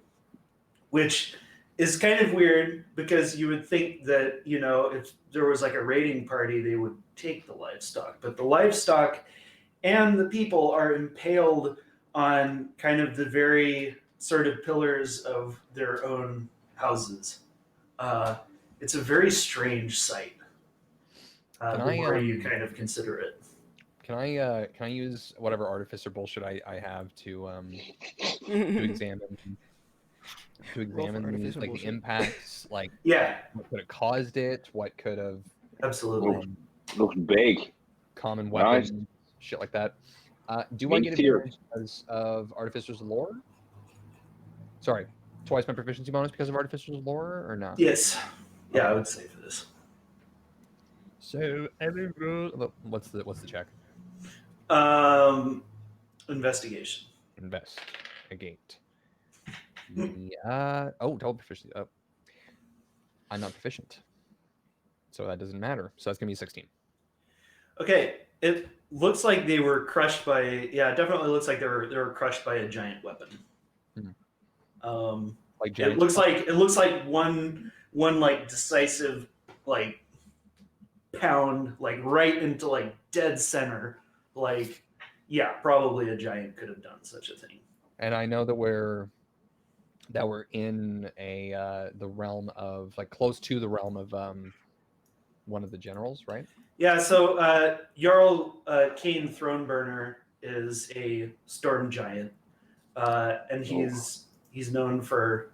which is kind of weird because you would think that, you know, if there was like a raiding party, they would take the livestock, but the livestock and the people are impaled on kind of the very sort of pillars of their own houses. It's a very strange sight. The more you kind of consider it. Can I use whatever artificer bullshit I have to examine these, like the impacts, like what could have caused it, what could have absolutely looks big, common weapons, shit like that. Do I get advantage because of artificer's lore? Sorry, twice my proficiency bonus because of artificer's lore, or not? Yes. Yeah, I would say for this. So what's the check? Investigation. Investigate. Double proficiency. Oh, I'm not proficient, so that doesn't matter. So that's gonna be 16. Okay, it looks like they were crushed by. Yeah, it definitely looks like they were crushed by a giant weapon. Like it looks like one like decisive like pound like right into like dead center. Like, yeah, probably a giant could have done such a thing. And I know that we're in the realm of, like, close to the realm of one of the generals, right? Yeah, so Jarl Kane Throneburner is a storm giant, and he's known for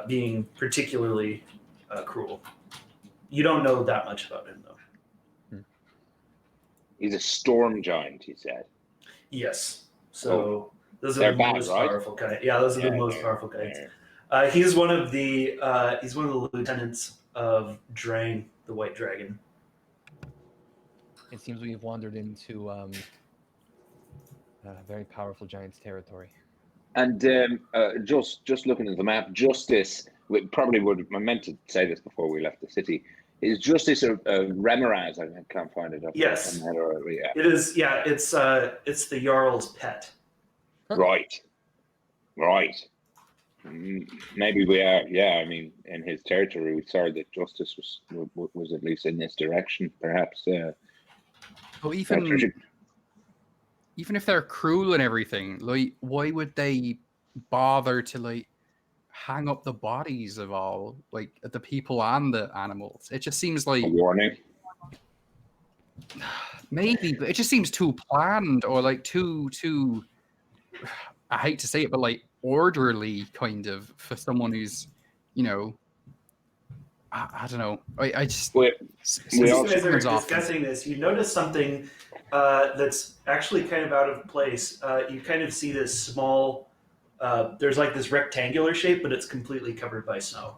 being particularly cruel. You don't know that much about him, though. He's a storm giant, you said. Yes. So those are the most powerful guys. Yeah, those are the most powerful guys. He's one of the lieutenants of Drang, the White Dragon. It seems we've wandered into very powerful giant's territory. And just looking at the map, Justice, I meant to say this before we left the city, is Justice a Remoraz? I can't find it up. Yes. Yeah. It is. Yeah, it's the Jarl's pet. Right. Maybe we are. Yeah, I mean, in his territory, we saw that Justice was at least in this direction, perhaps. So even if they're cruel and everything, like, why would they bother to like hang up the bodies of all, like, the people and the animals? It just seems like a warning. Maybe, but it just seems too planned, or like too. I hate to say it, but like orderly, kind of, for someone who's, you know, I don't know. I just. As you guys are discussing this, you notice something that's actually kind of out of place. You kind of see this small. There's like this rectangular shape, but it's completely covered by snow,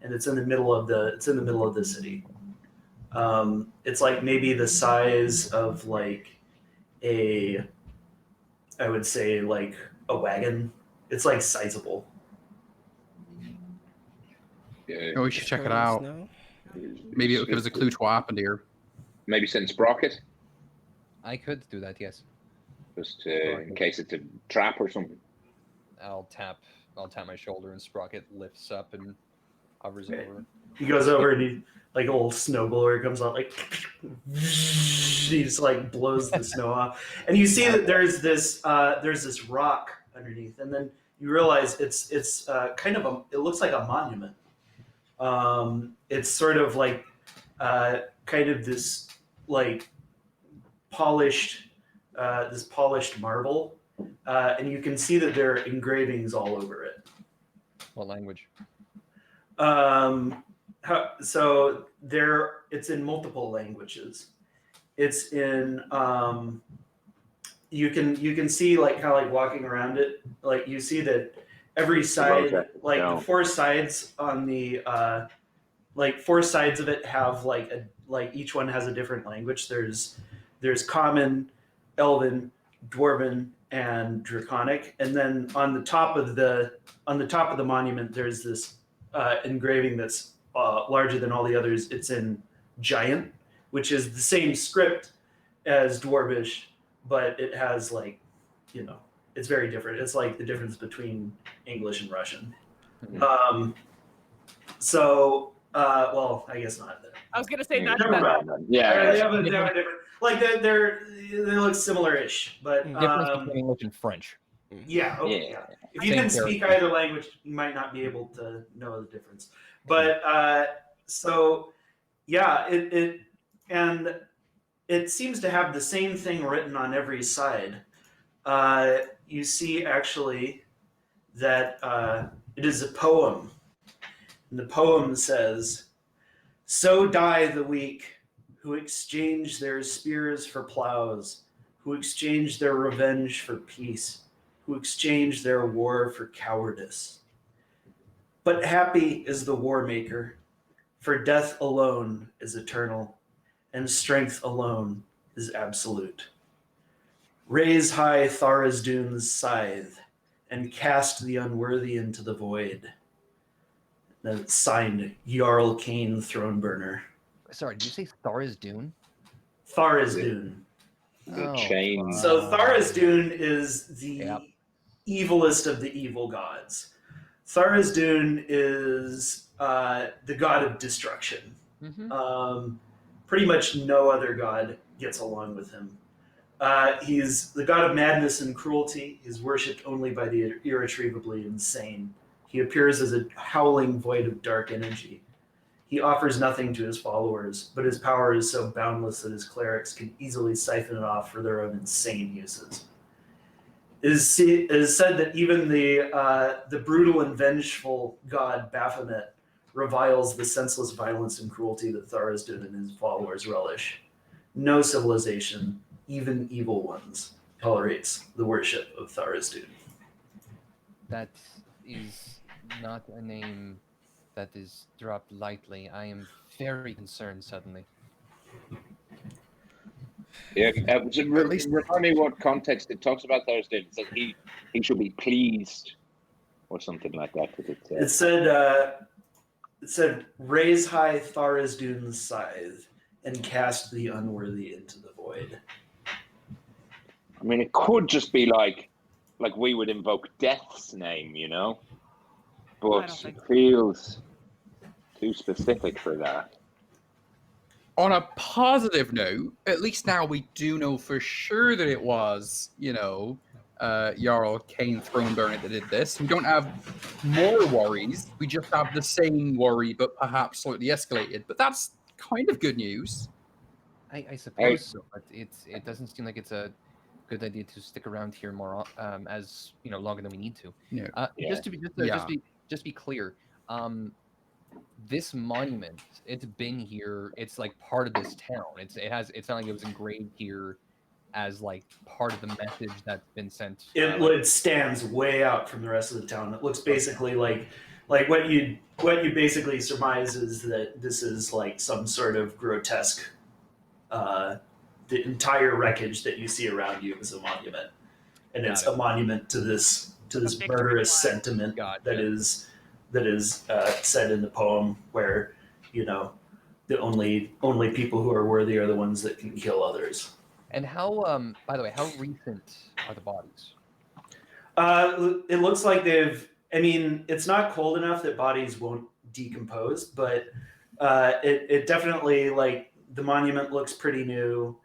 and it's in the middle of the city. It's like maybe the size of like I would say like a wagon. It's like sizable. Oh, we should check it out. Maybe it'll give us a clue to what happened here. Maybe send Sprocket. I could do that, yes. Just in case it's a trap or something. I'll tap my shoulder, and Sprocket lifts up and hovers over. He goes over and he, like, a little snowblower comes out, like, he just like blows the snow off, and you see that there's this rock underneath, and then you realize it's kind of it looks like a monument. It's sort of like kind of this like polished marble, and you can see that there are engravings all over it. What language? So it's in multiple languages, It's in you can see like how like walking around it, like you see that every side, like the four sides on the like four sides of it have like each one has a different language. There's common, elven, dwarven, and draconic, and then on the top of the monument there's this engraving that's larger than all the others. It's in Giant, which is the same script as Dwarvish, but it has like, it's very different. It's like the difference between English and Russian. So, well, I guess not. I was gonna say not Never mind. Yeah. They have a different. Like they look similar-ish, but Difference between English and French. yeah, okay, Yeah. If you didn't speak either language, you might not be able to know the difference. But so yeah, it seems to have the same thing written on every side. You see actually that it is a poem. And the poem says, "So die the weak who exchange their spears for plows, who exchange their revenge for peace, who exchange their war for cowardice. But happy is the war maker, for death alone is eternal, and strength alone is absolute. Raise high Tharizdun's scythe, and cast the unworthy into the void." That's signed Jarl Kane Throneburner. Sorry, did you say Tharizdun? Tharizdun. The Oh, chain. So Tharizdun is the Yep. evilest of the evil gods. Tharizdun is the god of destruction. Pretty much no other god gets along with him. He's the god of madness and cruelty. He's worshipped only by the irretrievably insane. He appears as a howling void of dark energy. He offers nothing to his followers, but his power is so boundless that his clerics can easily siphon it off for their own insane uses. It is said that even the brutal and vengeful god Baphomet reviles the senseless violence and cruelty that Tharizdun and his followers relish. No civilization, even evil ones, tolerates the worship of Tharizdun. That is not a name that is dropped lightly. I am very concerned suddenly. Yeah, remind me what context it talks about Thursday. It says he should be pleased, or something like that. It said, "Raise high Tharizdun's scythe and cast the unworthy into the void." I mean, it could just be like we would invoke Death's name, but it feels too specific for that. On a positive note, at least now we do know for sure that it was, Jarl Kane Throneburner that did this. We don't have more worries. We just have the same worry, but perhaps slightly escalated. But that's kind of good news. I suppose so, but it doesn't seem like it's a good idea to stick around here more as longer than we need to. No. Just to be clear, this monument, it's been here. It's like part of this town. It's not like it was engraved here as like part of the message that's been sent. It stands way out from the rest of the town. It looks basically like what you basically surmise is that this is like some sort of grotesque. The entire wreckage that you see around you is a monument, and it's a monument to this murderous sentiment that is said in the poem, where the only people who are worthy are the ones that can kill others. And how, by the way, how recent are the bodies? It looks like it's not cold enough that bodies won't decompose, but it definitely, like, the monument looks pretty new.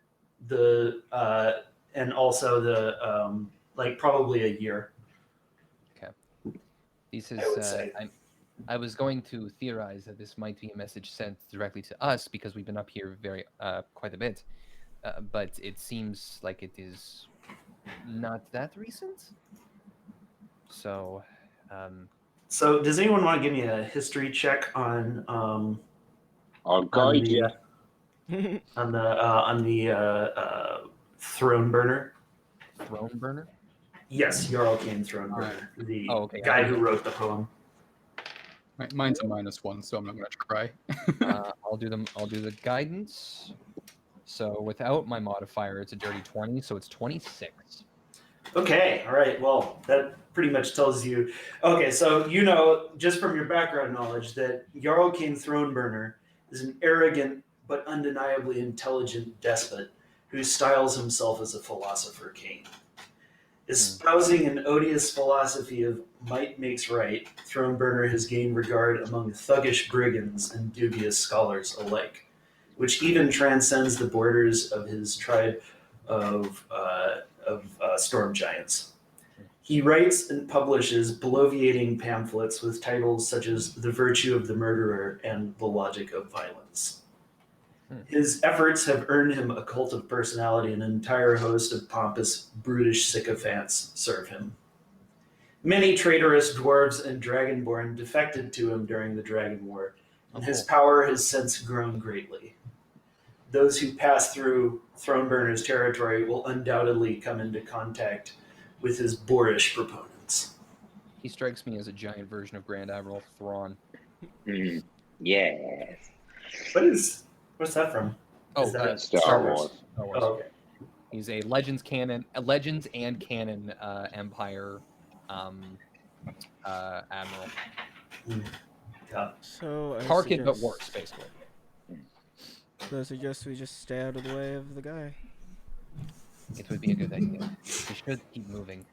And also the probably a year. Okay. This is I was going to theorize that this might be a message sent directly to us because we've been up here quite a bit, but it seems like it is not that recent. So, so does anyone want to give me a history check on? I'll guide you. on the throne burner. Throne burner. Yes, Jarl Kane Throne Alright. Burner, the Oh, okay. guy who wrote the poem. Mine's a -1, so I'm not gonna try. I'll do them. I'll do the guidance. So without my modifier, it's a dirty 20, so it's 26. Okay, all right. Well, that pretty much tells you. Okay, so you know just from your background knowledge that Jarl Kane Throneburner is an arrogant but undeniably intelligent despot who styles himself as a philosopher king. Espousing an odious philosophy of might makes right, Throneburner has gained regard among thuggish brigands and dubious scholars alike, which even transcends the borders of his tribe of storm giants. He writes and publishes bloviating pamphlets with titles such as The Virtue of the Murderer and The Logic of Violence. His efforts have earned him a cult of personality, and an entire host of pompous, brutish sycophants serve him. Many traitorous dwarves and dragonborn defected to him during the Dragon War, and his power has since grown greatly. Those who pass through Throneburner's territory will undoubtedly come into contact with his boorish proponents. He strikes me as a giant version of Grand Admiral Thrawn. Yes. What's that from? Oh, Is that Star Wars. Star Wars. Oh, okay. He's a Legends and canon Empire admiral. Yeah. So I Tarkin, but suggest- worse, basically. So I suggest we just stay out of the way of the guy. It would be a good idea. We should keep moving.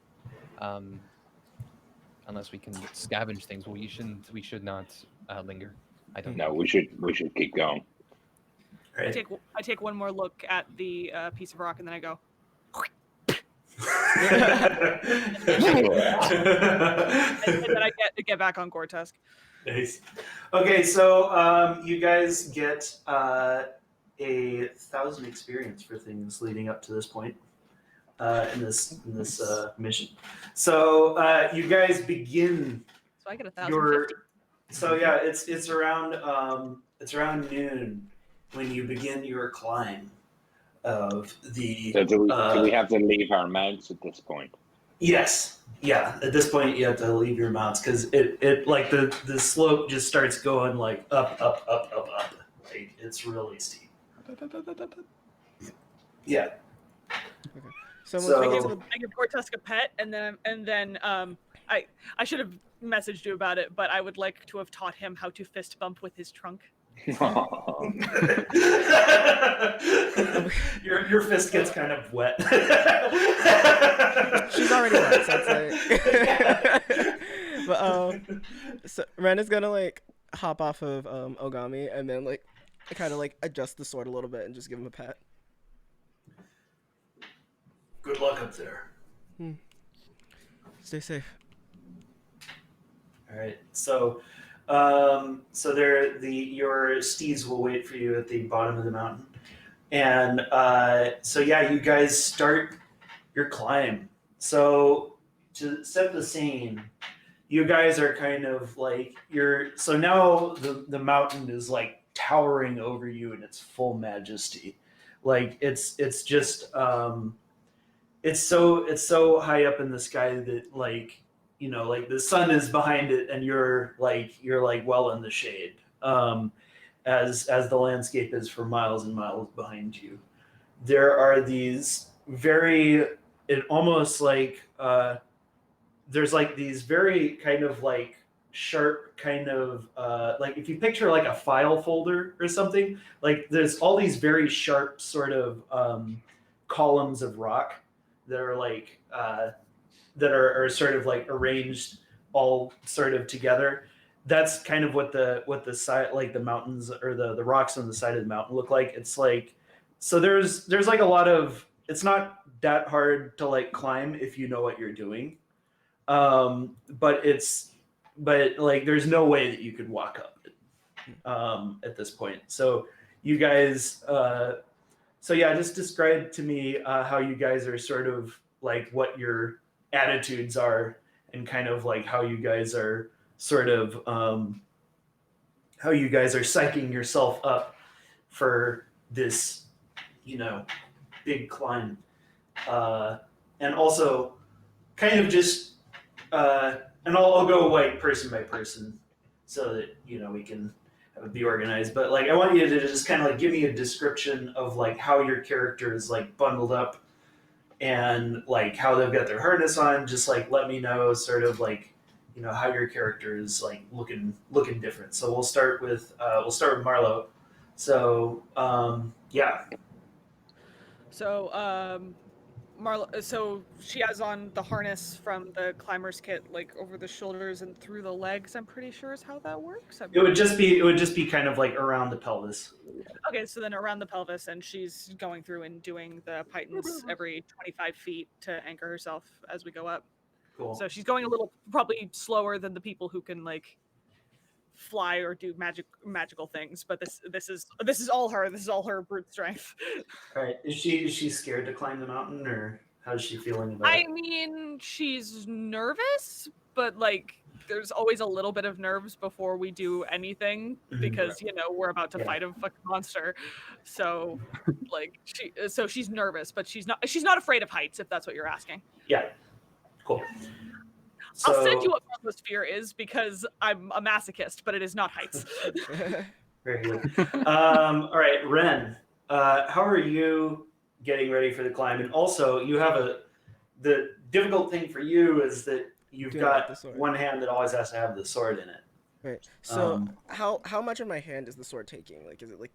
Unless we can scavenge things, we should not linger. I don't know. No, we should keep going. Right. I take one more look at the piece of rock and then I go. And then I get back on Gortusk. Nice. Okay, so you guys get 1,000 experience for things leading up to this point in this mission. So you guys begin So I get 1,050. So yeah, it's around noon when you begin your climb of the. So do we have to leave our mounts at this point? Yes. Yeah. At this point, you have to leave your mounts because it like the slope just starts going like up. Like it's really steep. Yeah. So I give Gortusk a pet, and then I should have messaged you about it, but I would like to have taught him how to fist bump with his trunk. your fist gets kind of wet. she's already wet, so it's like. But so Ren is gonna like hop off of Ogami and then like kind of like adjust the sword a little bit and just give him a pat. Good luck up there. Stay safe. All right. So, your steeds will wait for you at the bottom of the mountain, and so yeah, you guys start your climb. So to set the scene, you guys are kind of like so now the mountain is like towering over you in its full majesty. Like it's just it's so high up in the sky that like like the sun is behind it and you're like well in the shade as the landscape is for miles and miles behind you. There are these there's like these very kind of like sharp kind of like if you picture like a file folder or something, like there's all these very sharp sort of columns of rock that are like that are sort of like arranged all sort of together. That's kind of what the side, like the mountains or the rocks on the side of the mountain look like. It's like, so there's like a lot of, it's not that hard to like climb if you know what you're doing. But like there's no way that you could walk up it at this point. So you guys, so yeah, just describe to me how you guys are sort of like what your attitudes are and kind of like how you guys are sort of how you guys are psyching yourself up for this, big climb, and also kind of just, and I'll go like person by person, so that we can have it be organized. But like, I want you to just kind of like give me a description of like how your character is like bundled up, and like how they've got their harness on. Just like let me know sort of like how your character is like looking different. So we'll start with Marlo. So yeah. So Marla, so she has on the harness from the climber's kit, like over the shoulders and through the legs. I'm pretty sure is how that works. It would just be kind of like around the pelvis. Okay, so then around the pelvis, and she's going through and doing the pitons every 25 feet to anchor herself as we go up. Cool. So she's going a little, probably slower than the people who can like fly or do magical things. But this is all her. This is all her brute strength. All right. Is she scared to climb the mountain, or how's she feeling about it? I mean, she's nervous, but like there's always a little bit of nerves before we do anything because we're about to fight a fucking monster. So like she's nervous, but she's not afraid of heights, if that's what you're asking. Yeah. Cool. So, I'll send you what Marlo's fear is because I'm a masochist, but it is not heights. Very good. All right, Ren, how are you getting ready for the climb? And also, you have the difficult thing for you is that you've got one hand that always has to have the sword in it. Right. So how much of my hand is the sword taking? Like, is it like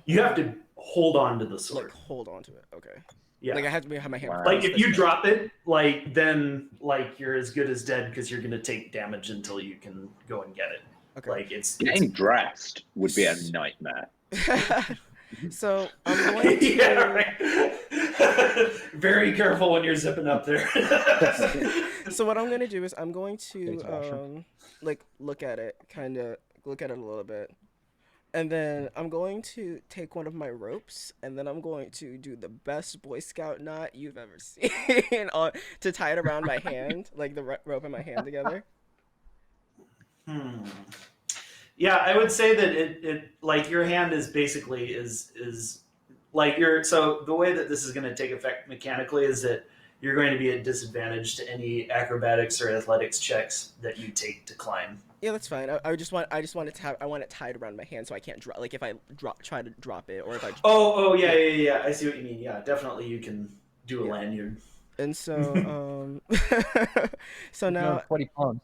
you have to hold on to the sword. Like hold on to it. Okay. Yeah. Like I have to have my hand. Wow. Like if you drop it, like then like you're as good as dead because you're gonna take damage until you can go and get it. Okay. Like it's Getting dressed would be a nightmare. So I'm going to. Yeah, right. Very careful when you're zipping up there. So what I'm gonna do is I'm going to like look at it a little bit. And then I'm going to take one of my ropes, and then I'm going to do the best Boy Scout knot you've ever seen to tie it around my hand, like the rope in my hand together. Yeah, I would say that it like your hand is basically is like so the way that this is going to take effect mechanically is that you're going to be at disadvantage to any acrobatics or athletics checks that you take to climb. Yeah, that's fine. I want it tied around my hand so I can't drop. Like if I try to drop it, or if I. Oh yeah. I see what you mean. Yeah, definitely you can do a lanyard. And so so now. 20 pounds.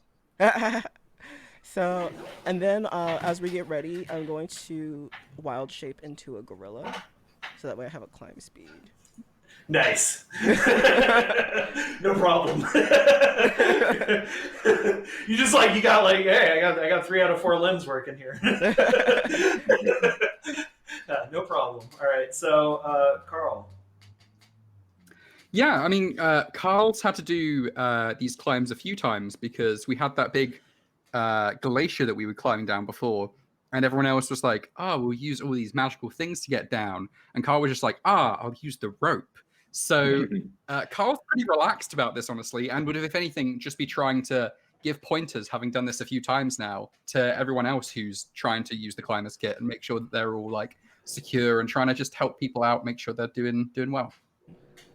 So and then as we get ready, I'm going to wild shape into a gorilla, so that way I have a climb speed. Nice. No problem. You just like you got like, hey, I got 3 out of 4 limbs working here. No problem. All right, so Carl. Yeah, I mean, Carl's had to do these climbs a few times because we had that big glacier that we were climbing down before, and everyone else was like, "Oh, we'll use all these magical things to get down," and Carl was just like, "I'll use the rope." So Carl's pretty relaxed about this, honestly, and would, if anything, just be trying to give pointers, having done this a few times now, to everyone else who's trying to use the climber's kit and make sure that they're all like secure and trying to just help people out, make sure they're doing well.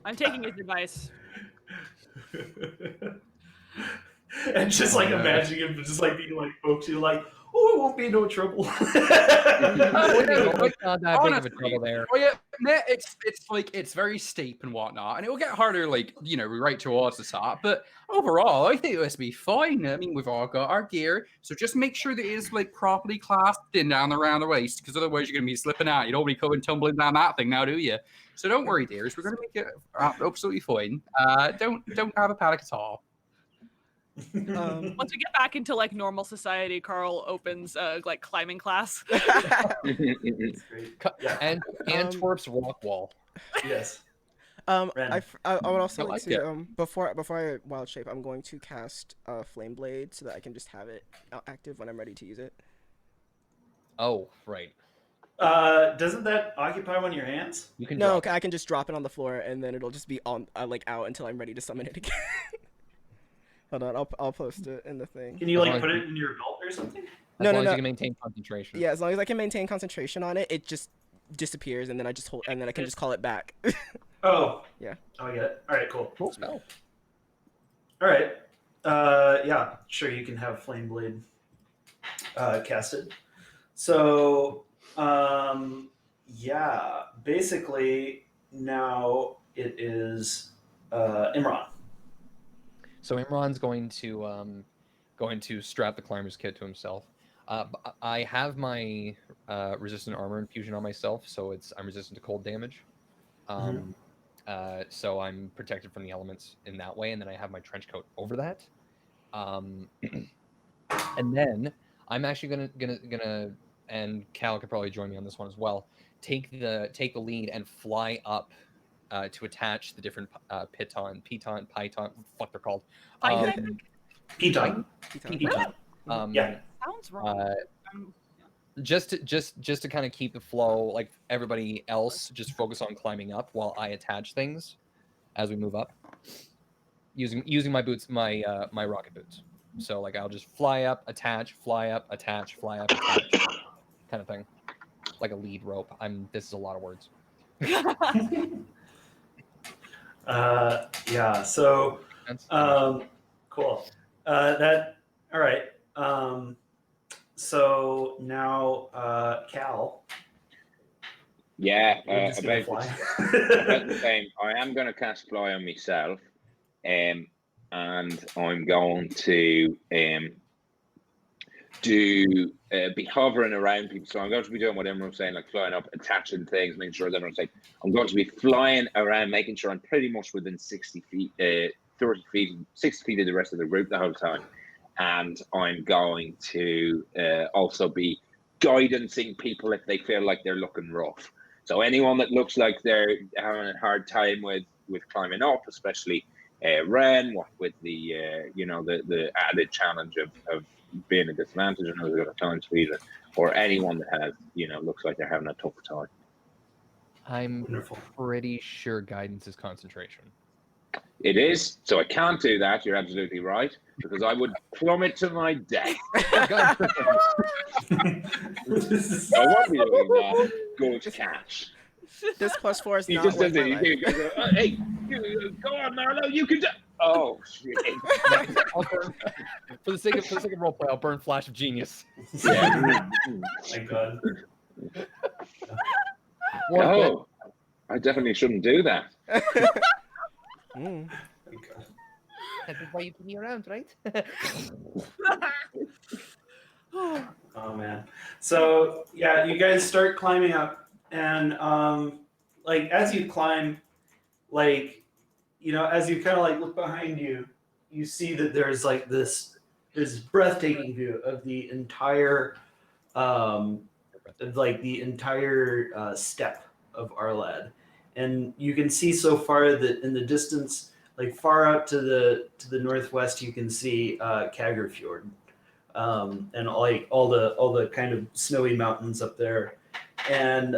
I'm taking his advice. And just like imagining him just like being like folks who like, oh, it won't be no trouble. It's not that big of a trouble there. Oh yeah, it's like it's very steep and whatnot, and it will get harder, like right towards the top. But overall, I think this will be fine. I mean, we've all got our gear, so just make sure that it is like properly clasped in down around the waist, because otherwise you're gonna be slipping out. You don't want to be coming tumbling down that thing now, do you? So don't worry, dears. We're gonna make it absolutely fine. Don't have a panic at all. Once we get back into like normal society, Carl opens like climbing class. It's great. Yeah. And Antwerp's rock wall. Yes. I would also I like like to before I wild shape, I'm going to cast Flame Blade so that I can just have it active when I'm ready to use it. Oh, right. Doesn't that occupy one of your hands? You can No, drop I can just drop it on the floor and then it'll just be on like out until I'm ready to summon it again. Hold on, I'll post it in the thing. Can you like put it in your belt or something? as long as you can maintain concentration. Yeah, as long as I can maintain concentration on it, it just disappears, and then I just hold, and then I can just call it back. Oh. Yeah. Oh, I get it. All right, cool. Cool spell. All right. Yeah, sure, you can have Flame Blade casted. So, yeah, basically now it is Imran. So Imran's going to strap the climber's kit to himself. I have my resistant armor infusion on myself, so I'm resistant to cold damage. So I'm protected from the elements in that way, and then I have my trench coat over that. And then I'm actually gonna and Cal could probably join me on this one as well. Take the lead and fly up to attach the different python, what the fuck they're called. Python? Piton. Piton. Yeah. Sounds wrong. Just to kind of keep the flow, like everybody else, just focus on climbing up while I attach things as we move up, using my boots, my rocket boots. So like I'll just fly up, attach, fly up, attach, fly up, attach, kind of thing, like a lead rope. This is a lot of words. Yeah. So, cool. All right. So now, Cal. Yeah, You're just gonna about fly. about the same. I am going to cast fly on myself, and I'm going to be hovering around people. So I'm going to be doing what everyone's saying, like flying up, attaching things, making sure that everyone's like. I'm going to be flying around, making sure I'm pretty much within 60 feet, 30 feet, 60 feet of the rest of the group the whole time. And I'm going to also be guidancing people if they feel like they're looking rough. So anyone that looks like they're having a hard time with climbing up, especially Ren, with the the added challenge of being a disadvantage and has got a time speed, or anyone that has looks like they're having a tough time. I'm Wonderful. pretty sure guidance is concentration. It is, so I can't do that. You're absolutely right, because I would plummet to my death. I won't be doing that. Good catch. This +4 is He not just worth does my it. life. He goes, hey, go on, Marlo, you can do. Oh shit! I'll burn, for the sake of roleplay, I'll burn Flash of Genius. Yeah. My God. No, I definitely shouldn't do that. Mm. My God. That's why you put me around, right? Oh man. So yeah, you guys start climbing up, and like as you climb, like as you kind of like look behind you, you see that there's like this breathtaking view of the entire steppe of Arlad, and you can see so far that in the distance, like far out to the northwest, you can see Kagerfjord. And like all the kind of snowy mountains up there, and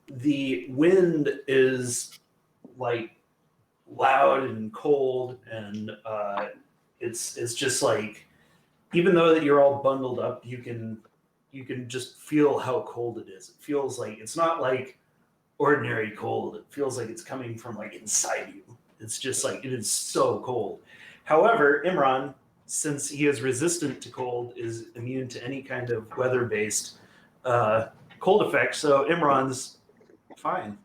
the wind is like loud and cold, and it's just like, even though that you're all bundled up, you can just feel how cold it is. It feels like it's not like ordinary cold. It feels like it's coming from like inside you. It's just like, it is so cold. However, Imran, since he is resistant to cold, is immune to any kind of weather-based cold effect. So Imran's fine.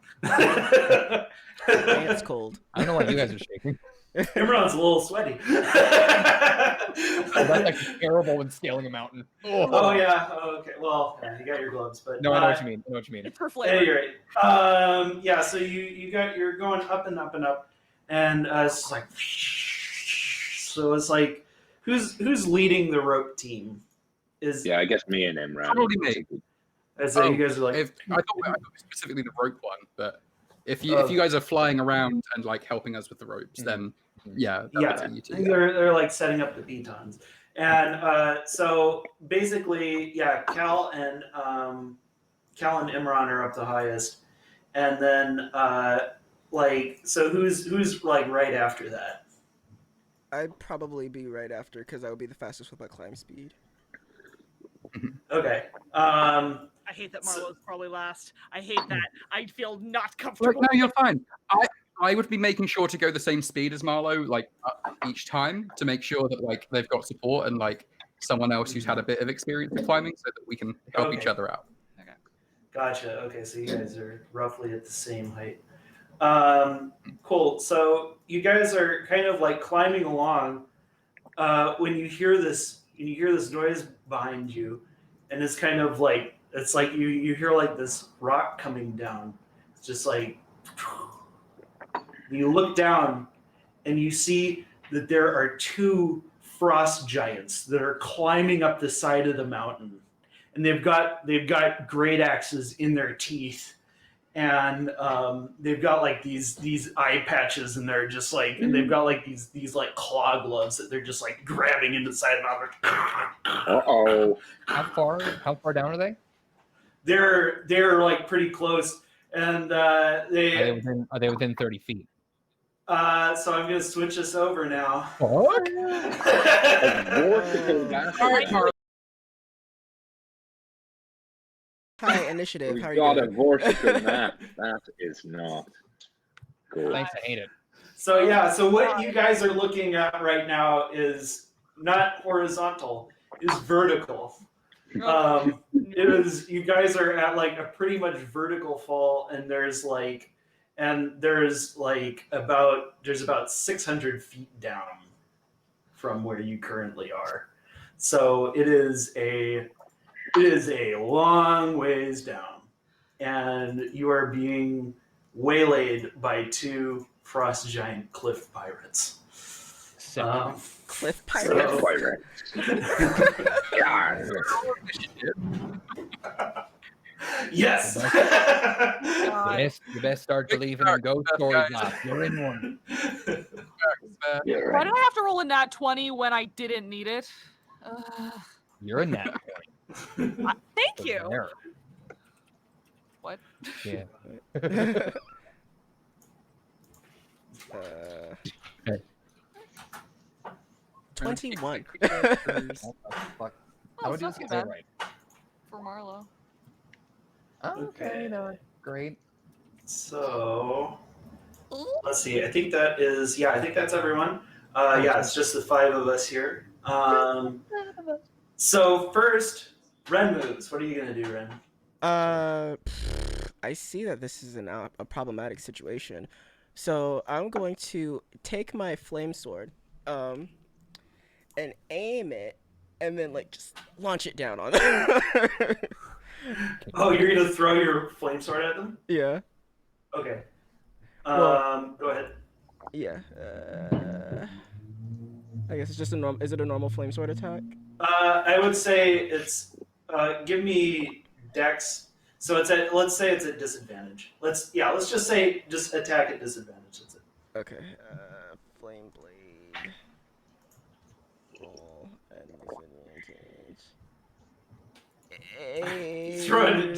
It's cold. I don't know why you guys are shaking. Imran's a little sweaty. Oh, that's actually terrible when scaling a mountain. Oh yeah. Oh, okay. Well, yeah, you got your gloves, but No, I know what you mean. It's for at flavor. any rate, yeah. So you're going up and up and up, and it's like, so it's like, who's leading the rope team? Yeah, I guess me and Imran. Probably me. So you guys are like, I thought specifically the rope one, but if you guys are flying around and like helping us with the ropes, then yeah, you two. they're like setting up the pitons, and so basically, yeah, Cal and Imran are up the highest, and then like, so who's like right after that? I'd probably be right after, because I would be the fastest with my climb speed. Okay. I hate that Marlowe's probably last. I hate that. I feel not Look, comfortable. no, you're fine. I would be making sure to go the same speed as Marlowe, like each time, to make sure that like they've got support and like someone else who's had a bit of experience with climbing, so that we can help each Okay. other out. Gotcha. Okay, so you guys are roughly at the same height. Cool. So you guys are kind of like climbing along. When you hear this noise behind you, and it's kind of like you hear like this rock coming down. It's just like you look down, and you see that there are two frost giants that are climbing up the side of the mountain, and they've got great axes in their teeth, and they've got like these eye patches, and they're just like, and they've got like these like claw gloves that they're just like grabbing into the side of the mountain. Uh-oh. How far down are they? They're like pretty close, and Are they within 30 feet? so I'm gonna switch this over now. Fuck. All right, Marlowe. Hi, initiative. We've How are you got a doing? vortical map. That is not good. Thanks, I hate it. So yeah, so what you guys are looking at right now is not horizontal, is vertical. You guys are at like a pretty much vertical fall, and there's about 600 feet down from where you currently are. So it is a long ways down, and you are being waylaid by two frost giant cliff pirates. Sick. Cliff So- pirate. God. Yes. The best start to leaving and go story block. You're in one. Yeah, Why right. did I have to roll a nat 20 when I didn't need it? You're in that. Thank you. There. What? Yeah. 21. Fuck. Oh, How it's would you not too get bad that right? for Marlowe. Okay, no, great. So let's see. I think that's everyone. Yeah, it's just the five of us here. So first, Ren moves. What are you gonna do, Ren? I see that this is a problematic situation, so I'm going to take my flame sword, and aim it, and then like just launch it down on them. Oh, you're gonna throw your flame sword at them? Yeah. Okay. Well- Go ahead. Yeah. I guess it's just a normal. Is it a normal flame sword attack? I would say it's. Give me Dex. So let's say it's at disadvantage. Let's just say just attack at disadvantage. That's it. Okay. Flame blade. Roll at disadvantage. Throw it, it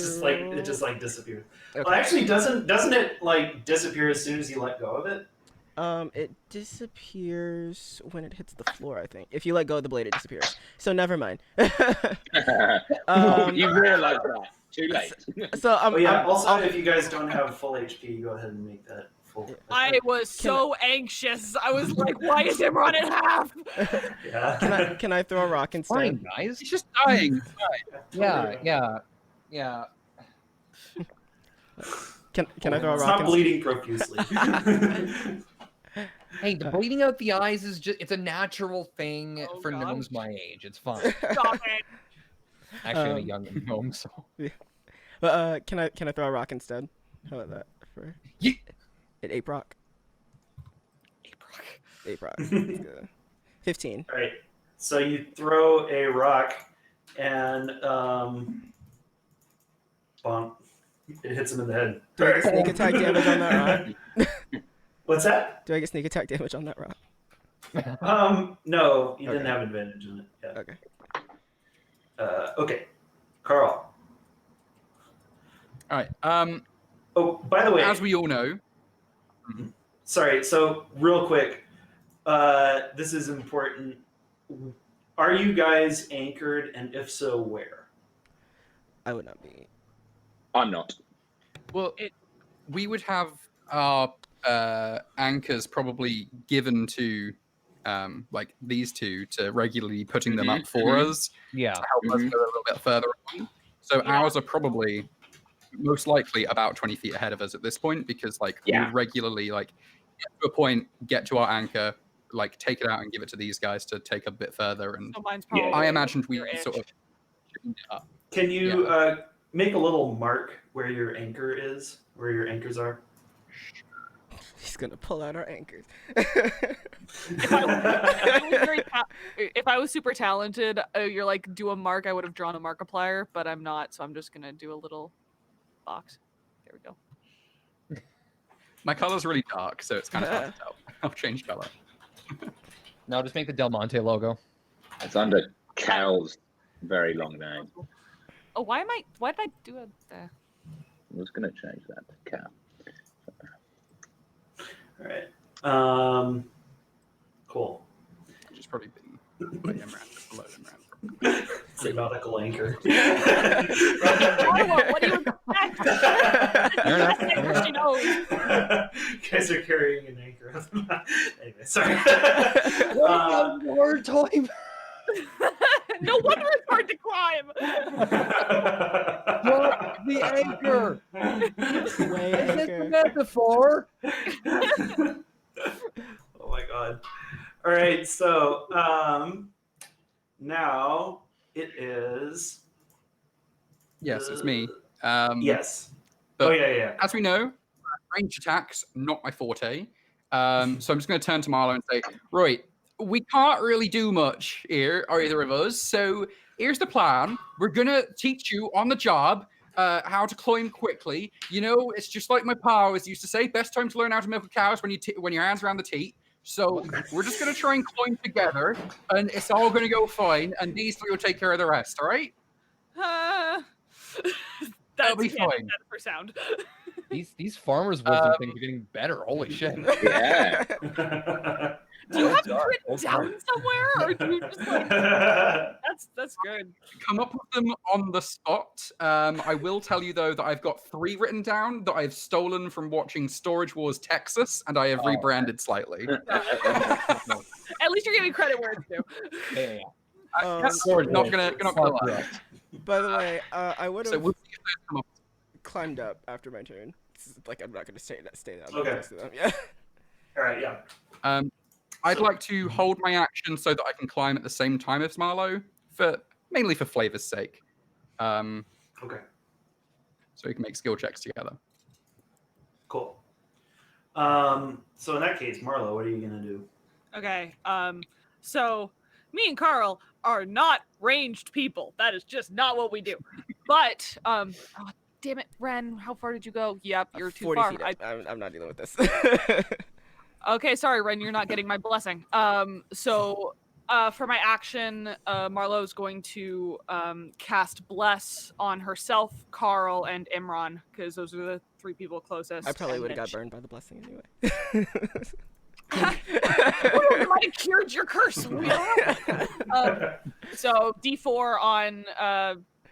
just disappears. Okay. Well, actually, doesn't it like disappear as soon as you let go of it? It disappears when it hits the floor, I think. If you let go of the blade, it disappears. So never mind. You realize that. Too late. So Oh yeah. Also, if you guys don't have full HP, go ahead and make that full. I was so anxious. I was like, why is him running half? Yeah. can I throw a rock instead? Fine, guys. He's just dying. Yeah. Can I throw a It's rock not instead? bleeding profusely. Hey, the bleeding out the eyes is just—it's a natural thing Oh, for God. gnomes my age. It's fine. Stop it. Actually, I'm a young gnome, so. But can I throw a rock instead? How about that for Yeet. an ape rock? Ape rock. That's good. 15. All right. So you throw a rock, and bonk. It hits him in the head. Do I get sneak attack damage on that rock? What's that? Do I get sneak attack damage on that rock? No, you didn't Okay. have advantage on it. Yeah. Okay. Okay, Carl. All right. Oh, by the way, As we all know, sorry. So real quick, this is important. Are you guys anchored, and if so, where? I would not be. I'm not. Well, It- we would have our anchors probably given to like these two to regularly putting them up for us Yeah. to help us go a little bit further on. So Yeah. ours are probably most likely about 20 feet ahead of us at this point, because like we Yeah. would regularly like get to a point, get to our anchor, like take it out and give it to these guys to take a bit further. And So mine's Yeah. probably I imagined we your sort of itch. tuned it up. Can you make a little mark where your anchor is, where your anchors are? He's gonna pull out our anchors. If I was super talented, you're like, do a mark, I would have drawn a Markiplier, but I'm not, so I'm just gonna do a little box. There we go. My color's really dark, so it's kind of hard to tell. I'll change color. No, just make the Del Monte logo. It's under Cal's very long name. Oh, why did I do it there? I was going to change that to Cal. All right. Cool. Which has probably been by Imran, just below Imran. It's a nautical anchor. What do you expect? Fair enough. She knows. You guys are carrying an anchor. Anyway, sorry. Hard time. No wonder it's hard to climb. Drop the anchor. Way Is this a anchor. metaphor? Oh my god. All right, so now it is. Yes, it's me. Yes. but- Oh yeah. As we know, range attacks, not my forte. So I'm just going to turn to Marlo and say, right, we can't really do much here, either of us. So here's the plan. We're going to teach you on the job how to climb quickly. You know, it's just like my pa always used to say, best time to learn how to milk a cow is when your hands around the teat. So we're just going to try and climb together, and it's all going to go fine, and these three will take care of the rest, all right? That'll be fine. For sound. These farmers' wisdom things are getting better. Holy shit. Yeah. Do you have it written down somewhere, or do you just like? That's good. Come up with them on the spot. I will tell you, though, that I've got 3 written down that I've stolen from watching Storage Wars Texas, and I have rebranded slightly. At least you're giving credit where it's due. Yeah. Yes, Storage not Wars. gonna Far lie. correct. By the way, I would So have we'll see if those come up. climbed up after my turn. Like I'm not gonna stay down. Okay. Next to them. Yeah. All right, yeah. I'd like to hold my action so that I can climb at the same time as Marlo, mainly for flavor's sake. Okay, So we can make skill checks together. cool. So in that case, Marlo, what are you gonna do? Okay. So me and Carl are not ranged people. That is just not what we do. But oh, damn it, Ren, how far did you go? Yep, you're too 40 far. feet. I'm not dealing with this. Okay, sorry, Ren, you're not getting my blessing. So for my action, Marlo's going to cast Bless on herself, Carl, and Imran, because those are the 3 people closest. I probably and would have then got burned by the blessing anyway. You might have cured your curse. So D4 on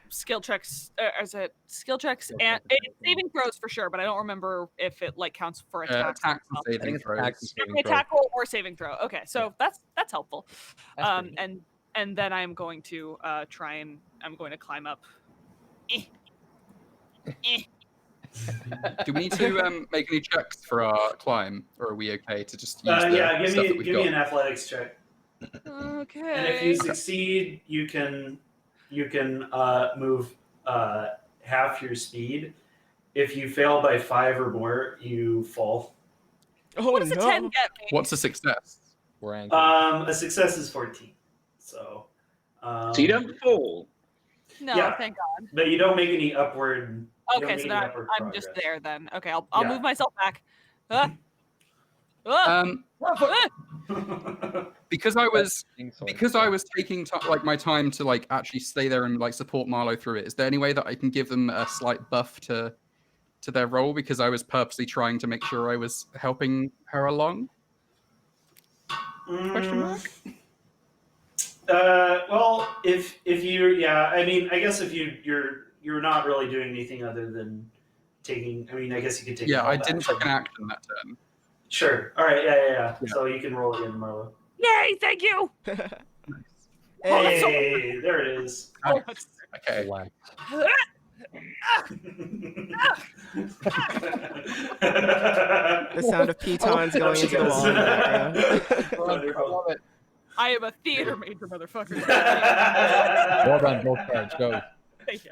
skill checks. Is it skill checks and saving throws for sure? But I don't remember if it like counts for attacks. Attacks and I think saving it's throws. attacks and saving throws. Attack roll or saving throw. Okay, so that's helpful. That's pretty neat. And then I'm going to I'm going to climb up. Do we need to make any checks for our climb, or are we okay to just use the Yeah, give stuff that me we've give got? me an athletics check, Okay. and if you succeed, you can move half your speed. If you fail by 5 or more, you fall. Oh What does a 10 no! get me? What's a success? We're anchored. A success is 14. So. So you don't fall. No, yeah. thank God. But you don't make any upward. you don't Okay, make so any then upward I'm just progress. there then. Okay, I'll Yeah. move myself back. Ah. Because I was So taking my time to like actually stay there and like support Marlo through it. Is there any way that I can give them a slight buff to their role, because I was purposely trying to make sure I was helping her along? Question mark? Well, if you, yeah, I mean, I guess if you're you're not really doing anything other than taking. I mean, I guess you could take. Yeah, a I help didn't action. take an action that turn. Sure. All right. Yeah. Yeah. So you can roll again, Marlo. Yay! Thank you. Hey, there it is. Oh, Okay. Relax. The sound of pitons going into the wall in the background. I love it. I am a theater major, motherfucker. Well done, both cards. Go. Thank you.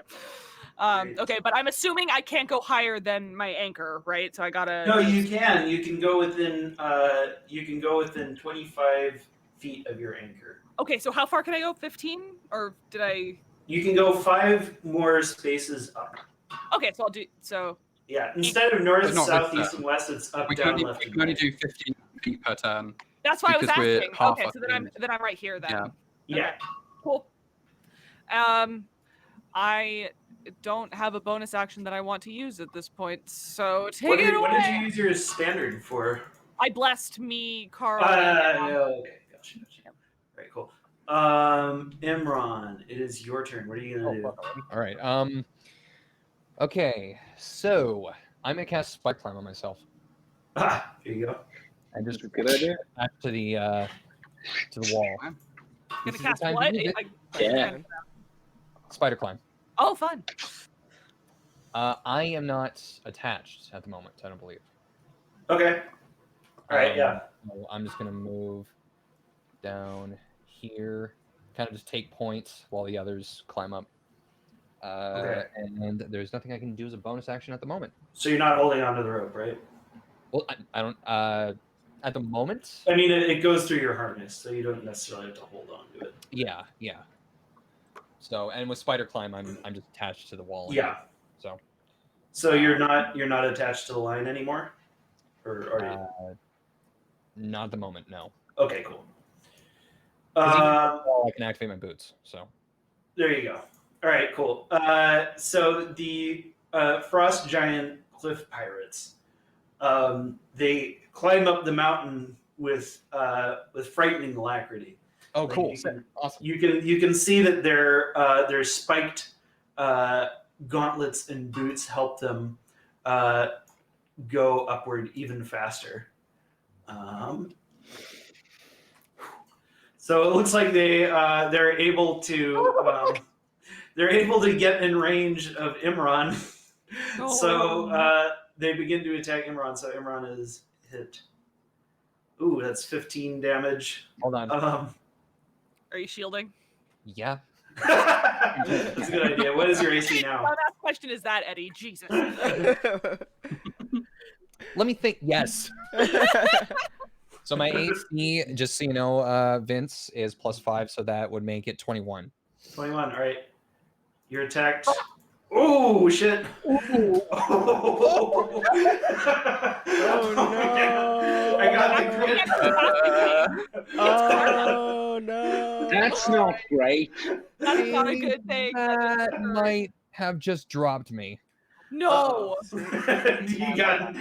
Okay, but I'm assuming I can't go higher than my anchor, right? So I gotta. No, you can. You can go within. You can go within 25 feet of your anchor. Okay, so how far can I go? 15? Or did I? You can go 5 more spaces up. Okay, so I'll do so. Yeah, instead of north, But not south, with east, and west, it's up, We down, can left, and only right. do 15 feet per turn. That's why I was Because we're asking. half Okay, up so then in. I'm right here then. Yeah. Yeah. Cool. I don't have a bonus action that I want to use at this point, so take What it did, away. what did you use your standard for? I blessed me, Carl. No, okay, gotcha. All right, cool. Imran, it is your turn. What are you gonna do? All right. Okay. So I'm gonna cast Spike Climb on myself. Ah, here you go. And just That's a good idea. back to the wall. Gonna This is the cast time to what? use it. Yeah. Spider climb. Oh, fun. I am not attached at the moment. I don't believe. Okay. All right. Yeah. So I'm just gonna move down here, kind of just take points while the others climb up. Okay. And there's nothing I can do as a bonus action at the moment. So you're not holding onto the rope, right? Well, I don't. At the moment. I mean, it goes through your harness, so you don't necessarily have to hold on to it. Yeah. So, and with spider climb, I'm just attached to the wall. Yeah. So. So you're not attached to the line anymore, or are you? Not at the moment. No. Okay. Cool. 'Cause even with the wall, I can activate my boots. So. There you go. All right, cool. So the Frost Giant Cliff Pirates, they climb up the mountain with frightening alacrity. Oh, Like, cool! you can- Awesome. You can see that their spiked gauntlets and boots help them go upward even faster. So it looks like they're able to get in range of Imran. So they begin to attack Imran. So Imran is hit. Ooh, that's 15 damage. Hold on. Are you shielding? Yeah. That's a good idea. What is your AC My now? last question is that, Eddie. Jesus. Let me think. Yes. So my AC, just so you know, Vince, is +5, so that would make it 21. 21. All right. You're attacked. Oh shit! Oh, no. I got the crit. Oh no! That's not great. That's not a good thing. That might have just dropped me. No. You got.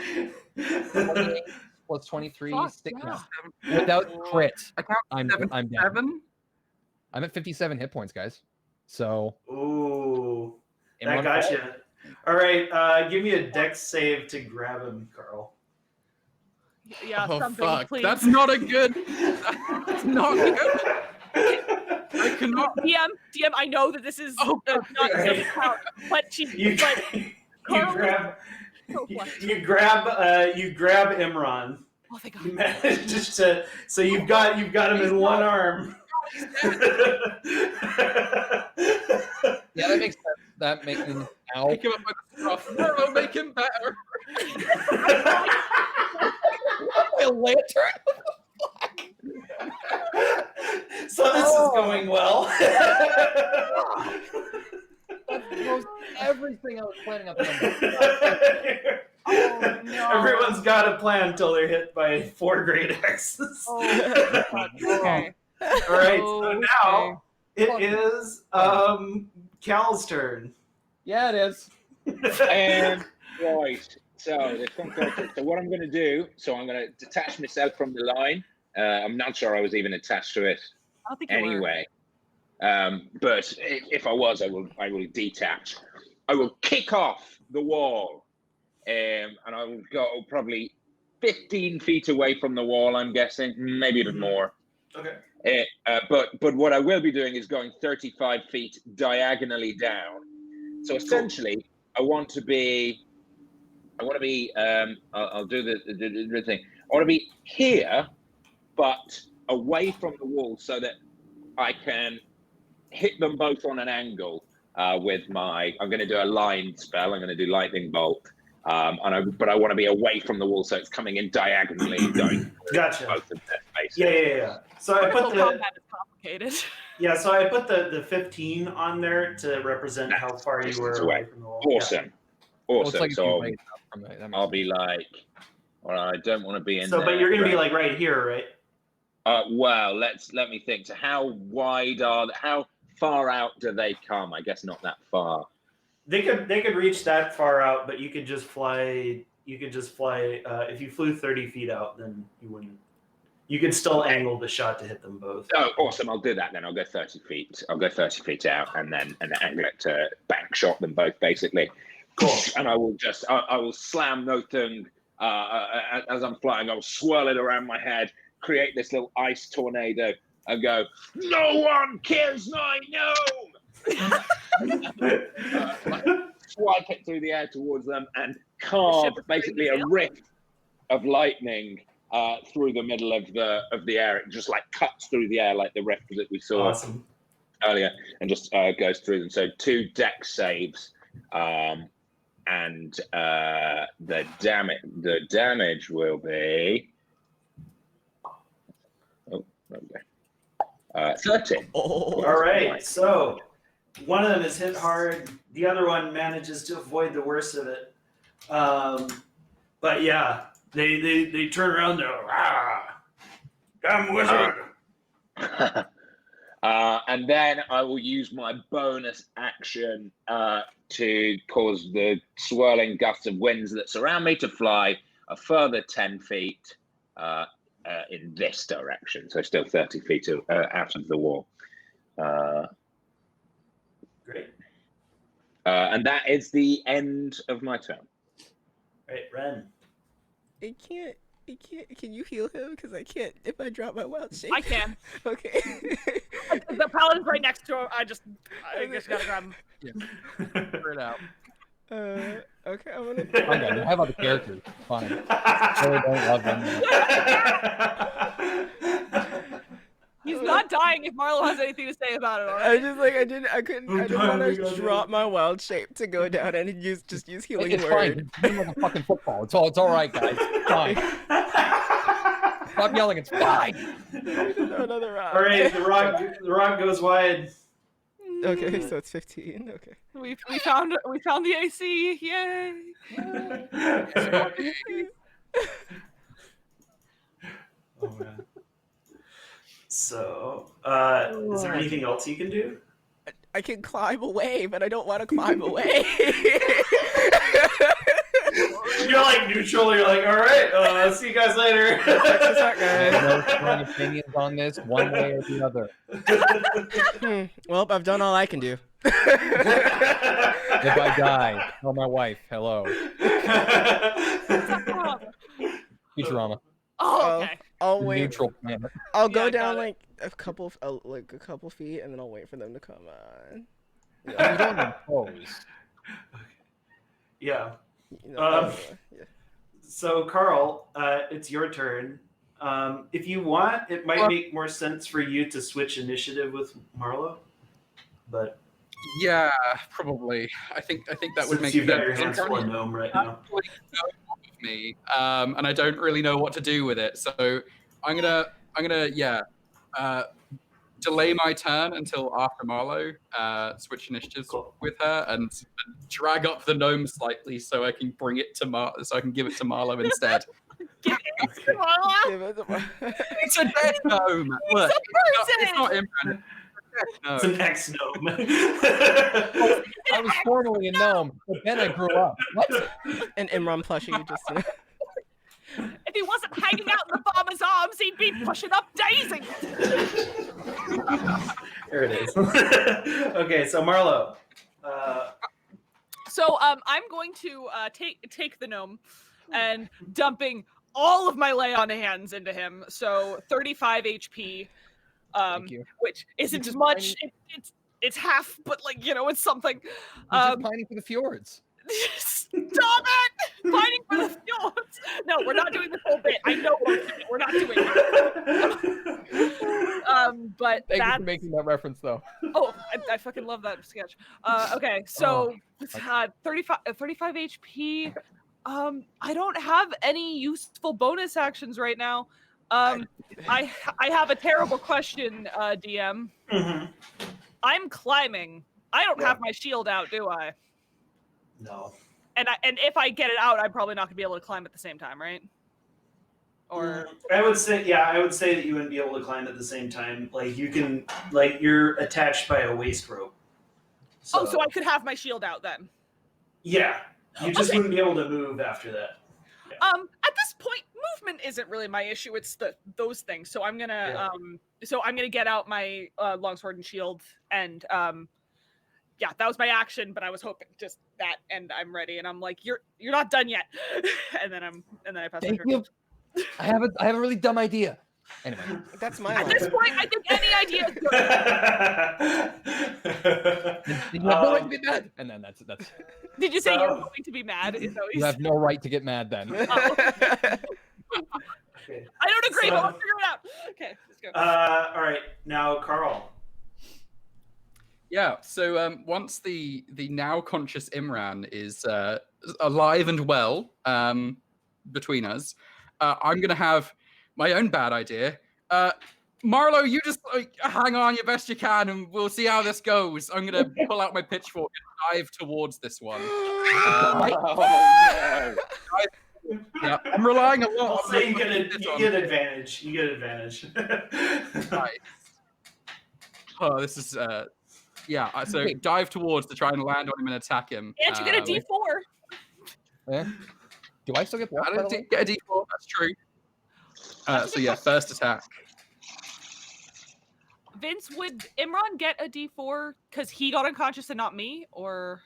28 plus 23, Fuck, stick yeah. without crit. I count I'm down. 7. I'm at 57 hit points, guys. So. Ooh, Imran that got falls. you. All right, give me a dex save to grab him, Carl. Yeah, Oh something, fuck! please. That's not a good. That's not good. I cannot. DM, I know that this is Oh, not right. doesn't count, but You Carl- grab. so blessed. You grab Imran. Oh, thank You God. managed to. So you've got him in one arm. Yeah, that makes sense. That makes me. Ow. Pick him up by the scruff. No, make him better. My lantern? So this is going well. That throws everything I was planning on doing. Oh, no. Everyone's got a plan until they're hit by 4 great axes. Oh, God. Okay. All right, so Okay. now it is Cal's turn. Yeah, it is. And right, so the concocted. So what I'm going to do? So I'm going to detach myself from the line. I'm not sure I was even attached to it I don't think you were. anyway. But if I was, I will detach. I will kick off the wall, and I will go probably 15 feet away from the wall. I'm guessing, maybe even more. Okay. But what I will be doing is going 35 feet diagonally down. So essentially, I want to be. I'll do the thing. I want to be here, but away from the wall, so that I can hit them both on an angle with my. I'm going to do a line spell. I'm going to do lightning bolt. But I want to be away from the wall, so it's coming in diagonally and going Gotcha. both of their faces. Yeah. So I put the combat is complicated. Yeah, so I put the 15 on there to represent how far you were away from the wall. Awesome. Well, it's like if So you wait up from it, that makes I'll be sense. like, well, I don't want to be in So, there. but you're going to be like right here, right? Well, let me think. So how far out do they come? I guess not that far. They could reach that far out, but you could just fly. You could just fly. If you flew 30 feet out, then you wouldn't. You could still angle the shot to hit them both. Oh, awesome! I'll do that then. I'll go 30 feet. I'll go 30 feet out, and then angle it to bank shot them both, basically. Cool. And I will slam no thing as I'm flying. I'll swirl it around my head, create this little ice tornado, and go. No one kills my gnome. Swipe it through the air towards them and carve basically a rift of lightning through the middle of the air. It just like cuts through the air like the rift that we saw earlier, and just goes through them. So 2 dex saves, and the damage will be 13. All right, so one of them is hit hard. The other one manages to avoid the worst of it. But yeah, they turn around. They're damn wizard. And then I will use my bonus action to cause the swirling gusts of winds that surround me to fly a further 10 feet in this direction. So still 30 feet out of the wall. Great. And that is the end of my turn. Right, Ren. I can't. Can you heal him? Because I can't if I drop my wild shape. I can. Okay. The paladin's right next to him. I just gotta grab him. Figure it out. Okay, I'm gonna. Okay, how about the characters? Fine. I really don't love them. He's not dying if Marlo has anything to say about it. All I right? just like I didn't want to drop my wild shape to go down and use healing It's word. fine. It's like a fucking football. It's all right, guys. It's fine. Stop yelling. It's fine. Another rock. All right, the rock goes wide. Okay, so it's 15. Okay. We found the AC. Yay! Oh man. So, is there anything else you can do? I can climb away, but I don't want to climb away. You're like neutral. You're like, all right. See you guys later. No strong opinions on this, one way or the other. Well, I've done all I can do. If I die, tell my wife hello. Futurama. Oh, okay. I'll wait. Neutral planet. I'll go Yeah, I down got like a couple feet, and then I'll wait for them to come on. You don't impose. Yeah. You know, yeah. So, Carl, it's your turn. If you want, it might make more sense for you to switch initiative with Marlo. But Yeah, probably. I think that would since make you've got sense. your hands full of gnome right now. Me, and I don't really know what to do with it. So I'm gonna delay my turn until after Marlo, switch initiatives with her, and drag up the gnome slightly so I can bring it to so I can give it to Marlo instead. Give it to Marlo. Give it to It's a dead gnome. Look, it's not Imran. It's an ex-gnome. I was formerly a gnome, but then I grew up. What? An Imran plushie, you just. If he wasn't hanging out in the farmer's arms, he'd be pushing up Daisy. There it is. Okay, so Marlo, So I'm going to take the gnome and dumping all of my lay on hands into him. So 35 HP, Thank you. which isn't just much. It's half, but like it's something. He's just pining for the fjords. Stop it! Fighting for the fjords. No, we're not doing the whole bit. I know we're not doing it. But Thank you that's for making that reference, though. Oh, I fucking love that sketch. Okay, so 35 HP. I don't have any useful bonus actions right now. I have a terrible question, DM. Mm-hmm. I'm climbing. I don't have my shield out, do I? No. And if I get it out, I'm probably not gonna be able to climb at the same time, right? Or I would say that you wouldn't be able to climb at the same time. Like you can, like you're attached by a waist rope. so I could have my shield out then. Yeah, you just wouldn't be able to move after that. Yeah. At this point, movement isn't really my issue. It's those things. So I'm gonna get out my longsword and shield, and yeah, that was my action. But I was hoping just that, and I'm ready. And I'm like, you're not done yet. and then I pass. Thank you. I have a really dumb idea. Anyway, That's my At line. this point, I think any idea is good. you have no right to get mad. And then that's. Did you say So- you're going to be mad? Is that what You have no right to get mad then. Okay. I don't agree, So- but we'll figure it out. Okay, let's go. All right, now Carl. Yeah, so once the now conscious Imran is alive and well between us, I'm going to have my own bad idea. Marlo, you just hang on your best you can and we'll see how this goes. I'm going to pull out my pitchfork and dive towards this one. Yeah, I'm relying a lot I'll on say you my- get advantage. You get advantage. Nice. Oh, this is yeah. So dive towards to try and land on him and attack him. And you get a D4. Eh? Do I still get blocked? I by the don't way? get a D4. That's true. So yeah, first attack. Vince, would Imran get a D4 because he got unconscious and not me? Or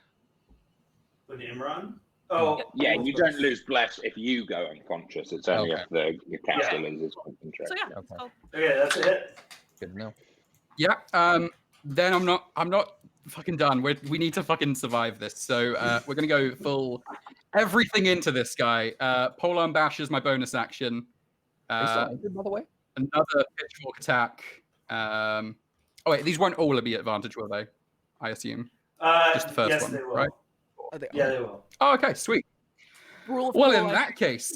With Imran? Oh, Yeah, you don't lose bless if you go unconscious. It's only Okay. if your caster loses concentration. so yeah. Okay. So, okay, that's a hit. Good to know. Yeah. Then I'm not fucking done. We need to fucking survive this. So we're gonna go full everything into this guy. Polearm bash is my bonus action. Are you still anchored, by the way? Another pitchfork attack. Oh wait, these won't all be advantage, will they? I assume. Just the first yes, one, they will. right? Oh, they Yeah, are. they will. Oh, okay, sweet. rule of Well, cool in life. that case,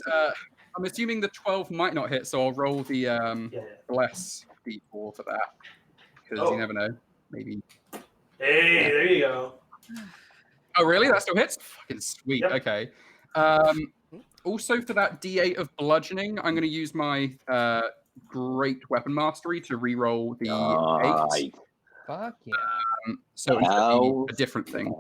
I'm assuming the 12 might not hit, so I'll roll the Yeah. bless d4 for that because Oh. you never know. Maybe. Hey, there you go. Oh, really? That still hits? Fucking sweet. Yep. Okay. Also, for that d8 of bludgeoning, I'm going to use my great weapon mastery to re-roll the 8. Fuck yeah. So it's gonna Ow. be a different thing.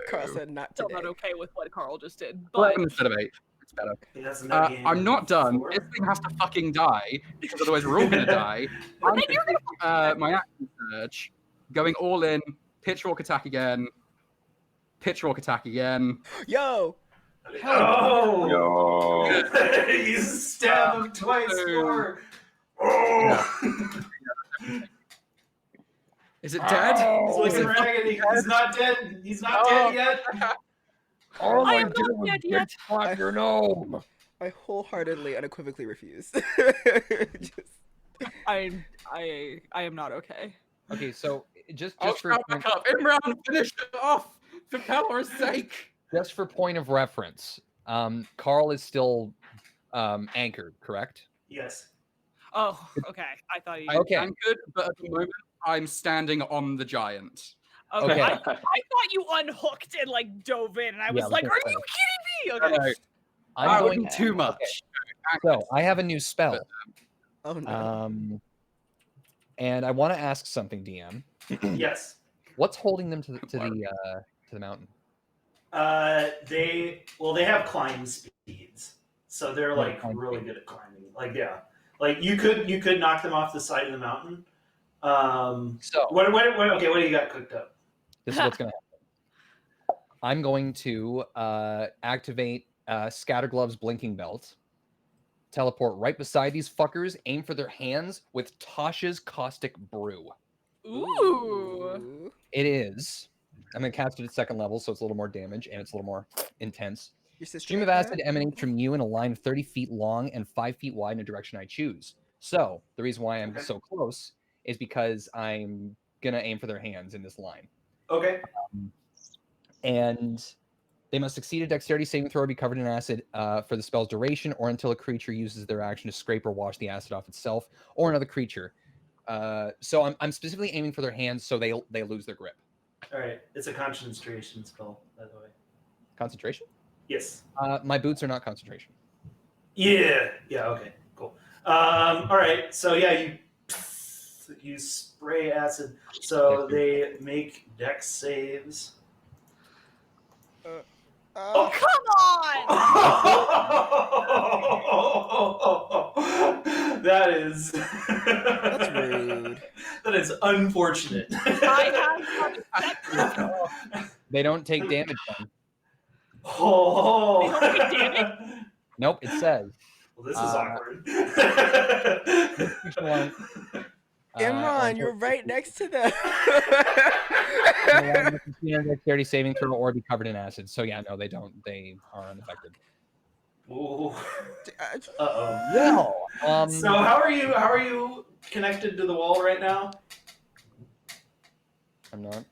Carl said not Still today. not okay with what Carl just did. But 11 instead of 8. It's better. He has another game I'm not done. before. This thing has to fucking die because otherwise we're all gonna die. I'm then you're gonna my action surge, going all in. Pitchfork attack again. Pitchfork attack again. Yo, Oh! Yo. You stab him twice more. Oh! Is it dead? He's looking raggedy. He's not dead. He's not dead yet. All I I am did not was dead get yet. fuck your gnome. I wholeheartedly, unequivocally refuse. Just- I am not okay. Okay, so just I'll for start back up. Imran, finish it off for Pelor's sake. just for point of reference, Carl is still anchored, correct? Yes. Oh, okay. I thought you. I'm Okay. anchored, but at the moment I'm standing on the giant. Okay. Okay. I thought you unhooked and like dove in, and I was Yeah, like, that's "Are you kidding me?" No, Okay. no, I'm that going. would be too much. So I have a new spell. oh no. And I want to ask something, DM. Yes. What's holding them to the mountain? They have climb speeds, so they're like climb really good at climbing. Like like you could knock them off the side of the mountain. So What do you got cooked up? this is what's gonna I'm going to activate Scatter Glove's Blinking Belt, teleport right beside these fuckers, aim for their hands with Tasha's Caustic Brew. Ooh. It is. I'm going to cast it at 2nd level, so it's a little more damage, and it's a little more intense. Your sister Stream of like acid that? emanates from you in a line 30 feet long and 5 feet wide in a direction I choose. So the reason why I'm so close is because I'm going to aim for their hands in this line. Okay. And they must succeed a dexterity saving throw or be covered in acid for the spell's duration, or until a creature uses their action to scrape or wash the acid off itself or another creature. So I'm specifically aiming for their hands so they lose their grip. All right. It's a concentration spell, by the way. Concentration? Yes. My boots are not concentration. Yeah. Yeah. Okay. Cool. All right. So yeah, you spray acid. So they make dex saves. Oh, come on! That is. That's rude. That is unfortunate. I have They don't take damage then. Oh. They don't take damage? Nope, it says. Well, this is awkward. Imran, you're right next to them. Dexterity saving throw or be covered in acid. So yeah, no, they don't. They are unaffected. Ooh. Uh-oh. Well, So how are you connected to the wall right now? I'm not.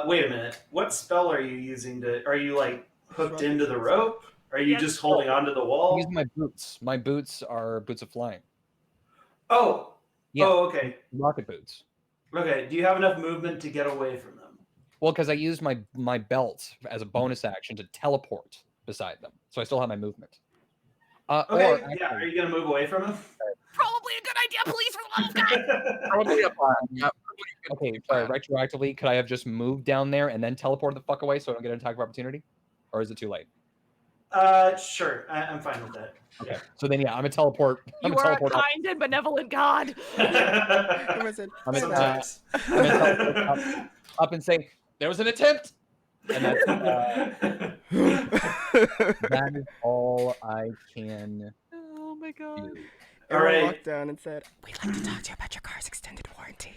Wait a minute. What spell are you using to? Are you like hooked into the rope? Are you Yes. just holding onto the I'm wall? using my boots. My boots are boots of flying. Oh. Yeah. Oh, okay. Rocket boots. Okay. Do you have enough movement to get away from them? Well, because I used my belt as a bonus action to teleport beside them, so I still have my movement. Okay. Or Yeah. Are you gonna move away from them? Probably a good idea, please, for the love of God. Probably a plan. Yep. okay, sorry, retroactively, could I have just moved down there and then teleported the fuck away so I don't get an attack of opportunity? Or is it too late? Sure. I'm fine with that. Okay. So then, yeah, I'm a teleport. I'm You a are a teleport up. kind and benevolent God. Imran said, I'm a, Sometimes. I'm gonna teleport up and say, there was an attempt! And that's, that is all I can Oh my God. do. All Imran right. walked down and said, we'd like to talk to you about your car's extended warranty.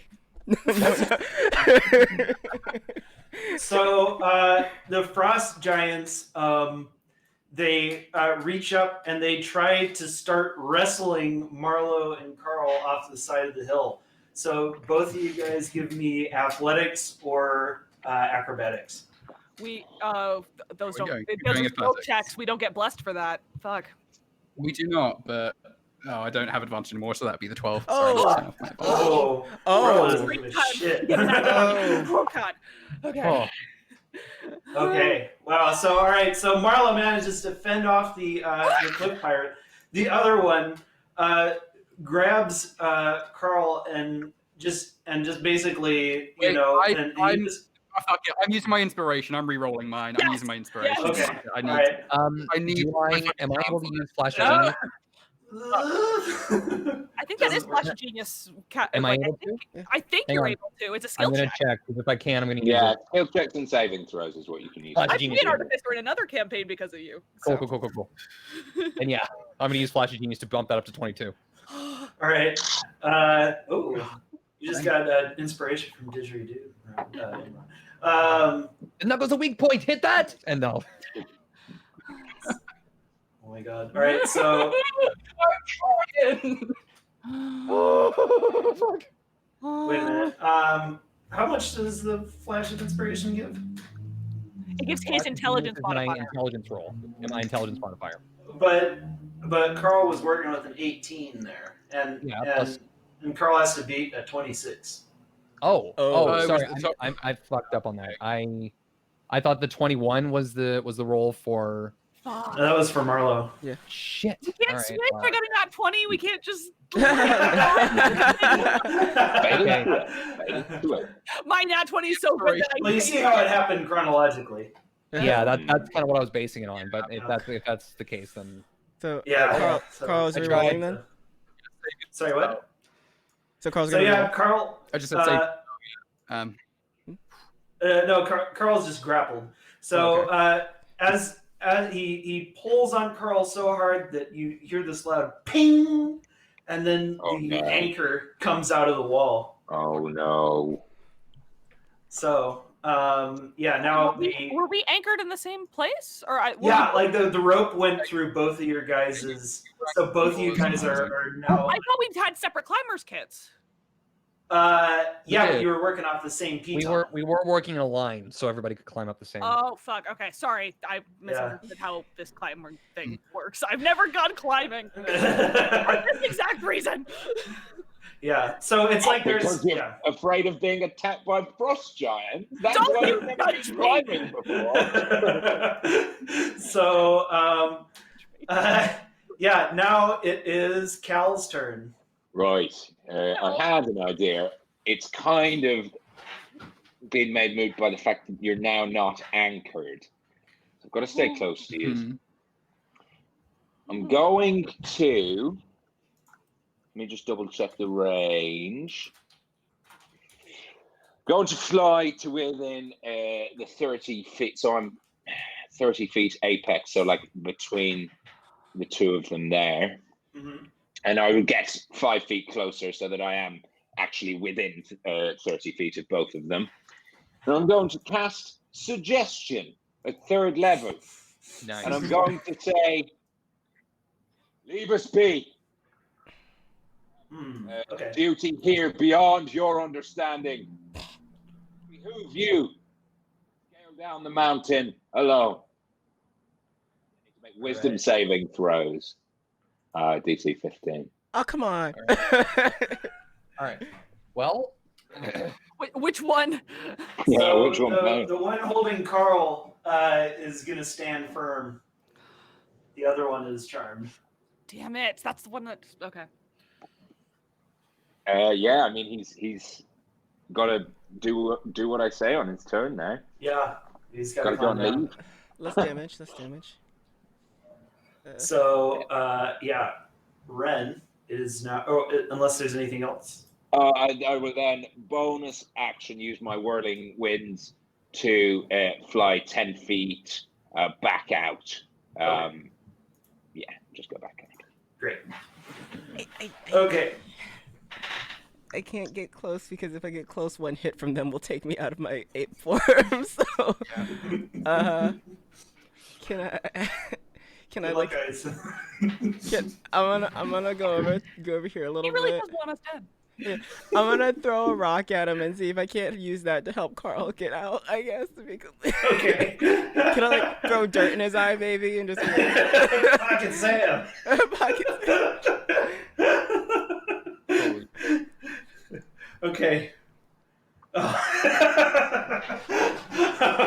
So the frost giants, they reach up and they try to start wrestling Marlo and Carl off the side of the hill. So both of you guys give me athletics or acrobatics. We those We're don't going- those we're are going skill athletics. checks. We don't get blessed for that. Fuck. We do not, but I don't have advantage anymore, so that'd be the 12. Oh. Sorry, that's enough. Oh, Oh. Marlo doesn't give a shit. Oh God. Okay. Oh, Okay. Wow. So all right. So Marlo manages to fend off the cliff pirate. The other one grabs Carl and just basically Wait, and he I'm- just, Oh, fuck it. I'm using my inspiration. I'm re-rolling mine. I'm Yes. using my inspiration. Yes. okay. I need. All right. I need. am I able to use Flash of No. Genius? I think that is Doesn't Flash of Genius. Am I like, able to? I think Hang you're on. able to. It's a I'm skill gonna check. check, because if I can, I'm gonna use Yeah, it. skill checks and saving throws is what you can use. Flash I of can Genius. be an artificer in another campaign because of you. Cool, so. cool. And yeah, I'm gonna use Flash of Genius to bump that up to 22. All right. Oh, you just got inspiration from Didgeridoo. And that goes a weak point. Hit that, and no. Oh my god. All right. So Oh, fuck. wait a minute. How much does the flash of inspiration give? It gives Flash his of intelligence Genius is my modifier. intelligence roll. And my intelligence modifier. But Carl was working with an 18 there, and Yeah, and, plus- and Carl has to beat a 26. Oh, Oh. sorry. was the- I fucked up on that. I thought the 21 was the roll for Fuck. That was for Marlo. shit. We can't All right, switch. I got a nat 20. We can't just. My nat 20 is so good that I Well, you see how it happened chronologically. yeah, that's kind of what I was basing it on. But if that's the case, then So Yeah. Carl's I re-rolling then? Sorry, what? So Carl's So gonna yeah, roll. Carl. I just said save. No, Carl's just grappled. So Okay. as he pulls on Carl so hard that you hear this loud ping, and then Oh, the no. anchor comes out of the wall. Oh no. So now Were we anchored in the same place, or like the rope went through both of your guys's. So both of you guys are now. I thought we had separate climbers kits. But did. you were working off the same piton. We were working in a line so everybody could climb up the same. Oh fuck. Okay, sorry. I misunderstood how this climber thing works. I've never gone climbing for this exact reason. Yeah, so it's like there's Because you're afraid of being attacked by frost giants. That's Don't why you you've never judge been me. climbing before. So now it is Cal's turn. Right. I had an idea. It's kind of been made moot by the fact that you're now not anchored. So I've got to stay close to you. I'm going to. Let me just double check the range. Going to fly to within the 30 feet. So I'm 30 feet apex. So like between the two of them there. Mm-hmm. And I will get 5 feet closer so that I am actually within 30 feet of both of them. And I'm going to cast Suggestion at 3rd level. Nice. And I'm going to say, leave us be. Okay. Duty here beyond your understanding. Behoove you. Scale down the mountain alone. You need to make wisdom saving throws. DC 15. Oh, come on. All right. Well, Which one? Yeah, So which one? the one holding Carl is going to stand firm. The other one is charmed. Damn it! That's the one that. Okay. Yeah, I mean he's got to do what I say on his turn now. Yeah, he's got Got to to go calm and down. leave. Less damage. So Ren is now. Oh, unless there's anything else. I will then bonus action use my whirling winds to fly 10 feet back out. Yeah, just go back out. Great. I Okay. I can't get close because if I get close, one hit from them will take me out of my ape form. So, can I? Can I Good luck, guys. I'm gonna go over here a little He really bit. does want us dead. Yeah. I'm gonna throw a rock at him and see if I can't use that to help Carl get out. I guess. Okay. Can I like throw dirt in his eye, baby, and just Pocket Sam. Okay.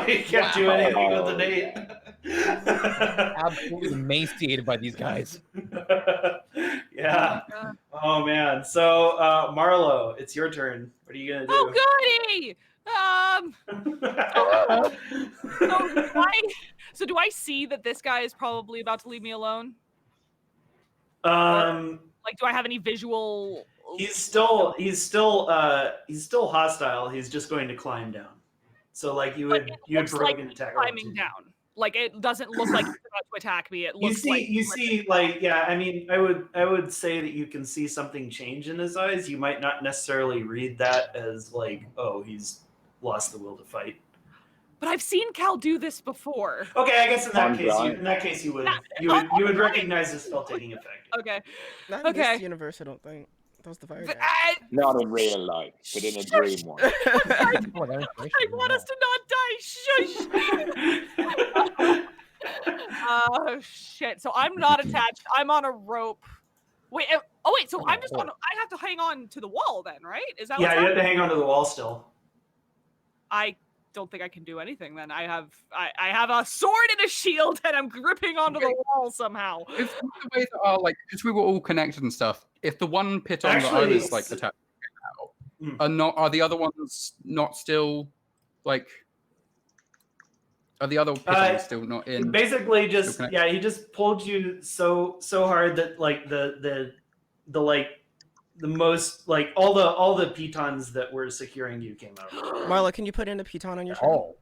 You can't do anything with an 8. Absolutely emaciated by these guys. Yeah. Oh man. So Marlo, it's your turn. What are you gonna do? Oh goody! So do I see that this guy is probably about to leave me alone? Like, do I have any visual? He's still hostile. He's just going to climb down. So like you would provoke an attack. Climbing down. Like it doesn't look like he's about to attack me. It looks you see yeah. I mean, I would say that you can see something change in his eyes. You might not necessarily read that as like, oh, he's lost the will to fight. But I've seen Cal do this before. Okay, I guess in that case you would recognize the spell taking effect. Okay. Not in this universe, I don't think. That was the fire guy. Not in real life, but in a dream one. I want us to not die. Shush. Oh shit! So I'm not attached. I'm on a rope. Wait. Oh wait. So I'm just on. I have to hang on to the wall then, right? Is that? Yeah, you have to hang on to the wall still. I don't think I can do anything then. I have a sword and a shield and I'm gripping onto the wall somehow. If the way that are like, because we were all connected and stuff, if the one piton that I was like attacked are the other ones not still like, are the other pitons still not in? Basically just he just pulled you so hard that like the the most like all the pitons that were securing you came out. Marla, can you put in a piton on your turn? Oh.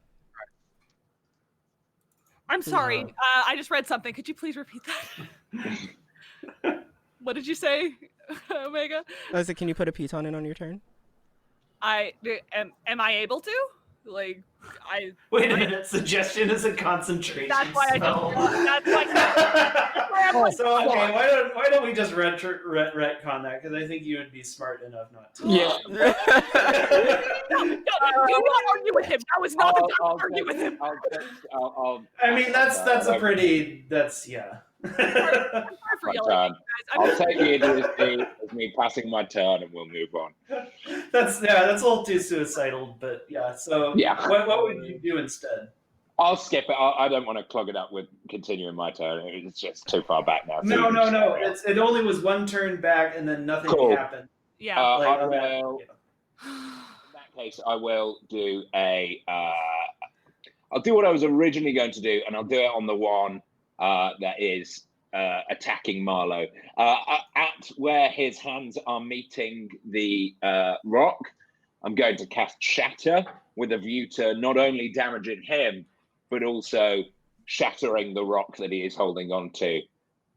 I'm sorry. I just read something. Could you please repeat that? What did you say, Omega? I said, can you put a piton in on your turn? Am I able to? Like, Wait a minute. Suggestion is a concentration That's why I spell. That's why. So okay, why don't we just retcon that? Because I think you would be smart enough not to. Yeah. Do not argue with him. That was not the time to argue with him. I mean, that's a pretty. That's yeah. Sorry for My yelling at turn. you I'll guys. take the idiocy as me passing my turn, and we'll move on. That's a little too suicidal, but yeah. So Yeah. what would you do instead? I'll skip it. I don't want to clog it up with continuing my turn. It's just too far back now. No. It only was one turn back, and then nothing Cool. happened. Yeah. Like, I on that, will. yeah. In that case, I will do a. I'll do what I was originally going to do, and I'll do it on the one that is attacking Marlowe. At where his hands are meeting the rock, I'm going to cast Shatter with a view to not only damaging him, but also shattering the rock that he is holding on to.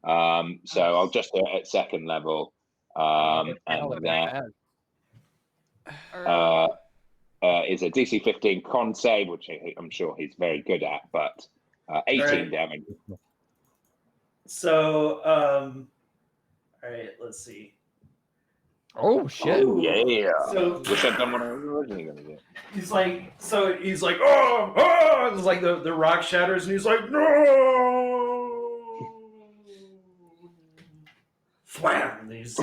So I'll just do it at second level. And that is a DC 15 con save, which I'm sure he's very good at, but 18 Right. damage. So all right, let's see. Oh shit! Ooh. Yeah. So Wish I'd done what I was originally going to do. he's like, oh, it's like the rock shatters, and he's like, no, thwam, and he's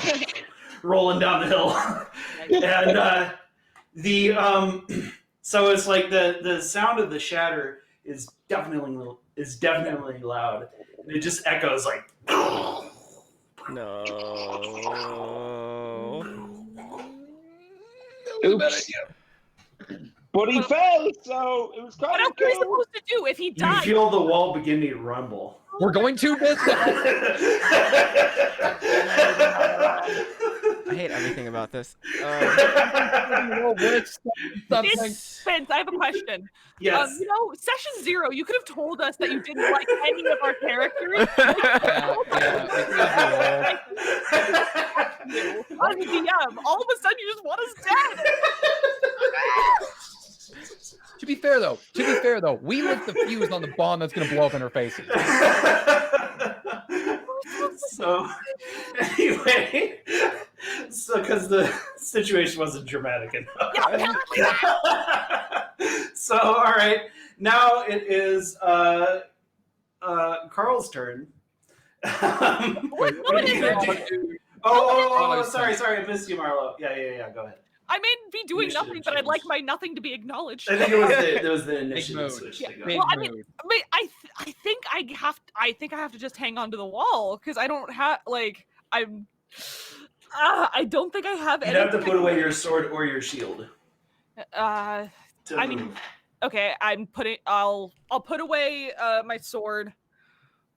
rolling down the hill, and so it's like the sound of the shatter is definitely loud, and it just echoes like. No. Oops. But he fell, so it was What kind else of are we cool. supposed to do if he You dies? feel the wall begin to rumble. We're going to this. I hate everything about this. Spence, I have a question. Yes. Session 0, you could have told us that you didn't like any of our characters. As a DM, all of a sudden you just want us dead. To be fair though, we lit the fuse on the bomb that's gonna blow up in her faces. So, anyway, because the situation wasn't dramatic enough. So, all right, now it is Carl's turn. What are you gonna do? Oh, sorry, I missed you, Marlo. Yeah, go ahead. I may be doing Initiative nothing, but I'd like change. my nothing to be acknowledged. I think it was the initiative mode. switch. Yeah. To go. Big Well, I mood. mean, I think I have to just hang on to the wall because I don't have I don't think I have You'd any. have to put away your sword or your shield. To I mean, okay, I'll put away my sword.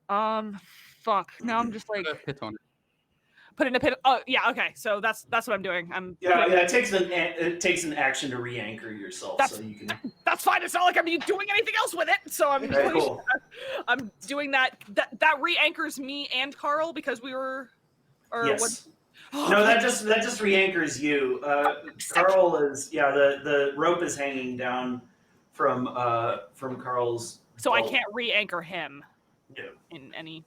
Fuck. Now I'm just like Put a hit on it. put in a pit. Oh yeah, okay. So that's what I'm doing. Yeah. It takes an action to re-anchor yourself, so you can. That's fine. It's not like I'm doing anything else with it. So I'm Right, cool. I'm doing that. That re-anchors me and Carl because we were. Or Yes. what? No, that just re-anchors you. Carl is the rope is hanging down from Carl's. So I bolt. can't re-anchor him. No. In any.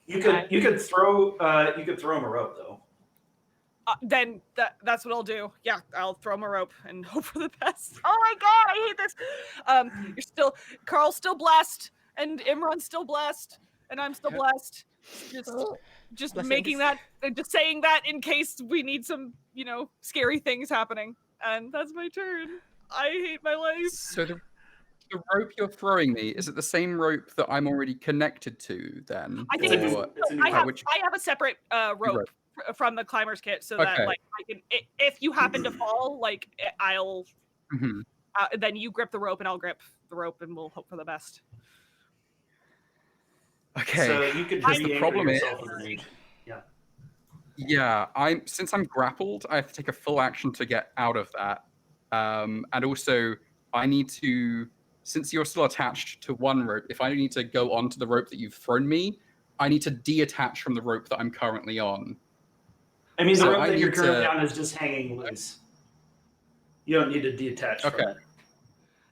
You could throw him a rope though. Then that's what I'll do. Yeah, I'll throw him a rope and hope for the best. Oh my god, I hate this. Carl's still blessed, and Imran's still blessed, and I'm still blessed. Just Blessings. making that, just saying that in case we need some, scary things happening. And that's my turn. I hate my life. So the rope you're throwing me, is it the same rope that I'm already connected to then? I think Or- it's a new I have which- I have a separate rope from the climber's kit, so that Okay. I can. If you happen to fall, I'll. Mhm. Then you grip the rope and I'll grip the rope and we'll hope for the best. Okay. So you could Because the re-anchor problem is- yourself underneath. Yeah. Yeah, since I'm grappled, I have to take a full action to get out of that. And also, I need to, since you're still attached to one rope, if I need to go onto the rope that you've thrown me, I need to detach from the rope that I'm currently on. I mean, the So rope I that you're need currently to- on is just hanging loose. You don't need to detach Okay. from it.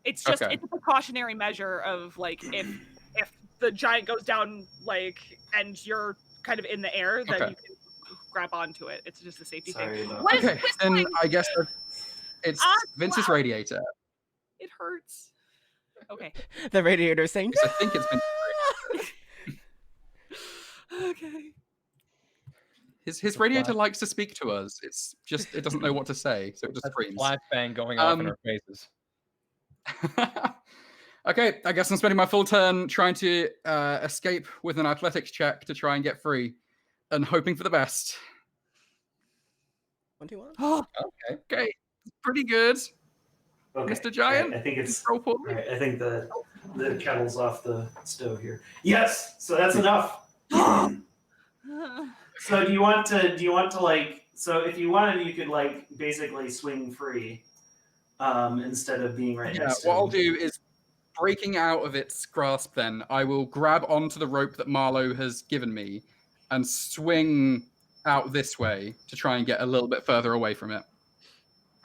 It's just Okay. it's a precautionary measure of like if the giant goes down like and you're kind of in the air, then Okay. you can grab onto it. It's just a safety Sorry thing. about What is Okay, then whistling? I guess it's Vince's radiator. It hurts. Okay. The radiator saying, Because I think it's been Okay. his radiator likes to speak to us. It's just it doesn't know what to say, so it just That's a screams. flashbang going off in our faces. Okay, I guess I'm spending my full turn trying to escape with an athletics check to try and get free, and hoping for the best. 21? Okay, pretty good, Okay. Mr. Giant. Right, I think it's Roll for me. right. I think the kettle's off the stove here. Yes, so that's enough. So do you want to like, so if you wanted, you could like basically swing free, instead of being right Yeah, next to what I'll him. do is, breaking out of its grasp, then I will grab onto the rope that Marlowe has given me and swing out this way to try and get a little bit further away from it.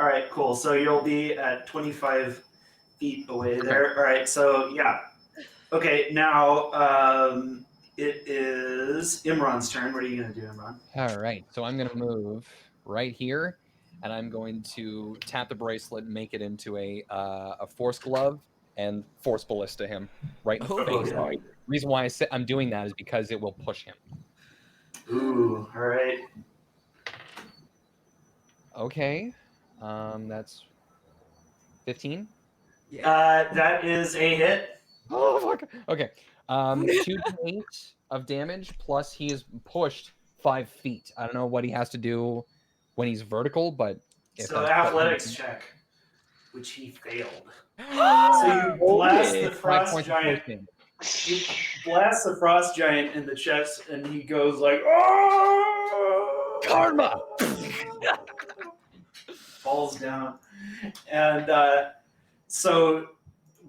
All right, cool. So you'll be at 25 feet away there. All right, so yeah. Okay, now it is Imran's turn. What are you gonna do, Imran? All right, so I'm gonna move right here, and I'm going to tap the bracelet, and make it into a force glove, and force ballista him right in the Oh, face. yeah. The reason why I'm doing that is because it will push him. Ooh, all right. Okay, that's 15. That is a hit. Oh fuck. Okay, 2d8 of damage plus he is pushed 5 feet. I don't know what he has to do when he's vertical, but if So that's athletics check, which he failed. So you blast the 5 frost points of giant. force damage. You blast the frost giant in the chest, and he goes like, "Oh!" Karma! Falls down, and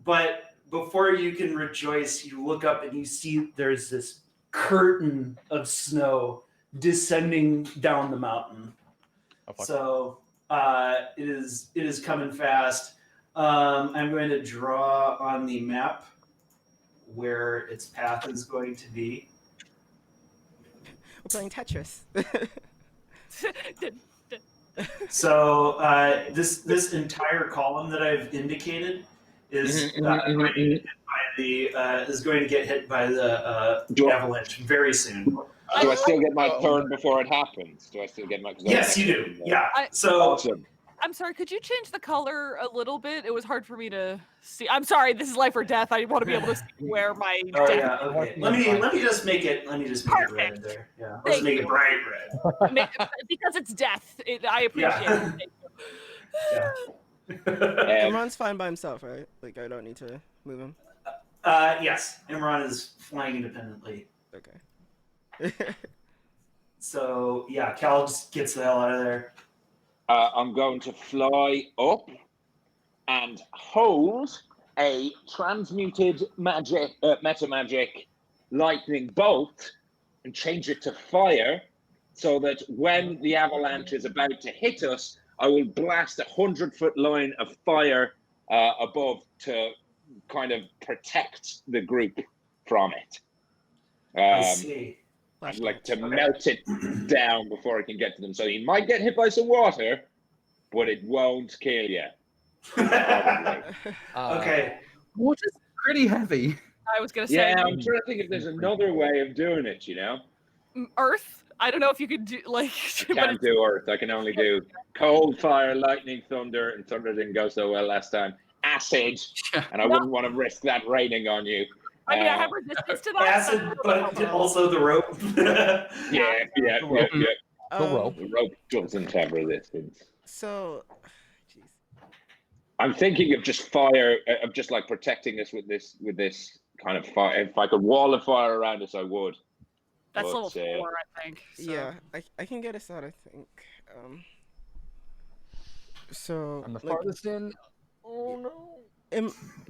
but before you can rejoice, you look up and you see there's this curtain of snow descending down the mountain. Oh, fuck. So it is coming fast. I'm going to draw on the map where its path is going to be. We're playing Tetris. So this entire column that I've indicated is going to get hit by the avalanche very soon. Do I still get my turn before it happens? Do I still get my? Yes, you do. Yeah. So Awesome. I'm sorry, could you change the color a little bit? It was hard for me to see. I'm sorry, this is life or death. I want to be able to see where my oh death yeah, okay. Let me just make it red there. Yeah. Let's Thank make you. it bright red. because it's death. I appreciate it. Thank you. Yeah. Imran's fine by himself, right? Like, I don't need to move him. Yes, Imran is flying independently. Okay. So yeah, Cal just gets the hell out of there. I'm going to fly up and hold a transmuted meta magic lightning bolt and change it to fire, so that when the avalanche is about to hit us, I will blast a 100-foot line of fire above to kind of protect the group from it. I see. I'd like to melt it down before I can get to them. So you might get hit by some water, but it won't kill you. Okay. Water's pretty heavy. I was gonna say. Yeah, I'm trying to think if there's another way of doing it, you know? Earth. I don't know if you could do like. I can't do earth. I can only do cold, fire, lightning, thunder, and thunder didn't go so well last time. Acid, and I wouldn't want to risk that raining on you. I mean, I have resistance to that. Acid, but also the rope. Yeah. The rope. The rope doesn't have resistance. So, jeez. I'm thinking of just fire, of just like protecting us with this kind of fire. If I could wall of fire around us, I would. That's level What's 4, it? I think. So. Yeah, I can get us out. I think. So I'm the like, farthest in. Oh no.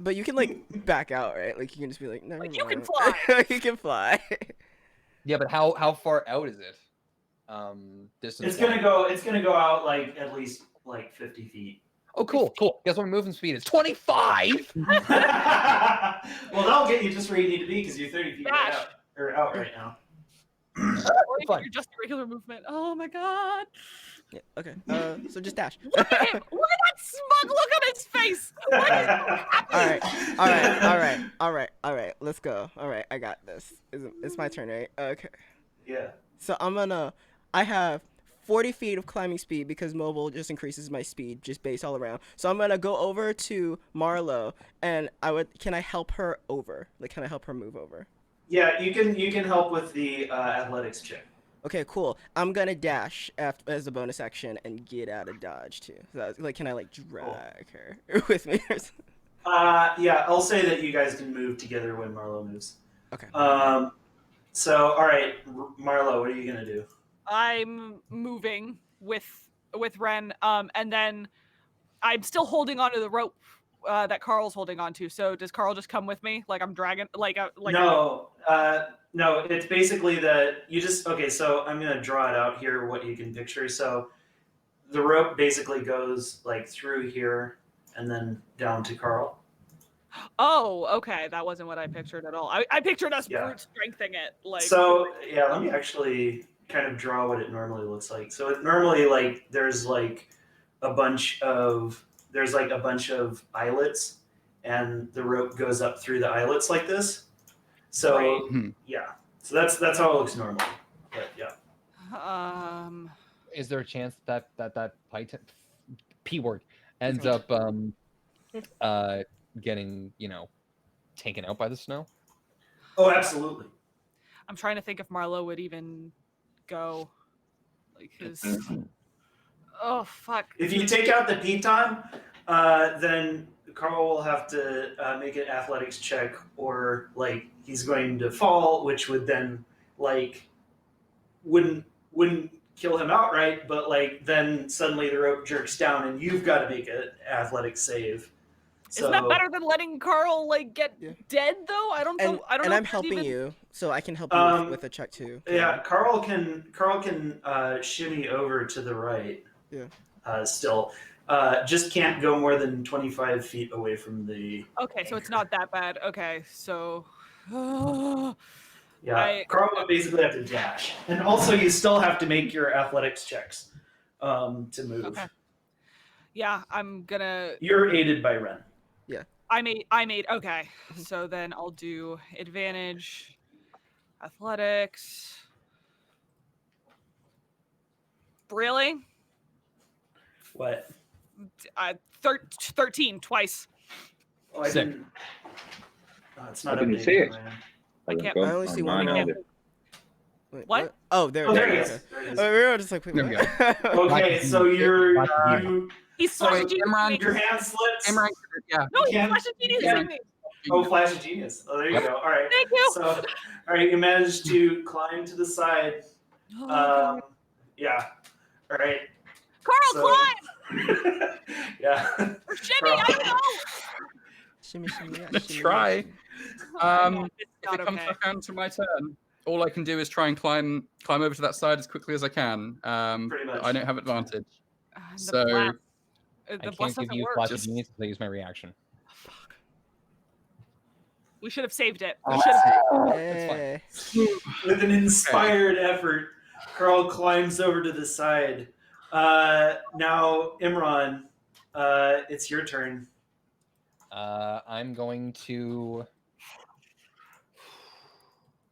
but you can like back out, right? Like you can just be like, never Like, mind. you can fly. You can fly. Yeah, but how far out is it? Distance. It's gonna go out like at least like 50 feet. Oh, cool. Guess what my movement speed is? 25. Well, that'll get you just where you need to be because you're 30 feet right Dash. out, or out right now. Or if Fine. you're just regular movement. Oh my god. Yeah, okay. So just dash. Look at him! Look at that smug look on his face! All right. Let's go. All right, I got this. It's my turn, right? Okay. Yeah. So I have 40 feet of climbing speed because mobile just increases my speed, just base all around. So I'm gonna go over to Marlo, and can I help her over? Like, can I help her move over? Yeah, you can help with the athletics check. Okay, cool. I'm gonna dash as a bonus action and get out of dodge too. So, like, can I like drag her with me? Or something? Yeah, I'll say that you guys can move together when Marlo moves. Okay. So all right, Marlo, what are you gonna do? I'm moving with Ren, and then I'm still holding onto the rope that Carl's holding onto. So does Carl just come with me? Like I'm dragging, No, it's basically that you just okay. So I'm gonna draw it out here. What you can picture. So the rope basically goes like through here and then down to Carl. Oh, okay. That wasn't what I pictured at all. I pictured us brute strengthening it. Like. So yeah, let me actually kind of draw what it normally looks like. So it normally like there's like a bunch of eyelets, and the rope goes up through the eyelets like this. So Right. yeah, so that's how it looks normally. But yeah. Is there a chance that P word ends up getting taken out by the snow? Oh, absolutely. I'm trying to think if Marlo would even go. Like his. Oh fuck! If you take out the piton, then Carl will have to make an athletics check, or like he's going to fall, which would then like wouldn't kill him outright, but like then suddenly the rope jerks down and you've got to make an athletic save. So, isn't that better than letting Carl like get dead though? I don't know. And I'm helping you, so I can help you with a check too. Yeah, Carl can shimmy over to the right. Yeah. Still, just can't go more than 25 feet away from the. Okay, so it's not that bad. Okay, so. Yeah, Carl would basically have to dash, and also you still have to make your athletics checks to move. Okay. Yeah, I'm gonna. You're aided by Ren. Yeah. I made. Okay, so then I'll do advantage, athletics. Really? What? 13 twice. Oh, I didn't. Oh, it's not. I didn't see it. I can't. I only see one. Wait, what? Oh, there. Oh, there he is. is. There he is. Oh, we were just like, wait, There we what? Okay, so you. He's So wait, flashing Imran, Your hand slips. Imran, yeah. No, he's can't- flashing genius Yeah. at me. Oh, Flash of Genius. Oh, there you go. All right. Thank you. So, all right, you managed to climb to the side. Oh, God. Yeah. All right. Carl, so- climb! Yeah. Or shimmy, I don't know. Shimmy, shimmy, yeah, Gonna shimmy, try. shimmy. It's If not it comes okay. back down to my turn, all I can do is try and climb over to that side as quickly as I can. Pretty much. I don't have advantage. The So- blast- I the can't blast give doesn't you work. flash of Just- genius until I use my reaction. We should have saved it. We Oh, should have. Hey. With an inspired effort, Carl climbs over to the side. Now, Imran, it's your turn. I'm going to.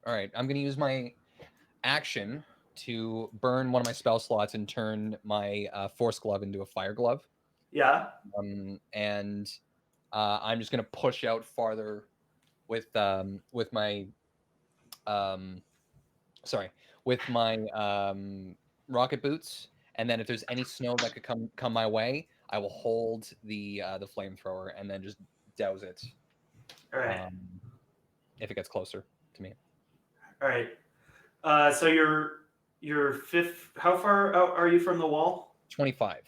All right, I'm going to use my action to burn one of my spell slots and turn my force glove into a fire glove. Yeah. And I'm just going to push out farther with my rocket boots. And then if there's any snow that could come my way, I will hold the flamethrower and then just douse it. All right. If it gets closer to me. All right. So you're fifth. How far out are you from the wall? 25.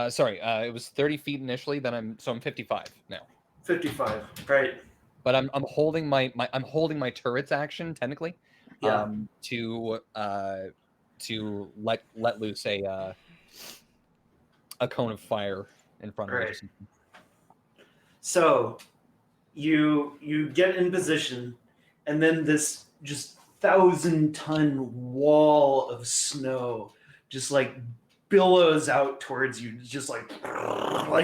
Sorry, it was 30 feet initially. Then I'm 55 now. 55. Right. But I'm holding I'm holding my turret's action technically. Yeah. To let loose a cone of fire in front of me. Right. So you get in position, and then this just 1,000-ton wall of snow just like billows out towards you, just like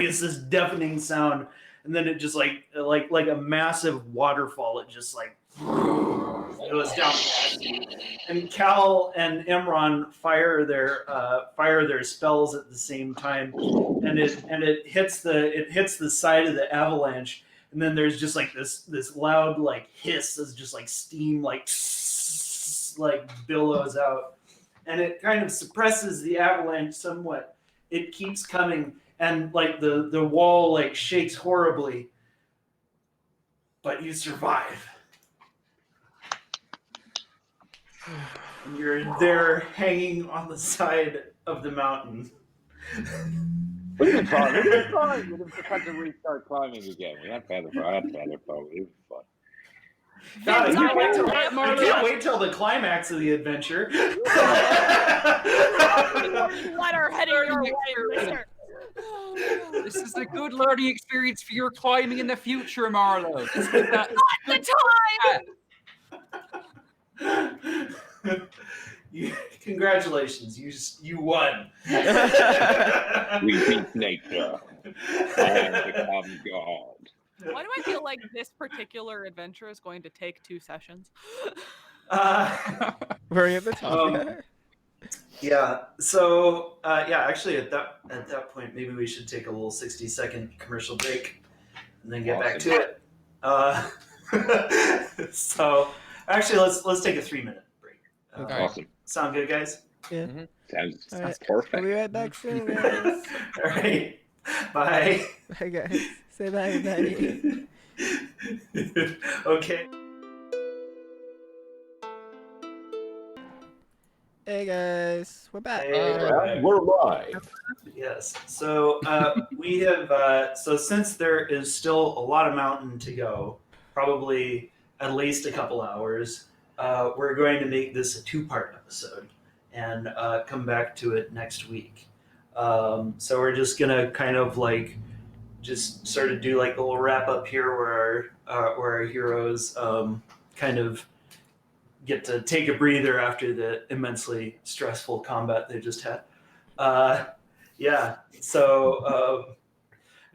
it's this deafening sound, and then it just like a massive waterfall. It just like goes down past you, and Cal and Imran fire their spells at the same time, and it hits the side of the avalanche, and then there's just like this loud like hiss as just like steam like billows out, and it kind of suppresses the avalanche somewhat. It keeps coming, and like the wall like shakes horribly, but you survive. And you're there hanging on the side of the mountain. We didn't fine. We did fine. We just had to restart climbing again. We had better fun. It was fun. God, I can't wait till the climax of the adventure. Let her head in your way, mister. This is a good learning experience for your climbing in the future, Marlo. This is Not the time! Congratulations, you won. We beat nature. I have become God. Why do I feel like this particular adventure is going to take 2 sessions? Were you at the top yet? Yeah. So actually, at that point, maybe we should take a little 60-second commercial break and then get back to it. So actually, let's take a 3-minute break. Awesome. Sound good, guys? Yeah. Sounds Right. perfect. We'll be right back soon, guys. All right. Bye. Bye, guys. Say bye, everybody. Okay. Hey, guys. We're back. We're live. Yes. So we have. So since there is still a lot of mountain to go, probably at least a couple hours, we're going to make this a 2-part episode and come back to it next week. So we're just gonna kind of like just sort of do like a little wrap up here where our heroes kind of get to take a breather after the immensely stressful combat they just had. Yeah. So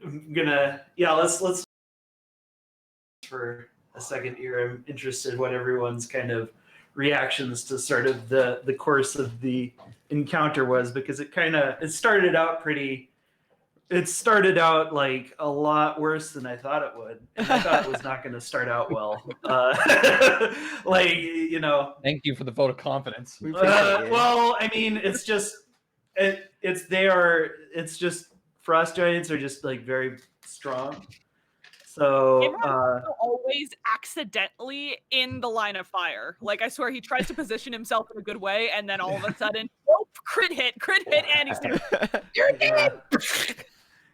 I'm gonna let's for a second here. I'm interested what everyone's kind of reactions to sort of the course of the encounter was, because it started out like a lot worse than I thought it would, and I thought it was not going to start out well. Thank you for the vote of confidence. We appreciate it. Well, I mean, it's just frost giants are just like very strong. So Always accidentally in the line of fire. Like, I swear he tries to position himself in a good way, and then all of a sudden, nope, crit hit, and he's dead. You're dead!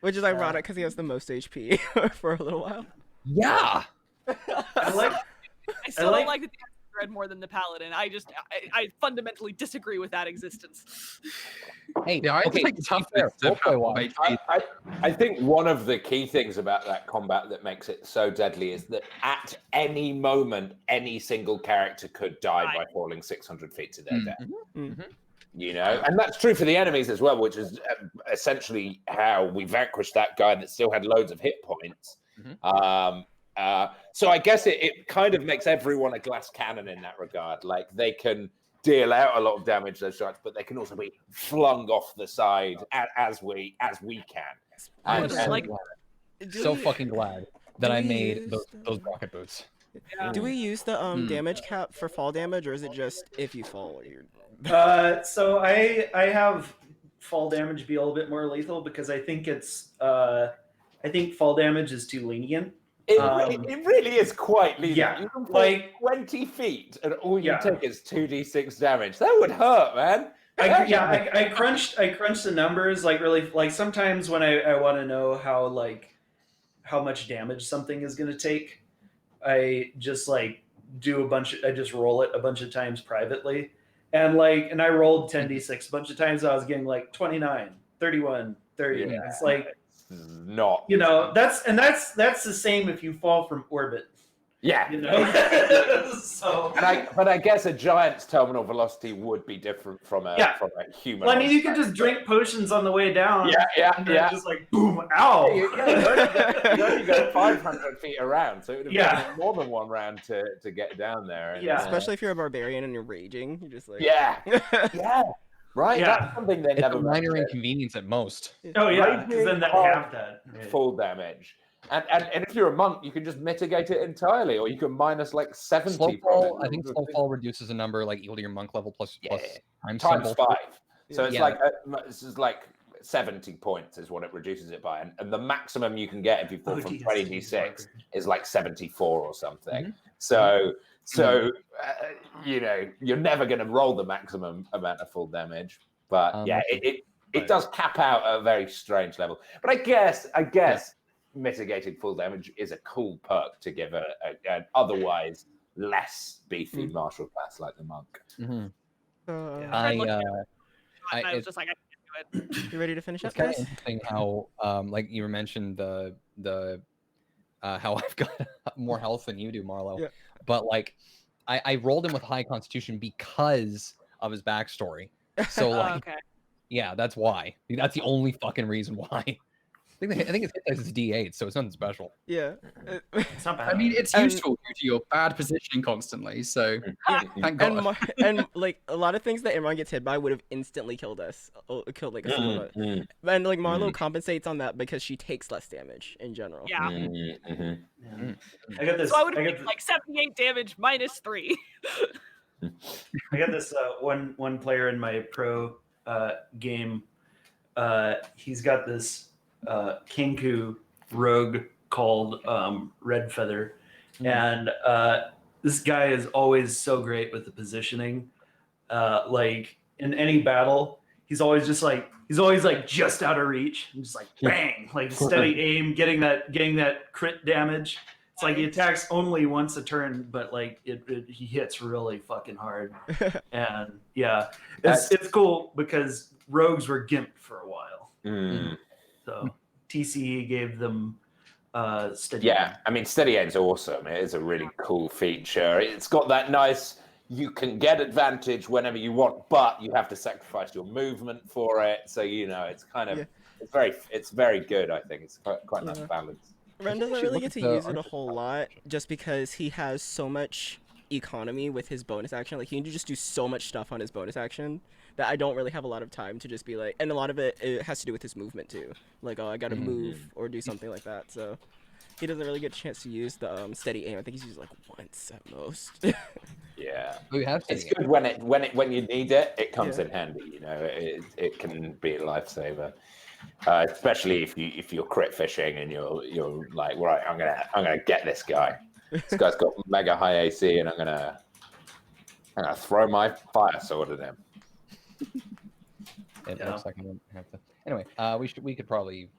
Which is ironic because he has the most HP for a little while. Yeah. I still don't like the Dread more than the Paladin. I fundamentally disagree with that existence. Hey, Yeah, I okay, think toughness fair, I think one of the key things about that combat that makes it so deadly is that at any moment, any single character could die by falling 600 feet to their death. Mm-hmm. You know, and that's true for the enemies as well, which is essentially how we vanquished that guy that still had loads of hit points. So I guess it kind of makes everyone a glass cannon in that regard. Like, they can deal out a lot of damage, those shots, but they can also be flung off the side as we can. I'm So fucking glad that I made those rocket boots. Yeah. Do we use the damage cap for fall damage, or is it just if you fall? So I have fall damage be a little bit more lethal, because I think fall damage is too lenient. It really is quite lethal. yeah, You can fall like- 20 feet and all you Yeah. take is 2d6 damage. That would hurt, man. I crunched the numbers like really like sometimes when I want to know how much damage something is going to take, I just like I just roll it a bunch of times privately, and I rolled 10d6 a bunch of times. I was getting like 29, 31, 30. Yeah. It's like, Not. that's the same if you fall from orbit. Yeah. So. But I guess a giant's terminal velocity would be different from a human. Well, I mean, you could just drink potions on the way down. And then just like boom, ow. You only go 500 feet around, so it would have been more than one round to get down there. And, Especially if you're a barbarian and you're raging, you're just like right. Yeah. That's something they It's never a minor mentioned. inconvenience at most. Oh yeah, because then that half that. Full damage. And if you're a monk, you can just mitigate it entirely, or you can minus like 70. Slowfall, I think Slowfall reduces a number like equal to your monk level plus times symbol. 5. So it's Yeah. like 70 points is what it reduces it by, and the maximum you can get if you fall from 20d6 is like 74 or something. So you're never going to roll the maximum amount of full damage, but it does cap out at a very strange level. But I guess mitigated full damage is a cool perk to give an otherwise less beefy martial class like the monk. I was just like, I can't do it. You ready to finish up, It's kind of guys? interesting how, like you mentioned the how I've got more health than you do, Marlo. Yeah. But like, I rolled him with high constitution because of his backstory. So like, Okay. yeah, that's why. That's the only fucking reason why. I think his hit dice is D8, so it's nothing special. Yeah. It's not bad. I mean, it's useful due to your bad positioning constantly. So thank God. And like a lot of things that Imran gets hit by would have instantly killed us, killed like a single one. And like Marlo compensates on that because she takes less damage in general. Yeah. I got this. So I would have been like 78 damage minus 3. I got this one player in my pro game. He's got this Kenku rogue called Red Feather, and this guy is always so great with the positioning. Like in any battle, he's always like just out of reach and just like bang, like steady aim, getting that crit damage. It's like he attacks only once a turn, but like he hits really fucking hard. And yeah, it's cool because rogues were gimped for a while. So TCE gave them steady. Yeah, I mean, steady aim's awesome. It is a really cool feature. It's got that nice, you can get advantage whenever you want, but you have to sacrifice your movement for it. So it's kind of it's very good. I think it's quite a nice balance. Ren doesn't really get to use it a whole lot just because he has so much economy with his bonus action. Like he can just do so much stuff on his bonus action that I don't really have a lot of time to just be like, and a lot of it has to do with his movement too. Like, oh, I gotta move or do something like that. So he doesn't really get a chance to use the steady aim. I think he's used like once at most. Yeah, it's good when you need it. It comes in handy. It can be a lifesaver, especially if you're crit fishing and you're like, right, I'm gonna get this guy. This guy's got mega high AC, and I'm gonna throw my fire sword at him. It looks like I don't have to. Anyway, we could probably.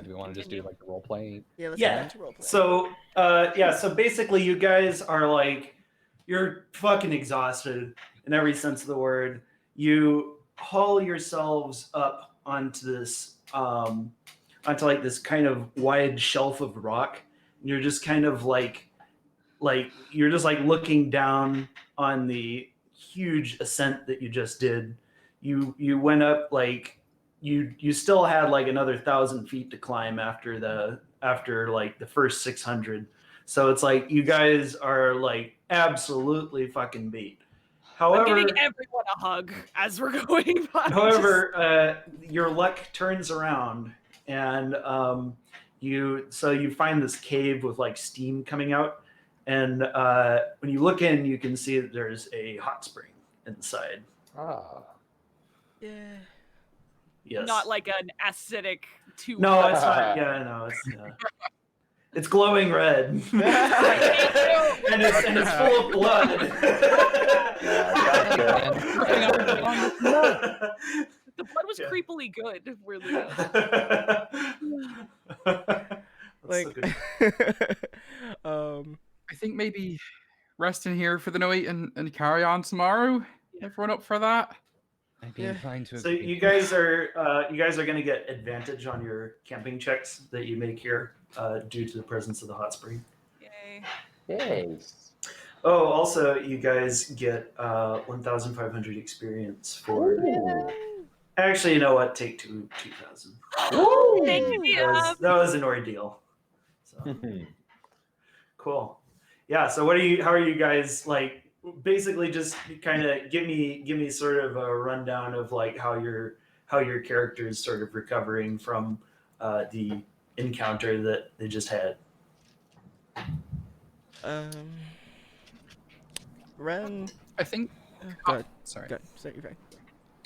Do we want to just do like the role play? Yeah. Let's Yeah. get into role play. So so basically, you guys are like, you're fucking exhausted in every sense of the word. You haul yourselves up onto this onto like this kind of wide shelf of rock. And you're just kind of like you're just like looking down on the huge ascent that you just did. You went up like you still had like another 1,000 feet to climb after like the first 600. So it's like you guys are like absolutely fucking beat. However, I'm giving everyone a hug as we're going by. However, your luck turns around, and you find this cave with like steam coming out, and when you look in, you can see that there's a hot spring inside. Ah. Yeah. Yes. Not like an acidic 2. No, it's not. Yeah, no, it's. It's glowing red. and it's full of blood. The blood was creepily good. Weirdly enough. That's so good. I think maybe rest in here for the night and carry on tomorrow. Everyone up for that? I'd be inclined to So agree. you guys are going to get advantage on your camping checks that you make here due to the presence of the hot spring. Yay. Yes. Oh, also you guys get 1,500 experience for. Actually, you know what? Take 2,000. Thank you, That was an ordeal. So cool. Yeah. So how are you guys like? Basically, just kind of give me sort of a rundown of like how your character is sort of recovering from the encounter that they just had. Ren. I think. Go ahead. Sorry. Go ahead. Say your thing.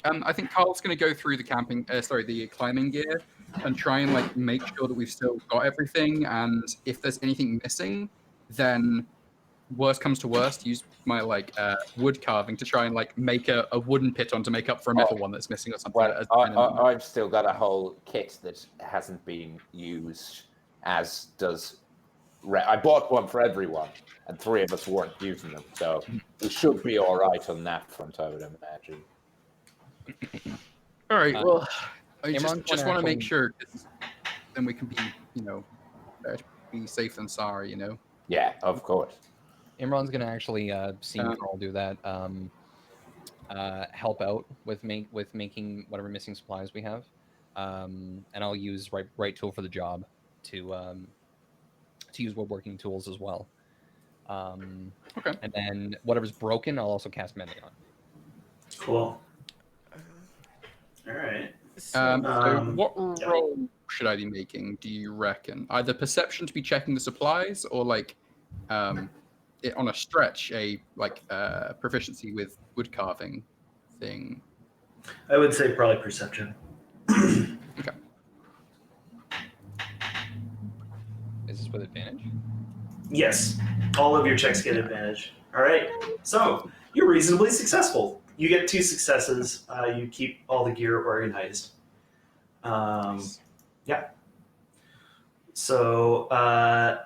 I think Carl's going to go through the the climbing gear, and try and like make sure that we've still got everything. And if there's anything missing, then worst comes to worst, use my like wood carving to try and like make a wooden piton to make up for a metal one that's missing or something. Well, I've still got a whole kit that hasn't been used, as does. I bought one for everyone, and 3 of us weren't using them, so we should be all right on that front, I would imagine. All right. Well, I Imran's just gonna want to make actually- sure, then we can be, better to be safe than sorry. Yeah, of course. Imran's gonna actually see Um, Carl do that. Help out with making whatever missing supplies we have, and I'll use right tool for the job to use woodworking tools as well. Okay. And then whatever's broken, I'll also cast mending on. Cool. All right. So what yeah. role should I be making? Do you reckon either perception to be checking the supplies, or like, on a stretch, a proficiency with wood carving thing? I would say probably perception. Okay. Is this with advantage? Yes. All of your checks get advantage. All right. So you're reasonably successful. You get 2 successes. You keep all the gear organized. Yeah. So, Marlo,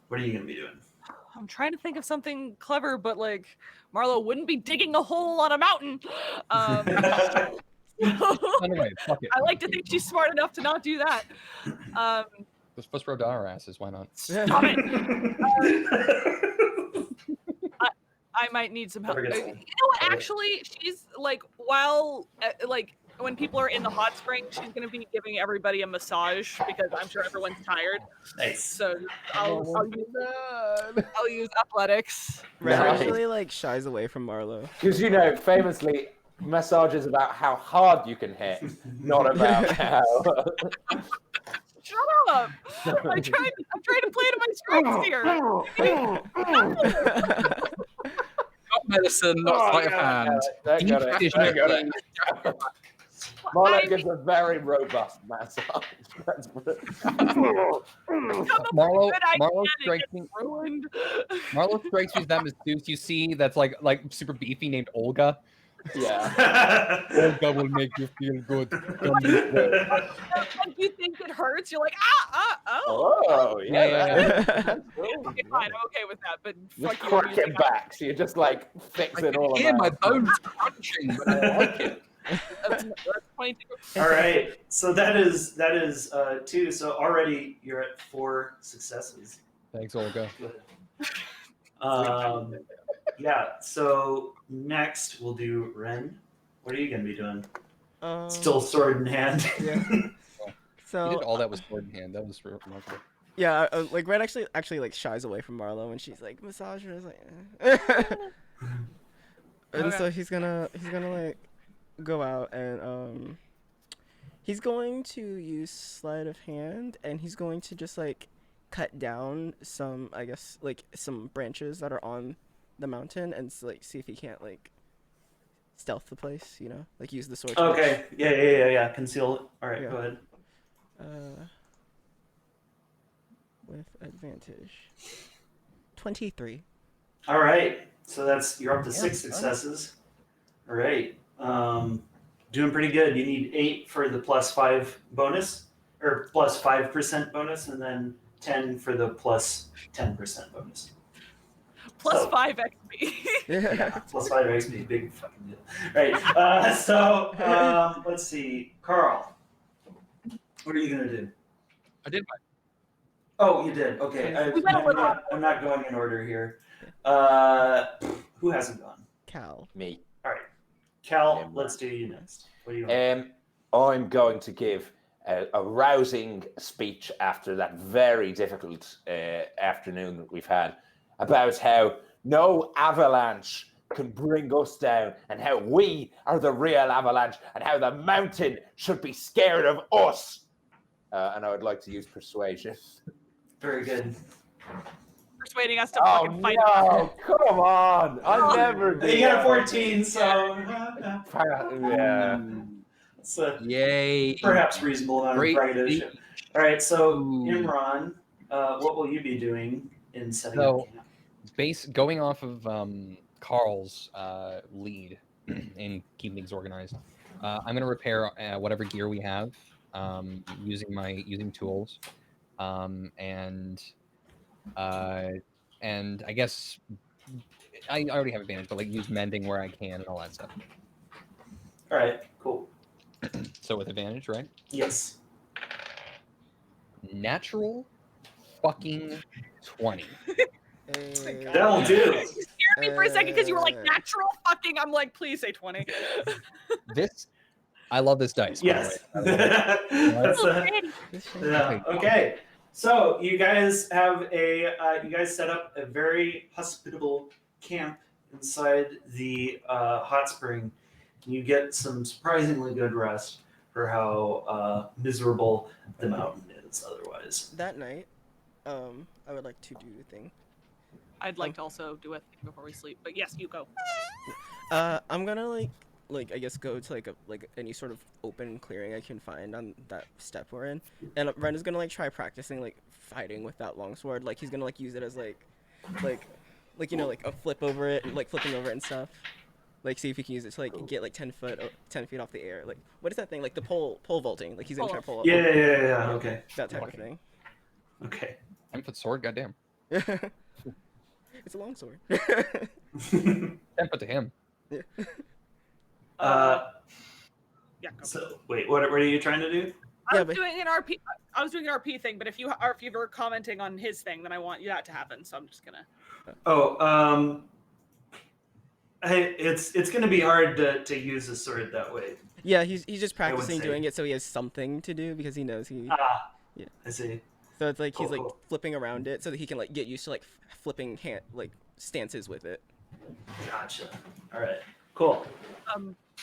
what are you going to be doing? I'm trying to think of something clever, but like Marlo wouldn't be digging a hole on a mountain. Anyway, fuck it. I like to think she's smart enough to not do that. Let's first row down our asses. Why not? Stop it. I might need some help. You know what? Actually, she's like, while when people are in the hot spring, she's going to be giving everybody a massage because I'm sure everyone's tired. Nice. So I'll use athletics. Ren Nice. actually like shies away from Marlo. Because famously, massage is about how hard you can hit, not about how. Shut up! I'm trying to play to my strengths here. Not medicine, not sleight of hand. Marlo gives a very robust massage. Marlo strikes strikes me. Ruined. Marlo strikes me as that masseuse you see that's like super beefy named Olga. Yeah. Olga will make you feel good. Come this way. Like you think it hurts, you're like oh. Oh, yeah. Okay, fine, I'm okay with that. But Just fuck you, crack music. it back, so you just like fix I it all can hear my around. bones crunching, but I like it. That's 22. All right. So that is 2. So already you're at 4 successes. Thanks, Olga. Yeah. So next we'll do Ren. What are you going to be doing? Still sword in hand. Yeah. You So did all that with sword in hand. That was remarkable. yeah, like Ren actually like shies away from Marlo when she's like massage her. Is like, and so he's gonna like go out and he's going to use sleight of hand, and he's going to just like cut down some, I guess, like some branches that are on the mountain, and like see if he can't like stealth the place, like use the sword. Okay. Yeah. Conceal it. All right. Yeah. Go ahead. with advantage. 23. All right. So you're up to Yeah, 6 successes. All right. Doing pretty good. You need 8 for the +5 bonus, or plus 5% bonus, and then 10 for the plus 10% bonus. Plus So- 5 XP. Yeah, plus 5 XP, big fucking deal. Right. Let's see, Carl. What are you gonna do? I did my Oh, you did. Okay, We went a little I'm not going in order here. Who hasn't gone? Cal. Me. Cal, Yeah. let's do you next. What do you want? I'm going to give a rousing speech after that very difficult afternoon that we've had about how no avalanche can bring us down and how we are the real avalanche and how the mountain should be scared of us. And I would like to use persuasion. Very good. Persuading us to Oh fucking fight. no! Come on! I never do. You got a that. 14, so Yeah. it's a Yay. perhaps reasonable amount of Great braggadocious. speech. All right, so Ooh. Imran, what will you be doing in setting So- up camp? Going off of Carl's lead in keeping things organized, I'm gonna repair whatever gear we have using tools, and I guess I already have advantage, but like use mending where I can and all that stuff. All right, cool. So with advantage, right? Yes. Natural fucking 20. That'll do. You scared me for a second because you were like natural fucking. I'm like, please say 20. I love this dice. by the Yes. way. That's yeah. Okay. So you guys have you guys set up a very hospitable camp inside the hot spring. You get some surprisingly good rest for how miserable the mountain is otherwise. That night, I would like to do the thing. I'd like to also do a thing before we sleep, but yes, you go. I'm gonna like I guess go to like any sort of open clearing I can find on that step we're in, and Ren is gonna like try practicing like fighting with that longsword. Like he's gonna like use it as like you know, like a flip over it, like flipping over it and stuff. Like see if he can use it to like get like 10 feet off the air. Like what is that thing? Like the pole vaulting. Like he's gonna try to pull up. Yeah. Okay. That type of thing. Okay. 10-foot sword, goddamn. It's a long sword. 10-foot to him. Yeah. Go. So wait, what are you trying to do? I Yeah, was doing an RP. I was doing an RP thing, but if you were commenting on his thing, then I want that to happen. So I'm just gonna. Oh, it's gonna be hard to use a sword that way. Yeah, he's just I would practicing say. doing it so he has something to do because he knows he. Yeah. I see. So it's like he's like Cool. flipping around it so that he can like get used to like flipping stances with it. Gotcha. All right. Cool.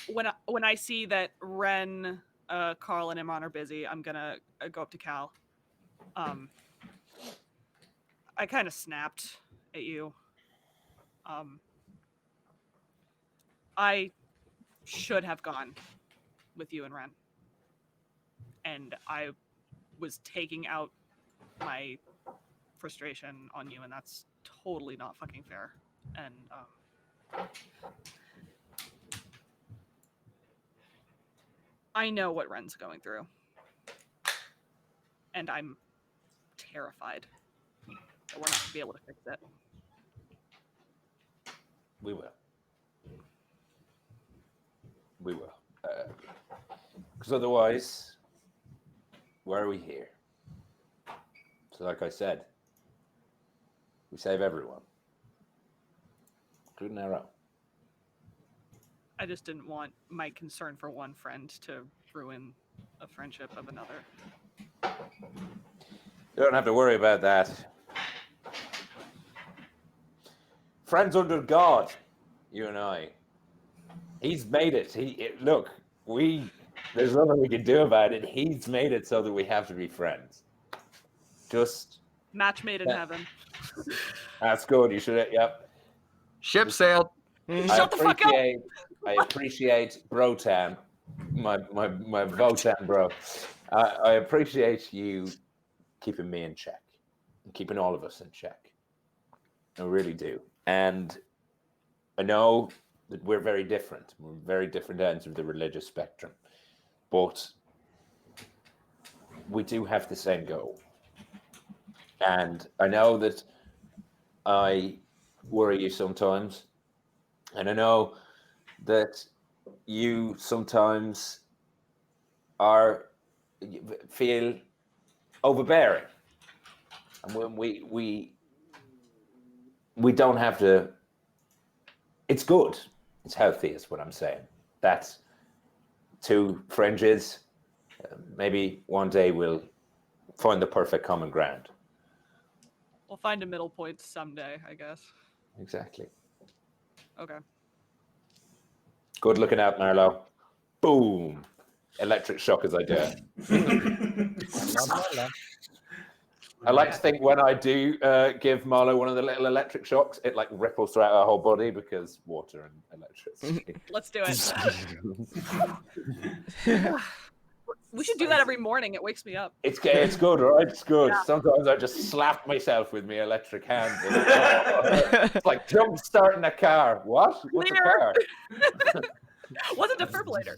When I see that Ren, Carl, and Imran are busy, I'm gonna go up to Cal. I kind of snapped at you. I should have gone with you and Ren, and I was taking out my frustration on you, and that's totally not fucking fair. And I know what Ren's going through, and I'm terrified that we're not gonna be able to fix it. We will. We will. Because otherwise, why are we here? So like I said, we save everyone, including our own. I just didn't want my concern for one friend to ruin a friendship of another. You don't have to worry about that. Friends under God, you and I. He's made it. Look, there's nothing we can do about it. He's made it so that we have to be friends. Just Match made in heaven. that's good. You should. Yep. Ship sailed. Shut the fuck up! I appreciate Brotan, my Votan bro. I appreciate you keeping me in check. and keeping all of us in check. I really do. And I know that we're very different. We're very different ends of the religious spectrum. But we do have the same goal. And I know that I worry you sometimes. And I know that you sometimes feel overbearing. And when we don't have to, it's good. It's healthy is what I'm saying. That's two fringes. Maybe one day we'll find the perfect common ground. We'll find a middle point someday, I guess. Exactly. Okay. Good looking out, Marlo. Boom. Electric shock as I do it. I like to think when I do give Marlo one of the little electric shocks, it like ripples throughout her whole body because water and electricity. Let's do it. We should do that every morning. It wakes me up. It's good, right? It's good. Yeah. Sometimes I just slap myself with my electric hand. It's like jump starting a car. What? What's a car? What's a defibrillator?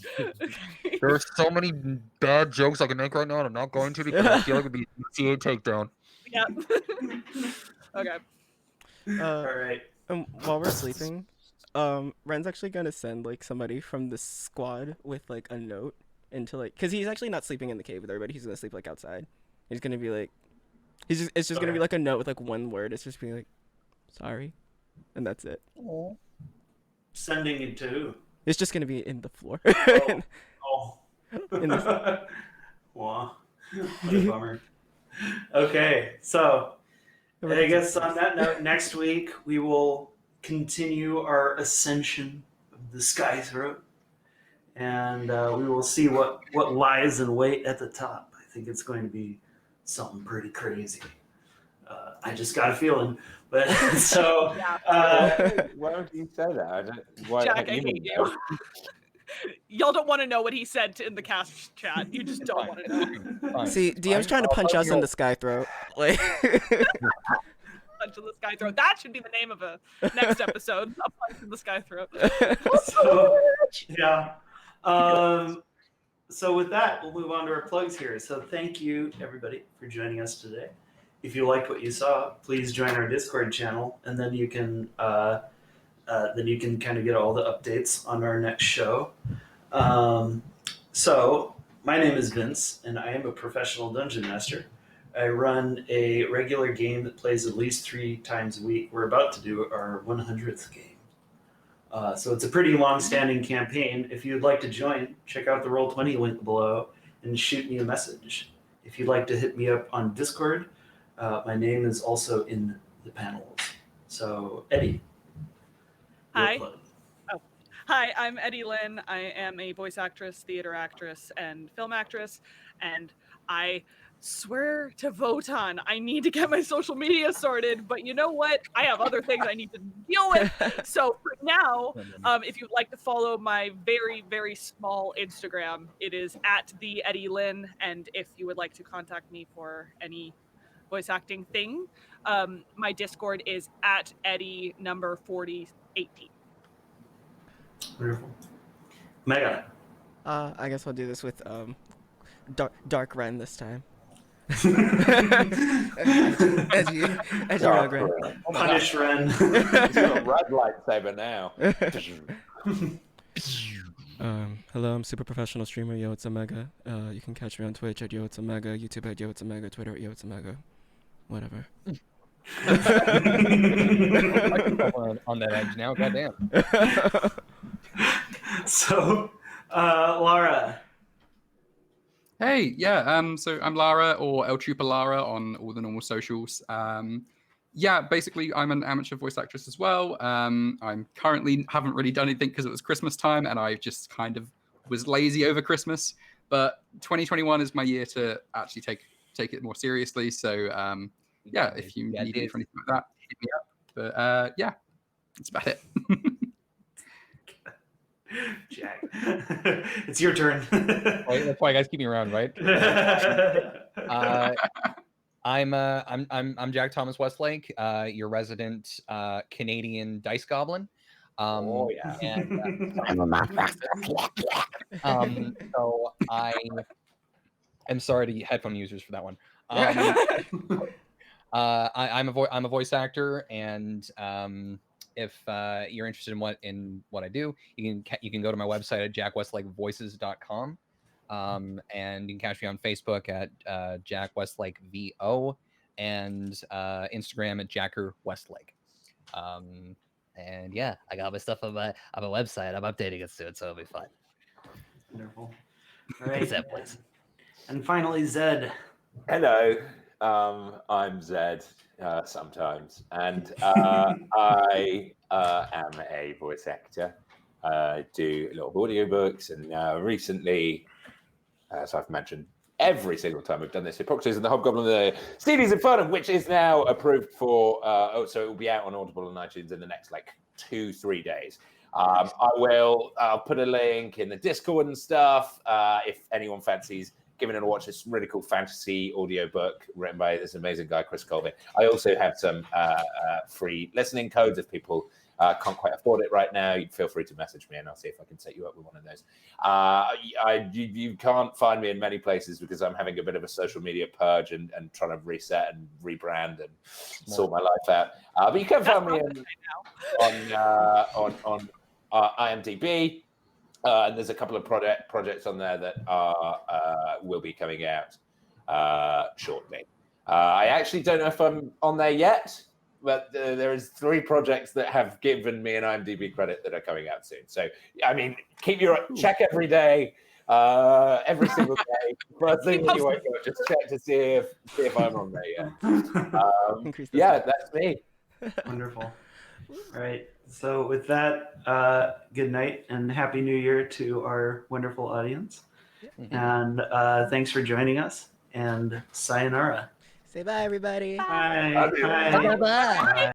There are so many bad jokes I can make right now, and I'm not going to because I feel like it'd be a CA takedown. Yeah. Okay. All right. While we're sleeping, Ren's actually gonna send like somebody from the squad with like a note into like, cause he's actually not sleeping in the cave with everybody. He's gonna sleep like outside. He's gonna be like, it's just gonna be like a note with like one word. It's just being like, sorry, and that's it. Sending it to who? It's just gonna be in the floor. Oh. In the... Wow. What a bummer. Okay, so I guess on that note, next week we will continue our ascension of the Skythroat, and we will see what lies in wait at the top. I think it's going to be something pretty crazy. I just got a feeling. But so, why would you say that? Jack, I hate you. Y'all don't want to know what he said in the cast chat. You just don't want to know. Fine. See, DM's trying to punch us in the Skythroat. Like, Punch in the Skythroat. That should be the name of a next episode. A punch in the Skythroat. so yeah. So with that, we'll move on to our plugs here. So thank you everybody for joining us today. If you liked what you saw, please join our Discord channel, and then you can kind of get all the updates on our next show. So my name is Vince, and I am a professional dungeon master. I run a regular game that plays at least 3 times a week. We're about to do our 100th game. So it's a pretty long-standing campaign. If you'd like to join, check out the Roll20 link below and shoot me a message. If you'd like to hit me up on Discord, my name is also in the panels. So, Eddie. Hi. Oh. Hi, I'm Eddie Lynn. I am a voice actress, theater actress, and film actress. And I swear to Votan, I need to get my social media sorted. But you know what? I have other things I need to deal with. So for now, if you'd like to follow my very, very small Instagram, it is @the_Eddie_Lynn. And if you would like to contact me for any voice acting thing, my Discord is @Eddie4018. Wonderful. Mega. I guess I'll do this with Dark Ren this time. As you Ren. Punish Ren. It's got a red lightsaber now. Hello, I'm super professional streamer Yo It's Omega. You can catch me on Twitch @Yo It's Omega, YouTube @Yo It's Omega, Twitter @Yo It's Omega, whatever. on that edge now, goddamn. So, Lara. Hey, yeah. So I'm Lara, or El Trooper Lara on all the normal socials. Yeah, basically, I'm an amateur voice actress as well. I'm currently haven't really done anything because it was Christmas time, and I just kind of was lazy over Christmas. But 2021 is my year to actually take it more seriously. So yeah, if you need me for anything like that, hit me up. But yeah, that's about it. Jack, it's your turn. That's why you guys keep me around, right? I'm Jack Thomas Westlake, your resident Canadian dice goblin. Oh yeah. And, I'm a master. so I am sorry to headphone users for that one. I'm a voice actor, and if you're interested in what I do, you can go to my website at jackwestlakevoices.com, and you can catch me on Facebook at Jack Westlake VO, and Instagram at Jacker Westlake. And yeah, I got my stuff on my website. I'm updating it soon, so it'll be fun. Wonderful. All right. Zed, please. And finally, Zed. Hello, I'm Zed sometimes, and I am a voice actor. Do a lot of audiobooks, and recently, as I've mentioned every single time we've done this, Hippocrates and the Hobgoblin of the Series Infernum, which is now approved for, so it will be out on Audible and iTunes in the next like 2-3 days. I'll put a link in the Discord and stuff if anyone fancies giving it a watch. This really cool fantasy audiobook written by this amazing guy, Chris Colvin. I also have some free listening codes if people can't quite afford it right now. You feel free to message me and I'll see if I can set you up with one of those. You can't find me in many places because I'm having a bit of a social media purge and trying to reset and rebrand and sort my life out. But you can find me on IMDb. And there's a couple of projects on there that will be coming out shortly. I actually don't know if I'm on there yet, but there is 3 projects that have given me an IMDb credit that are coming out soon. So, I mean, check every day, every single day. First thing when you wake up, just check to see if I'm on there yet. Yeah, that's me. Wonderful. All right. So with that, good night and Happy New Year to our wonderful audience. And thanks for joining us. And sayonara. Say bye, everybody. Bye. Bye. Bye.